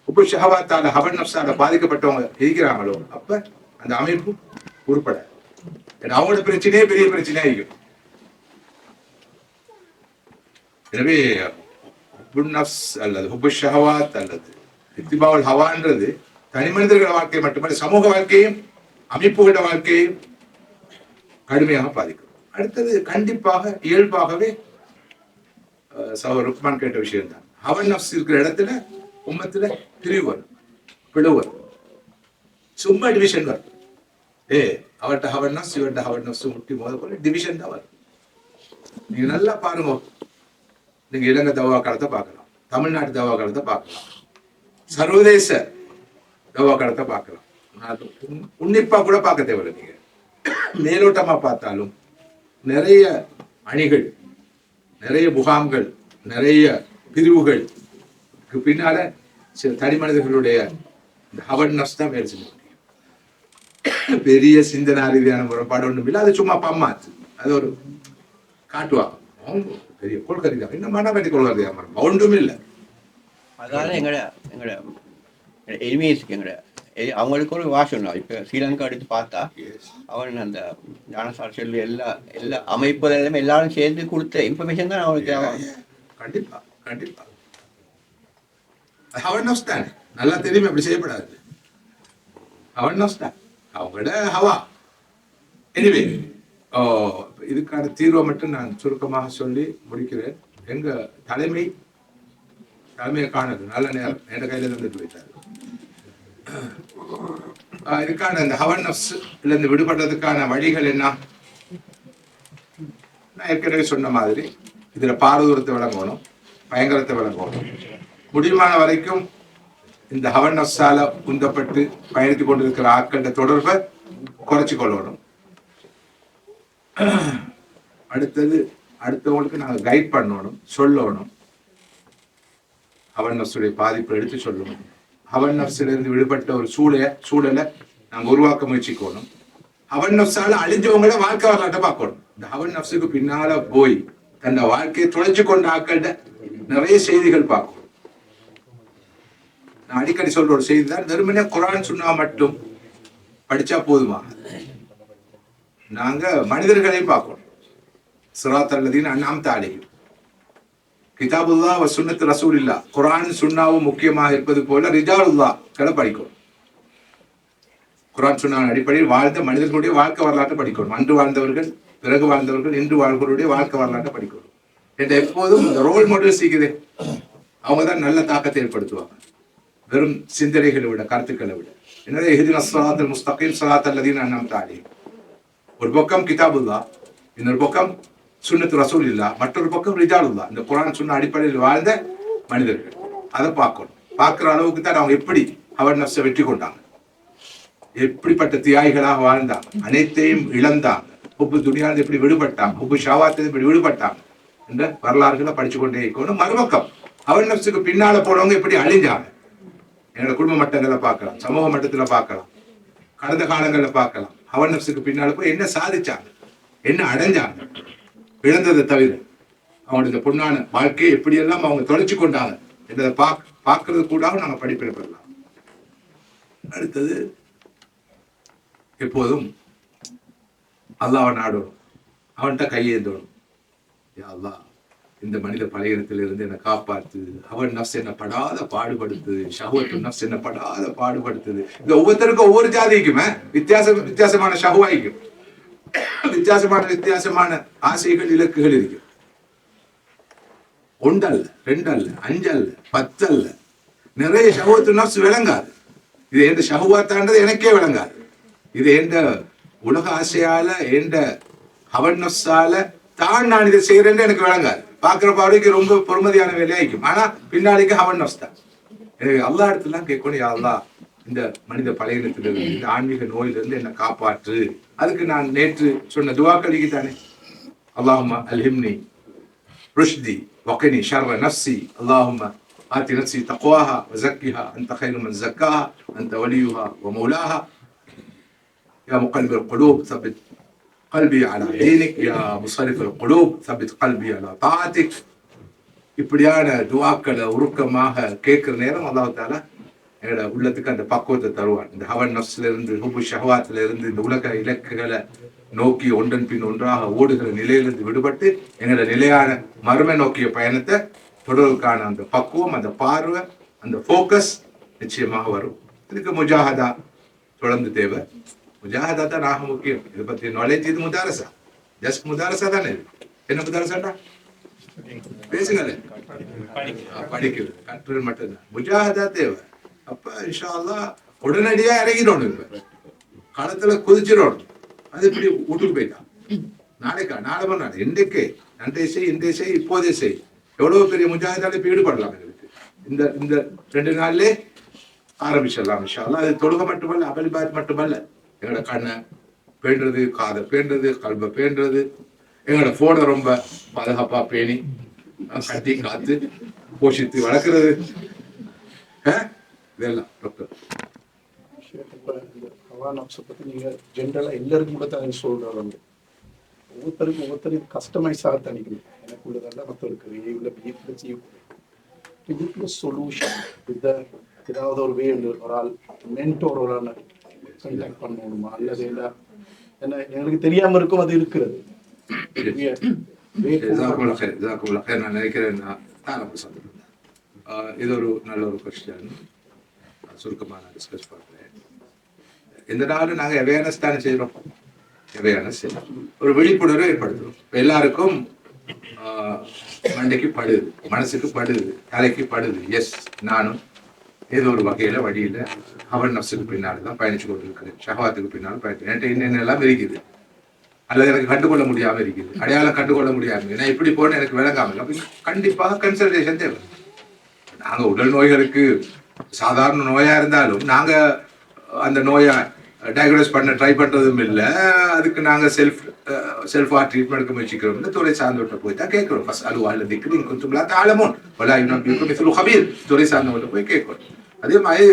ஹுப்பு ஷஹவாத்தால ஹவன் நஃப்ஸால பாதிக்கப்பட்டவங்க இருக்கிறாங்களோ, அப்ப அந்த அமைப்பு உருப்பட அவங்களோட பிரச்சனையே பெரிய பிரச்சனையா இருக்கும். எனவே ஹுப்பு நஃப்ஸ் அல்லது ஹுப்பு ஷஹவாத் அல்லது இத்திபாவுல் ஹவான்றது தனி மனிதர்கள் வாழ்க்கை மட்டுமல்ல, சமூக வாழ்க்கையும் அமைப்புகள வாழ்க்கையும் கடுமையாக பாதிக்கும். அடுத்தது கண்டிப்பாக இயல்பாகவே சகோதரர் ருக்மான் கேட்ட விஷயம் தான், ஹவன் நஃப்ஸ் இருக்கிற இடத்துல உம்மத்துல பிரிவு வரும், பிளவு வரும், சும்மா டிவிஷன் வரும். அவர்கிட்ட ஹவன் நஃப்ஸ் இவர்கிட்ட ஹவன் நஃப்ஸ் முட்டி போத போல டிவிஷன் தான் வரும். நீங்க நல்லா பாருங்க, நீங்க இலங்கை தவா காலத்தை பார்க்கலாம், தமிழ்நாட்டு தவா காலத்தை பார்க்கலாம், சர்வதேச தவா காலத்தை பார்க்கலாம். உன்னிப்பா கூட பார்க்க தேவையில்லை. நீங்க மேலோட்டமா பார்த்தாலும் நிறைய அணிகள், நிறைய முகாம்கள், நிறைய பிரிவுகள் பின்னால சில தனி மனிதர்களுடைய ஹவன் நஃப்ஸ் தான் வேலை செய்ய முடியும். பெரிய சிந்தனை ரீதியான முறைப்பாடு ஒன்றும் இல்லை, அது சும்மா பம்மாச்சு, அது ஒரு காட்டுவாங்க, பெரிய கொள்கறிதான், இன்னும் மன கட்டி கொள்கறிதான், ஒன்றும் இல்லை. அதனால எங்களோட எனிமீஸ்க்கு அவங்களுக்கு ஒரு வாசம். இப்போ ஸ்ரீலங்கா எடுத்து பார்த்தா அவன் அந்த ஞானசார செல்வி எல்லா அமைப்பு எல்லாரும் சேர்ந்து கொடுத்த இன்ஃபர்மேஷன் தான் அவனுக்கு. கண்டிப்பா கண்டிப்பா ஹவன் நஃப்ஸ் தானே, நல்லா தெரியுமே, அப்படி செய்யப்படாது. ஹவன் நஃப்ஸ் தான் அவங்களோட ஹவா. எனிவே இதுக்கான தீர்வை மட்டும் நான் சுருக்கமாக சொல்லி முடிக்கிறேன். எங்க தலைமையை காணது நல்ல நேரம் என் கையில இருந்துட்டு போயிட்டாரு. இதுக்கான இந்த ஹவன் நஃப்ஸ்ல இருந்து விடுபடுறதுக்கான வழிகள் என்ன? நான் ஏற்கனவே சொன்ன மாதிரி இதுல பாரதூரத்தை விளங்கணும், பயங்கரத்தை விளங்கணும். முடியுமான வரைக்கும் இந்த ஹவன் நஃப்ஸால உந்தப்பட்டு பயணித்துக் கொண்டிருக்கிற ஆட்கள தொடர்பை குறைச்சு கொள்ளணும். அடுத்தது அடுத்தவங்களுக்கு நாங்கள் கைட் பண்ணணும், சொல்லணும், ஹவன் நஃப்ஸுடைய பாதிப்பை எடுத்து சொல்லணும். ஹவன் நஃப்ஸிலிருந்து விடுபட்ட ஒரு சூழலை நாங்கள் உருவாக்க முயற்சிக்கணும். ஹவன் நஃப்ஸால அழிஞ்சவங்கள வாழ்க்கை வரலாற்றை பார்க்கணும். இந்த ஹவன் நஃப்ஸுக்கு பின்னால போய் தன் வாழ்க்கையை தொலைச்சு கொண்ட ஆட்கள்ட நிறைய செய்திகள் பார்க்கணும். நான் அடிக்கடி சொல்ற ஒரு செய்தி தான், வெறுமனே குர்ஆன் சுன்னா மட்டும் படிச்சா போதுமா? நாங்க மனிதர்களையும் பார்க்கணும். சிராத்தல் லதீன அன்அம்த அலைஹிம், கிதாபுல்லாஹ் வ சுன்னத்து ரசூலில்லாஹ், குர்ஆன் சுன்னாவும் முக்கியமாக இருப்பது போல ரிஜாலுல்லாஹ்களை படிக்கணும். குர்ஆன் சுன்னாவின் அடிப்படையில் வாழ்ந்த மனிதர்களுடைய வாழ்க்கை வரலாற்றை படிக்கணும். அன்று வாழ்ந்தவர்கள், பிறகு வாழ்ந்தவர்கள், இன்று வாழ்வர்களுடைய வாழ்க்கை வரலாற்றை படிக்கணும். என்ற எப்போதும் இந்த ரோல் மாடல் சீக்குதே, அவங்க தான் நல்ல தாக்கத்தை ஏற்படுத்துவாங்க, வெறும் சிந்தனைகளை விட, கருத்துக்களை விட. எனவே இஹ்தினஸ் ஸிராத்தல் முஸ்தகீம் ஸிராத்தல் லதீன அன்அம்த அலைஹிம், ஒரு பக்கம் கிதாபுல்லாஹ், இன்னொரு பக்கம் சுன்னத்து ரசூலில்லாஹ், மற்றொரு பக்கம் ரிஜாலுல்லாஹ், இந்த குர்ஆன் சுன்னா அடிப்படையில் வாழ்ந்த மனிதர்கள். அதை பார்க்கணும். பார்க்குற அளவுக்கு தான் அவங்க எப்படி ஹவன் நஃப்ஸை வெற்றி கொண்டாங்க, எப்படிப்பட்ட தியாகிகளாக வாழ்ந்தாங்க, அனைத்தையும் இழந்தாங்க, ஹுப்பு துனியாவிலிருந்து எப்படி விடுபட்டாங்க, ஹுப்பு ஷஹவாத்திலிருந்து எப்படி விடுபட்டாங்க என்ற வரலாறுகளை படிச்சு கொண்டே இருக்கணும். மறுபக்கம் ஹவன் நஃப்ஸுக்கு பின்னால போனவங்க எப்படி அழிஞ்சாங்க, எங்களோட குடும்ப மட்டங்களை பார்க்கலாம், சமூக மட்டத்துல பார்க்கலாம், கடந்த காலங்களில் பார்க்கலாம். ஹவன் நஃப்ஸுக்கு பின்னால போய் என்ன சாதிச்சாங்க, என்ன அடைஞ்சாங்க, இழந்ததை தவிர அவங்களுடைய பொண்ணான வாழ்க்கையை எப்படியெல்லாம் அவங்க தொலைச்சு கொண்டாங்க என்பதை பார்க்கறது கூட நாங்கள் படிப்பில் பெறலாம். அடுத்தது எப்போதும் அல்லாஹ்வை நாடணும், அவன்கிட்ட கையேந்தணும். யா அல்லாஹ், இந்த மனித பழையத்திலிருந்து என்னை காப்பாத்து, அவன் நஃப்ஸ் என்ன படாத பாடுபடுத்துது, ஷஹ்வத்து நஃப்ஸ் என்ன படாத பாடுபடுத்துது. இந்த ஒவ்வொருத்தருக்கும் ஒவ்வொரு ஜாதிக்குமே வித்தியாசமான ஷஹ்வாய்க்கும் வித்தியாசமான ஆசைகள் இலக்குகள் இருக்கு. ஒன்றல்ல, ரெண்டல்ல, 5 அல்ல, 10 அல்ல. நிறைய ஷஹ்வத்து நஃப்ஸ் விளங்காது. இது எந்த ஷஹ்வாத்தான்றது எனக்கே விளங்காது. இது எந்த உலக ஆசையால எந்த ஹவன் நஃப்ஸால தான் நான் இதை செய்யறேன்னு எனக்கு விளங்காது. பார்க்குற பாடிக்கு ரொம்ப பொறுமதியான வேலையாയിരിக்கும். ஆனா பின்னாடிக்கு ஹவன் நஃப்ஸ் தான். எனவே அல்லா இடத்துலாம் கேட்கணும், யா அல்லாஹ், இந்த மனித பழையத்திலிருந்து, இந்த ஆன்மீக நோயிலிருந்து என்னை காப்பாற்று. அதுக்கு நான் நேற்று சொன்ன துவாக்களுக்கு தானே, அல்லாஹும்ம அல்ஹிம்னி ருஷ்தி வக்னி ஷர்ர நஃப்ஸி, அல்லாஹும்ம ஆத்தி நஃப்ஸி தக்வாஹா வஸக்கிஹா அன்த கைரு மன் ஸக்காஹா அன்த வலியுஹா வமௌலாஹா யா முகல்லிபல் குலூப் ஸபித் قلبي على دينك يا مصرف القلوب ثبت قلبي على طاعتك. இப்படியான துஆக்களை உருக்கமாக கேட்கிற நேரம் அல்லாஹ் தஆலா எங்களோட உள்ளத்துக்கு அந்த பக்குவத்தை தருவான். இந்த ஹவன் நஃப்ஸ்ல இருந்து, ஹுபு ஷஹவாத்துல இருந்து, இந்த உலக இலக்குகளை நோக்கி ஒன்றன் பின் ஒன்றாக ஓடுகிற நிலையிலிருந்து விடுபட்டு எங்களோட நிலையான மர்ம நோக்கிய பயணத்தை தொடர்வதற்கான அந்த பக்குவம், அந்த பார்வை, அந்த ஃபோக்கஸ் நிச்சயமாக வரும். இதுக்கு முஜாஹதா தொடர்ந்து தேவை. முஜாஹதா தான் ஆக முக்கியம். இதை பத்தி நாலேஜ். இது முதாரசா, ஜஸ்ட் முதாரசா தானே. இது என்ன முதாரசாண்டா? பேசுங்களே, படிக்கிறது கற்றுகள் மட்டும்தான். முஜாஹதா தேவை. அப்ப இன்ஷா அல்லாஹ் உடனடியா இறங்கிடணும். இப்ப களத்துல குதிச்சிடணும். அது இப்படி விட்டுட்டு போயிட்டான். நாளை பண்ணாடு இன்றைக்கே அன்றைய செய், இன்றைய செய், இப்போதே செய். எவ்வளவு பெரிய முஜாஹிதால இப்ப ஈடுபடலாம். எங்களுக்கு இந்த 2 நாள்லே ஆரம்பிச்சிடலாம் இன்ஷா அல்லாஹ். அது தொழுகை மட்டுமல்ல, அமளிபாத் மட்டுமல்ல, எங்களோட கண்ணை பேண்டுறது, காதை பேண்டுறது, கல்வை பேண்டுறது, எங்களோட போனை ரொம்ப பாதுகாப்பா பேணி கட்டி காத்து போஷித்து வளர்க்கறது, இதெல்லாம் டாக்டர். பத்தி நீங்க ஜென்ரலா எல்லாருக்கும் கூட தான் சொல்றாங்க. ஒவ்வொருத்தருக்கும் கஸ்டமைஸ் ஆக தனிக்கணும். எனக்கு உள்ளதெல்லாம் மற்றவருக்கு உள்ள வீட்டில் செய்யக்கூடிய இதுக்குள்ள சொல்யூஷன் இதை ஏதாவது ஒரு வே ஒரு ஆள் மென்டோர் ஒரு ஆள் கண்டாக்ட் பண்ணணுமா அல்லது என்ன எங்களுக்கு தெரியாம இருக்கும். அது இருக்கிறது. நான் நினைக்கிறேன் இது ஒரு நல்ல ஒரு கொஸ்டின். சுருக்கமாக நான் டிஸ்கஸ் பண்ணுறேன். இந்த நாள் நாங்கள் அவேர்னஸ் தானே செய்கிறோம். அவேர்னஸ் ஒரு விழிப்புணர்வு ஏற்படுத்துறோம். எல்லாருக்கும் மண்டைக்கு படுது, மனசுக்கு படுது, தலைக்கு படுது. எஸ், நானும் ஏதோ ஒரு வகையில வழியில அவன் நஃப்ஸுக்கு பின்னாடி தான் பயணிச்சு கொண்டிருக்கிறேன். ஷஹவாத்துக்கு பின்னால் பயணிச்சு என்கிட்ட என்னென்னலாம் இருக்குது, அல்லது எனக்கு கண்டுகொள்ள முடியாம இருக்குது, அடையாளம் கண்டுகொள்ள முடியாம, நான் இப்படி போன எனக்கு விளங்காமல். அப்படி கண்டிப்பாக கன்சல்டேஷன் தேவை. நாங்க உடல் நோய்களுக்கு சாதாரண நோயா இருந்தாலும் நாங்க அந்த நோயை டயக்னோஸ் பண்ண ட்ரை பண்றதும் இல்லை. அதுக்கு நாங்க செல்ஃபா ட்ரீட்மெண்ட்க்கு முயற்சிக்கிறோம். இந்த துறை சார்ந்தவர்கிட்ட போய் தான் கேட்கிறோம். ஃபர்ஸ்ட் அலுவல திக்கு நீங்க கொஞ்சம் தாளமும் வலா இன்னும் ஹபீர் துறை சார்ந்தவர்கிட்ட போய் கேட்கணும். அதே மாதிரி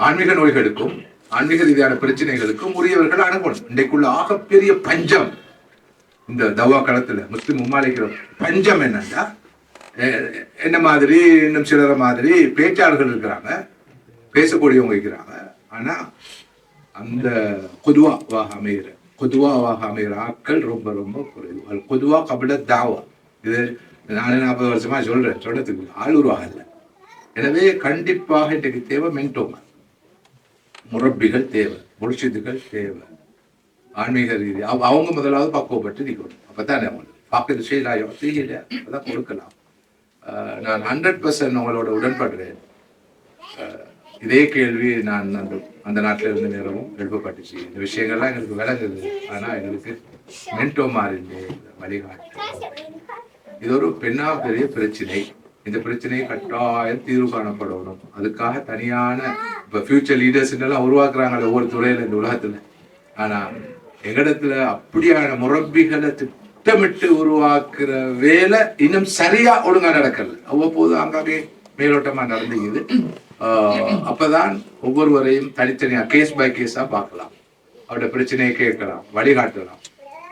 ஆன்மீக நோய்களுக்கும் ஆன்மீக ரீதியான பிரச்சனைகளுக்கும் உரியவர்கள் அணுகணும். இன்றைக்குள்ள ஆகப்பெரிய பஞ்சம் இந்த தவா களத்துல முஸ்லிம் உம்மாளிக்கிற பஞ்சம் என்னன்னா, என்ன மாதிரி இன்னும் சிலர மாதிரி பேச்சாளர்கள் இருக்கிறாங்க, பேசக்கூடியவங்க இருக்கிறாங்க. ஆனா அந்த குதுவாவாக அமைகிற ஆட்கள் ரொம்ப ரொம்ப குறைவு. குதுவா கபில தாவா. இது 40 வருஷமா சொல்றதுக்கு ஆள் உருவாகல. எனவே கண்டிப்பாக இன்றைக்கு தேவை மென்டோமா, முரப்பிகள் தேவை, முர்ஷிதுகள் தேவை. ஆன்மீக ரீதி அவங்க முதலாவது பக்குவப்பட்டு நிற்கணும். அப்பதானே அவங்க பார்க்கறது செய்யலாம், செய்யல அதான் கொடுக்கலாம். நான் 100% உங்களோட உடன்படுறேன். இதே கேள்வி நான் அந்த நாட்டில் இருந்த நேரமும் எழுப்பப்பட்டுச்சு. இந்த விஷயங்கள்லாம் எங்களுக்கு விளங்குது. ஆனால் எங்களுக்கு மென்டோ மாறிலே வழிகாட்டு. இது ஒரு பெரிய பிரச்சனை. இந்த பிரச்சனையை கட்டாயம் தீர்வு காணப்படணும். அதுக்காக தனியான இப்போ ஃபியூச்சர் லீடர்ஸ் எல்லாம் உருவாக்குறாங்க ஒவ்வொரு துறையில இந்த உலகத்துல. ஆனா எங்களிடத்துல அப்படியான முரப்பிகளை திட்டமிட்டு உருவாக்குற வேலை இன்னும் சரியா ஒழுங்கா நடக்கல. அவ்வப்போது அங்காங்கே மேலோட்டமா நடந்துக்குது. அப்பதான் ஒவ்வொருவரையும் தனித்தனியா கேஸ் பை கேஸா பார்க்கலாம், அவருடைய பிரச்சனையை கேட்கலாம், வழிகாட்டலாம்.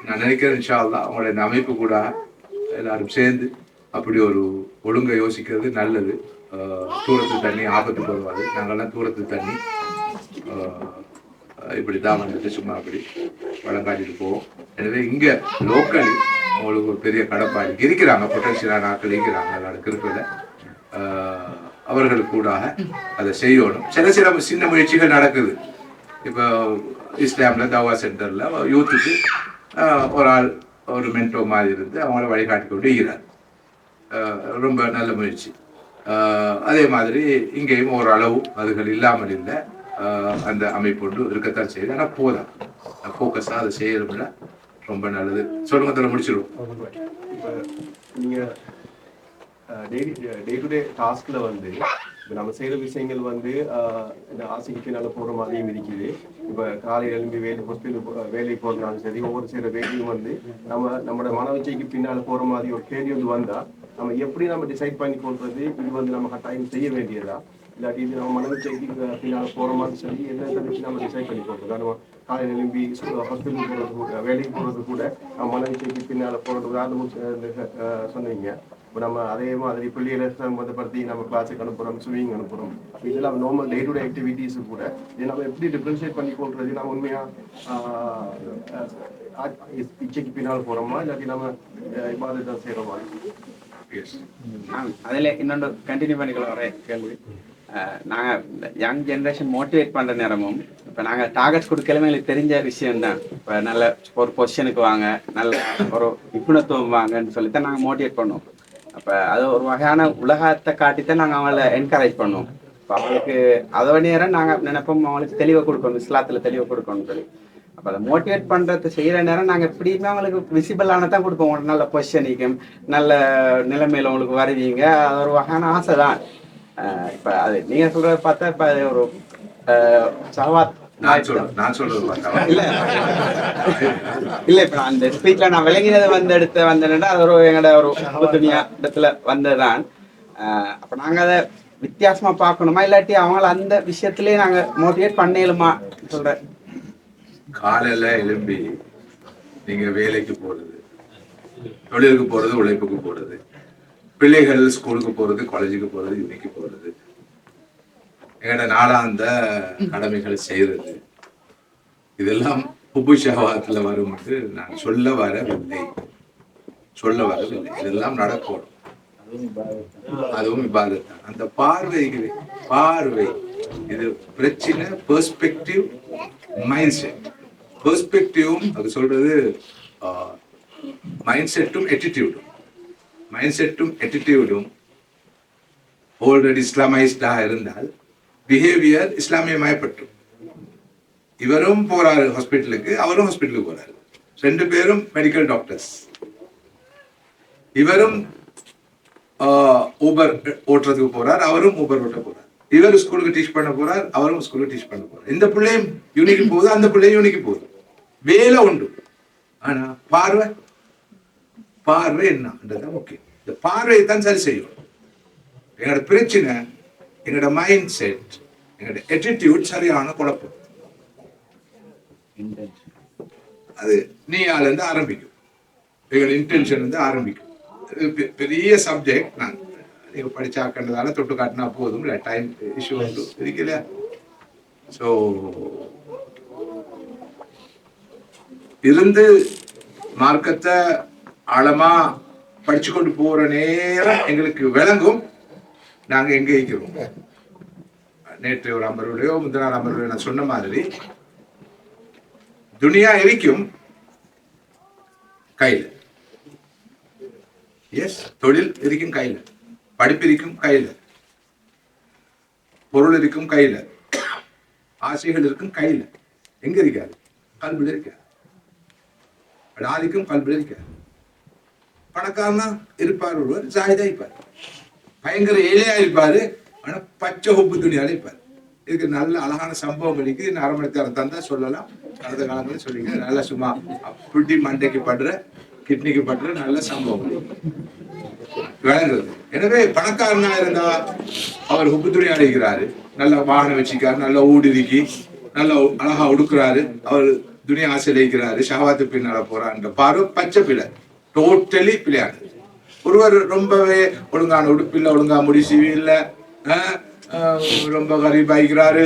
நான் நினைக்கிறேன் இன்ஷா அல்லாஹ் அவங்களுடைய இந்த அமைப்பு கூட எல்லாரும் சேர்ந்து அப்படி ஒரு ஒழுங்கை யோசிக்கிறது நல்லது. தூரத்து தண்ணி ஆபத்துக்கு வருவாது. நாங்கள்லாம் தூரத்து தண்ணி இப்படி தான் வந்துட்டு சும்மா அப்படி வழங்காட்டிட்டு போவோம். எனவே இங்கே லோக்கலி அவங்களுக்கு ஒரு பெரிய கடப்பாடு இருக்கிறாங்க, பொட்டன்ஷியலான ஆட்கள் இருக்கிறாங்க எல்லாருக்கும் இருக்கிறத அவர்களுக்கு கூடாக அதை செய்யணும். சில சின்ன முயற்சிகள் நடக்குது. இப்போ இஸ்லாமில் தவா சென்டரில் யூத்துக்கு ஒரு ஆள் ஒரு மென்டோ மாதிரி இருந்து அவங்கள வழிகாட்டி கொண்டு இருக்கிறார். ரொம்ப நல்ல முயற்சி. அதே மாதிரி இங்கேயும் ஓரளவு அதுகள் இல்லாமல் இல்லை. அந்த அமைப்பு ஒன்று இருக்கத்தான் செய்யுது. ஆனால் போதும் ஃபோக்கஸாக அதை செய்யறதுல ரொம்ப நல்லது. சொல்லுங்க, தர முடிச்சிடும். இப்போ நீங்கள் டே டு டே டாஸ்கில் வந்து இப்போ நம்ம செய்கிற விஷயங்கள் வந்து இந்த ஆசைக்கு பின்னால் போகிற மாதிரியும் இருக்குது. இப்போ காலையில் எழும்பி வேலைக்கு போகிறதுனாலும் சரி, ஒவ்வொரு செய்கிற வேலையும் வந்து நம்மளோட மனவச்சைக்கு பின்னால் போகிற மாதிரி ஒரு கேள்வி வந்து வந்தால் நம்ம எப்படி நம்ம டிசைட் பண்ணி கொள்வது, இது வந்து நம்ம கட்டாயம் செய்ய வேண்டியதா, இல்லாட்டி இது நம்ம மனவச்சைக்கு பின்னால் போகிற மாதிரி சரி, என்ன வச்சு நம்ம டிசைட் பண்ணி கொள்வது. நம்ம காலையில் எழும்பி ஹாஸ்பிட்டலுக்கு போகிறது கூட, வேலைக்கு போகிறது கூட நம்ம மனவச்சைக்கு பின்னால் போகிறது. உதாரணம் சொன்னீங்க. இப்போ நம்ம அதே மாதிரி பிள்ளைகளை சம்பந்தப்படுத்தி நம்ம கிளாஸுக்கு அனுப்புகிறோம், ஸ்விமிங் அனுப்புகிறோம். இதெல்லாம் normal day to day activities கூட இதை நம்ம எப்படி டிஃப்ரென்ஷியேட் பண்ணி கொள்றது. நம்ம உண்மையாக இச்சைக்கு பின்னால் போகிறோமா, இல்லாட்டி நம்ம இபாதத்தை செய்கிறோமா? அதில் இன்னொன்று கண்டினியூ பண்ணிக்கொள்ள வர கேள்வி. நாங்கள் யங் ஜென்ரேஷன் மோட்டிவேட் பண்ணுற நேரமும் இப்போ நாங்கள் டார்கெட்ஸ் கொடுக்கலுமே எங்களுக்கு தெரிஞ்ச விஷயம்தான். இப்போ நல்ல ஒரு பொசிஷனுக்கு வாங்க, நல்ல ஒரு நிபுணத்துவம் வாங்கன்னு சொல்லித்தான் நாங்கள் மோட்டிவேட் பண்ணுவோம். அப்போ அது ஒரு வகையான உலகத்தை காட்டித்தான் நாங்கள் அவங்கள என்கரேஜ் பண்ணுவோம். இப்போ அவங்களுக்கு அதை நேரம் நாங்கள் நினைப்போம் அவங்களுக்கு தெளிவை கொடுக்கணும், இஸ்லாத்தில் தெளிவை கொடுக்கணும்னு சொல்லி. அப்போ அதை மோட்டிவேட் பண்ணுறது செய்கிற நேரம் நாங்கள் எப்படியுமே அவங்களுக்கு விசிபிளானதான் கொடுப்போம். ஒரு நல்ல பொசிஷனிக்கும் நல்ல நிலைமையில் உங்களுக்கு வருவீங்க. அது ஒரு வகையான ஆசை தான். இப்போ அது நீங்கள் சொல்கிறத பார்த்தா இப்போ அது ஒரு சவாத் இல்ல இப்ப அந்த ஸ்பீச்ல நான் விளங்கினது வந்தேன்னா அது ஒரு எங்களோட ஒரு துணியா இடத்துல வந்ததுதான். அப்ப நாங்க அதை வித்தியாசமா பார்க்கணுமா, இல்லாட்டி அவங்கள அந்த விஷயத்திலேயே நாங்க மோட்டிவேட் பண்ணலுமா சொல்றேன். காலையில எழும்பி நீங்க வேலைக்கு போறது, தொழிலுக்கு போறது, உழைப்புக்கு போறது, பிள்ளைகள் ஸ்கூலுக்கு போறது, காலேஜுக்கு போறது, யூனிக்கு போறது, எங்களோட நாளாந்த கடமைகள் செய்யறது, இதெல்லாம் ஹுப்பு ஷஹவாத்துல வரும் என்று நான் சொல்ல வரவில்லை. இதெல்லாம் நடக்கும். அதுவும் இபாதத் தான். அந்த பார்வை இது பிரச்சனை. Perspective, mind set. பெர்ஸ்பெக்டிவும் அது சொல்றது மைண்ட் செட்டும் எட்டிடியூடும் ஆல்ரெடி இஸ்லாமைஸ்டாக இருந்தால் பிஹேவியர் இஸ்லாமியமயப்பட்டு. இவரும் போறாரு ஹாஸ்பிட்டலுக்கு, அவரும் ஹாஸ்பிட்டலுக்கு போறாரு. 2 பேரும் மெடிக்கல் டாக்டர்ஸ். இவரும் ஊபர் ஓட்டுறதுக்கு போறார், அவரும் ஊபர் ஓட்ட போறார். இவர் ஸ்கூலுக்கு டீச் பண்ண போறார், அவரும் ஸ்கூலுக்கு டீச் பண்ண போறார். இந்த பிள்ளையும் யூனிக்கு போகுது, அந்த பிள்ளையும் யூனிக்கு போகுது. வேலை உண்டு. ஆனா பார்வை என்னன்றதான் முக்கியம். இந்த பார்வையை தான் சரி செய்யும். எங்களோட பிரச்சனை எங்களோட மைண்ட் செட், எங்களோட attitude சரியான குழப்பம். அது நீயால இருந்து ஆரம்பிக்கும், எங்களோட இன்டென்ஷன் வந்து ஆரம்பிக்கும். பெரிய சப்ஜெக்ட். நான் நீங்க படிச்சாக்கன்றதால தொட்டு காட்டினா போதும், இல்லை டைம் இஷ்யூ உண்டு இருக்கல. ஸோ இருந்து மார்க்கத்தை ஆழமா படிச்சு கொண்டு போற நேரம் எங்களுக்கு விளங்கும் நாங்க எங்க இருக்கிறோம். நேற்று ஒரு அமர்வுடையோ முந்தின அமர்வுடையோ நான் சொன்ன மாதிரி துனியா இருக்கும் கையில். எஸ், தொழில் இருக்கும் கையில், படிப்பு இருக்கும் கையில், பொருள் இருக்கும் கையில், ஆசைகள் இருக்கும் கையில். எங்க இருக்காது? கல்வியில் இருக்காது. ஆதிக்கும் கல்வியில் இருக்காது. பணக்காரனா இருப்பார், ஒருவர் ஜாகிதா இருப்பார், பயங்கர ஏழையா இருப்பாரு, ஆனா பச்சை ஹொப்பு துணியால இருப்பார். இதுக்கு நல்ல அழகான சம்பவம் இருக்கு. இன்னும் அரை மணி நேரம் தந்தா சொல்லலாம். கடந்த காலங்களில் சொல்லிங்க. நல்லா சும்மா அப்படி மண்டைக்கு படுற, கிட்னிக்கு படுற நல்ல சம்பவம் விளங்குறது. எனவே பணக்காரனா இருந்தா அவர் ஹொப்பு துணி அடைகிறாரு, நல்ல வாகனம் வச்சுக்கிறாரு, நல்ல ஊடுருக்கி நல்ல அழகா உடுக்குறாரு, அவர் துணியா ஆசை அழைக்கிறாரு, ஷாவாத்து பின்னால போறான்ற பாரு பச்சை பிள்ளை, டோட்டலி பிள்ளையானது. ஒருவர் ரொம்பவே ஒழுங்கான உடுப்பில்லை, ஒழுங்கா முடிச்சு இல்லை, ரொம்ப கரீபாய்க்கிறாரு,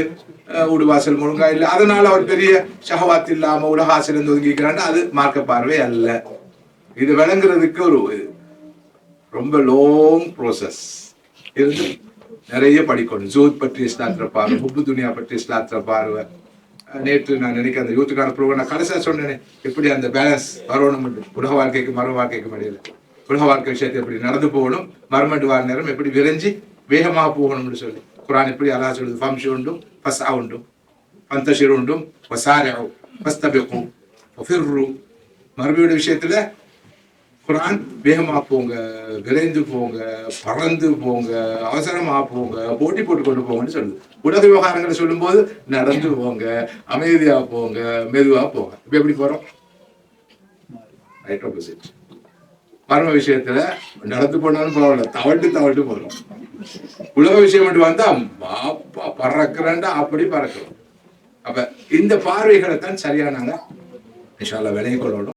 உடுவாசல் ஒழுங்கா இல்லை, அதனால அவர் பெரிய ஷஹவாத் இல்லாம உலகாசில் இருந்து ஒதுங்கிக்கிறாரு. அது மார்க்க பார்வை அல்ல. இது விளங்குறதுக்கு ஒரு ரொம்ப லாங் ப்ரோசஸ் இருந்து நிறைய படிக்கணும். ஜூத் பற்றி இஸ்லாத்திர பார்வை, ஹுப்பு துனியா பற்றி இஸ்லாத்திர பார்வை. நேற்று நான் நினைக்கிறேன் அந்த யூத்துக்கான ப்ரோக்ராம் நான் கடைசியா சொன்னேனே, எப்படி அந்த பேலன்ஸ் வரணும், உலக வாழ்க்கைக்கு மறு வாழ்க்கைக்கு இடையில உலக வாழ்க்கை விஷயத்தை எப்படி நடந்து போகணும், மறுமண்டு வாழ் நேரம் எப்படி விரைஞ்சி வேகமாக போகணும்னு சொல்லி குரான் எப்படி அல்லாஹ் சொல்லுது, ஃபம்ஷு உண்டும் ஃபஸ்ஆ உண்டும் ஃபந்தஷிரு உண்டும் வசாரிஉ ஃபஸ்தபிகு வஃபிர்ரு. மறுமையோட விஷயத்துல குரான் வேகமா போங்க, விரைந்து போங்க, பறந்து போங்க, அவசரமா போங்க, போட்டி போட்டு கொண்டு போங்கன்னு சொல்லுது. உலக விவகாரங்களை சொல்லும் போது நடந்து போங்க, அமைதியா போங்க, மெதுவா போங்க. இப்ப எப்படி போறோம்? Right opposite. மர்ம விஷயத்துல நடந்து போனாலும் பரவாயில்ல, தவழ்ந்து போறோம். உலக விஷயம் மட்டும் வந்தா பறக்கிறண்டா அப்படி பறக்கிறோம். அப்ப இந்த பார்வைகளை தான் சரியா நாங்க இன்ஷா அல்லாஹ் விலகிக் கொள்ளணும்.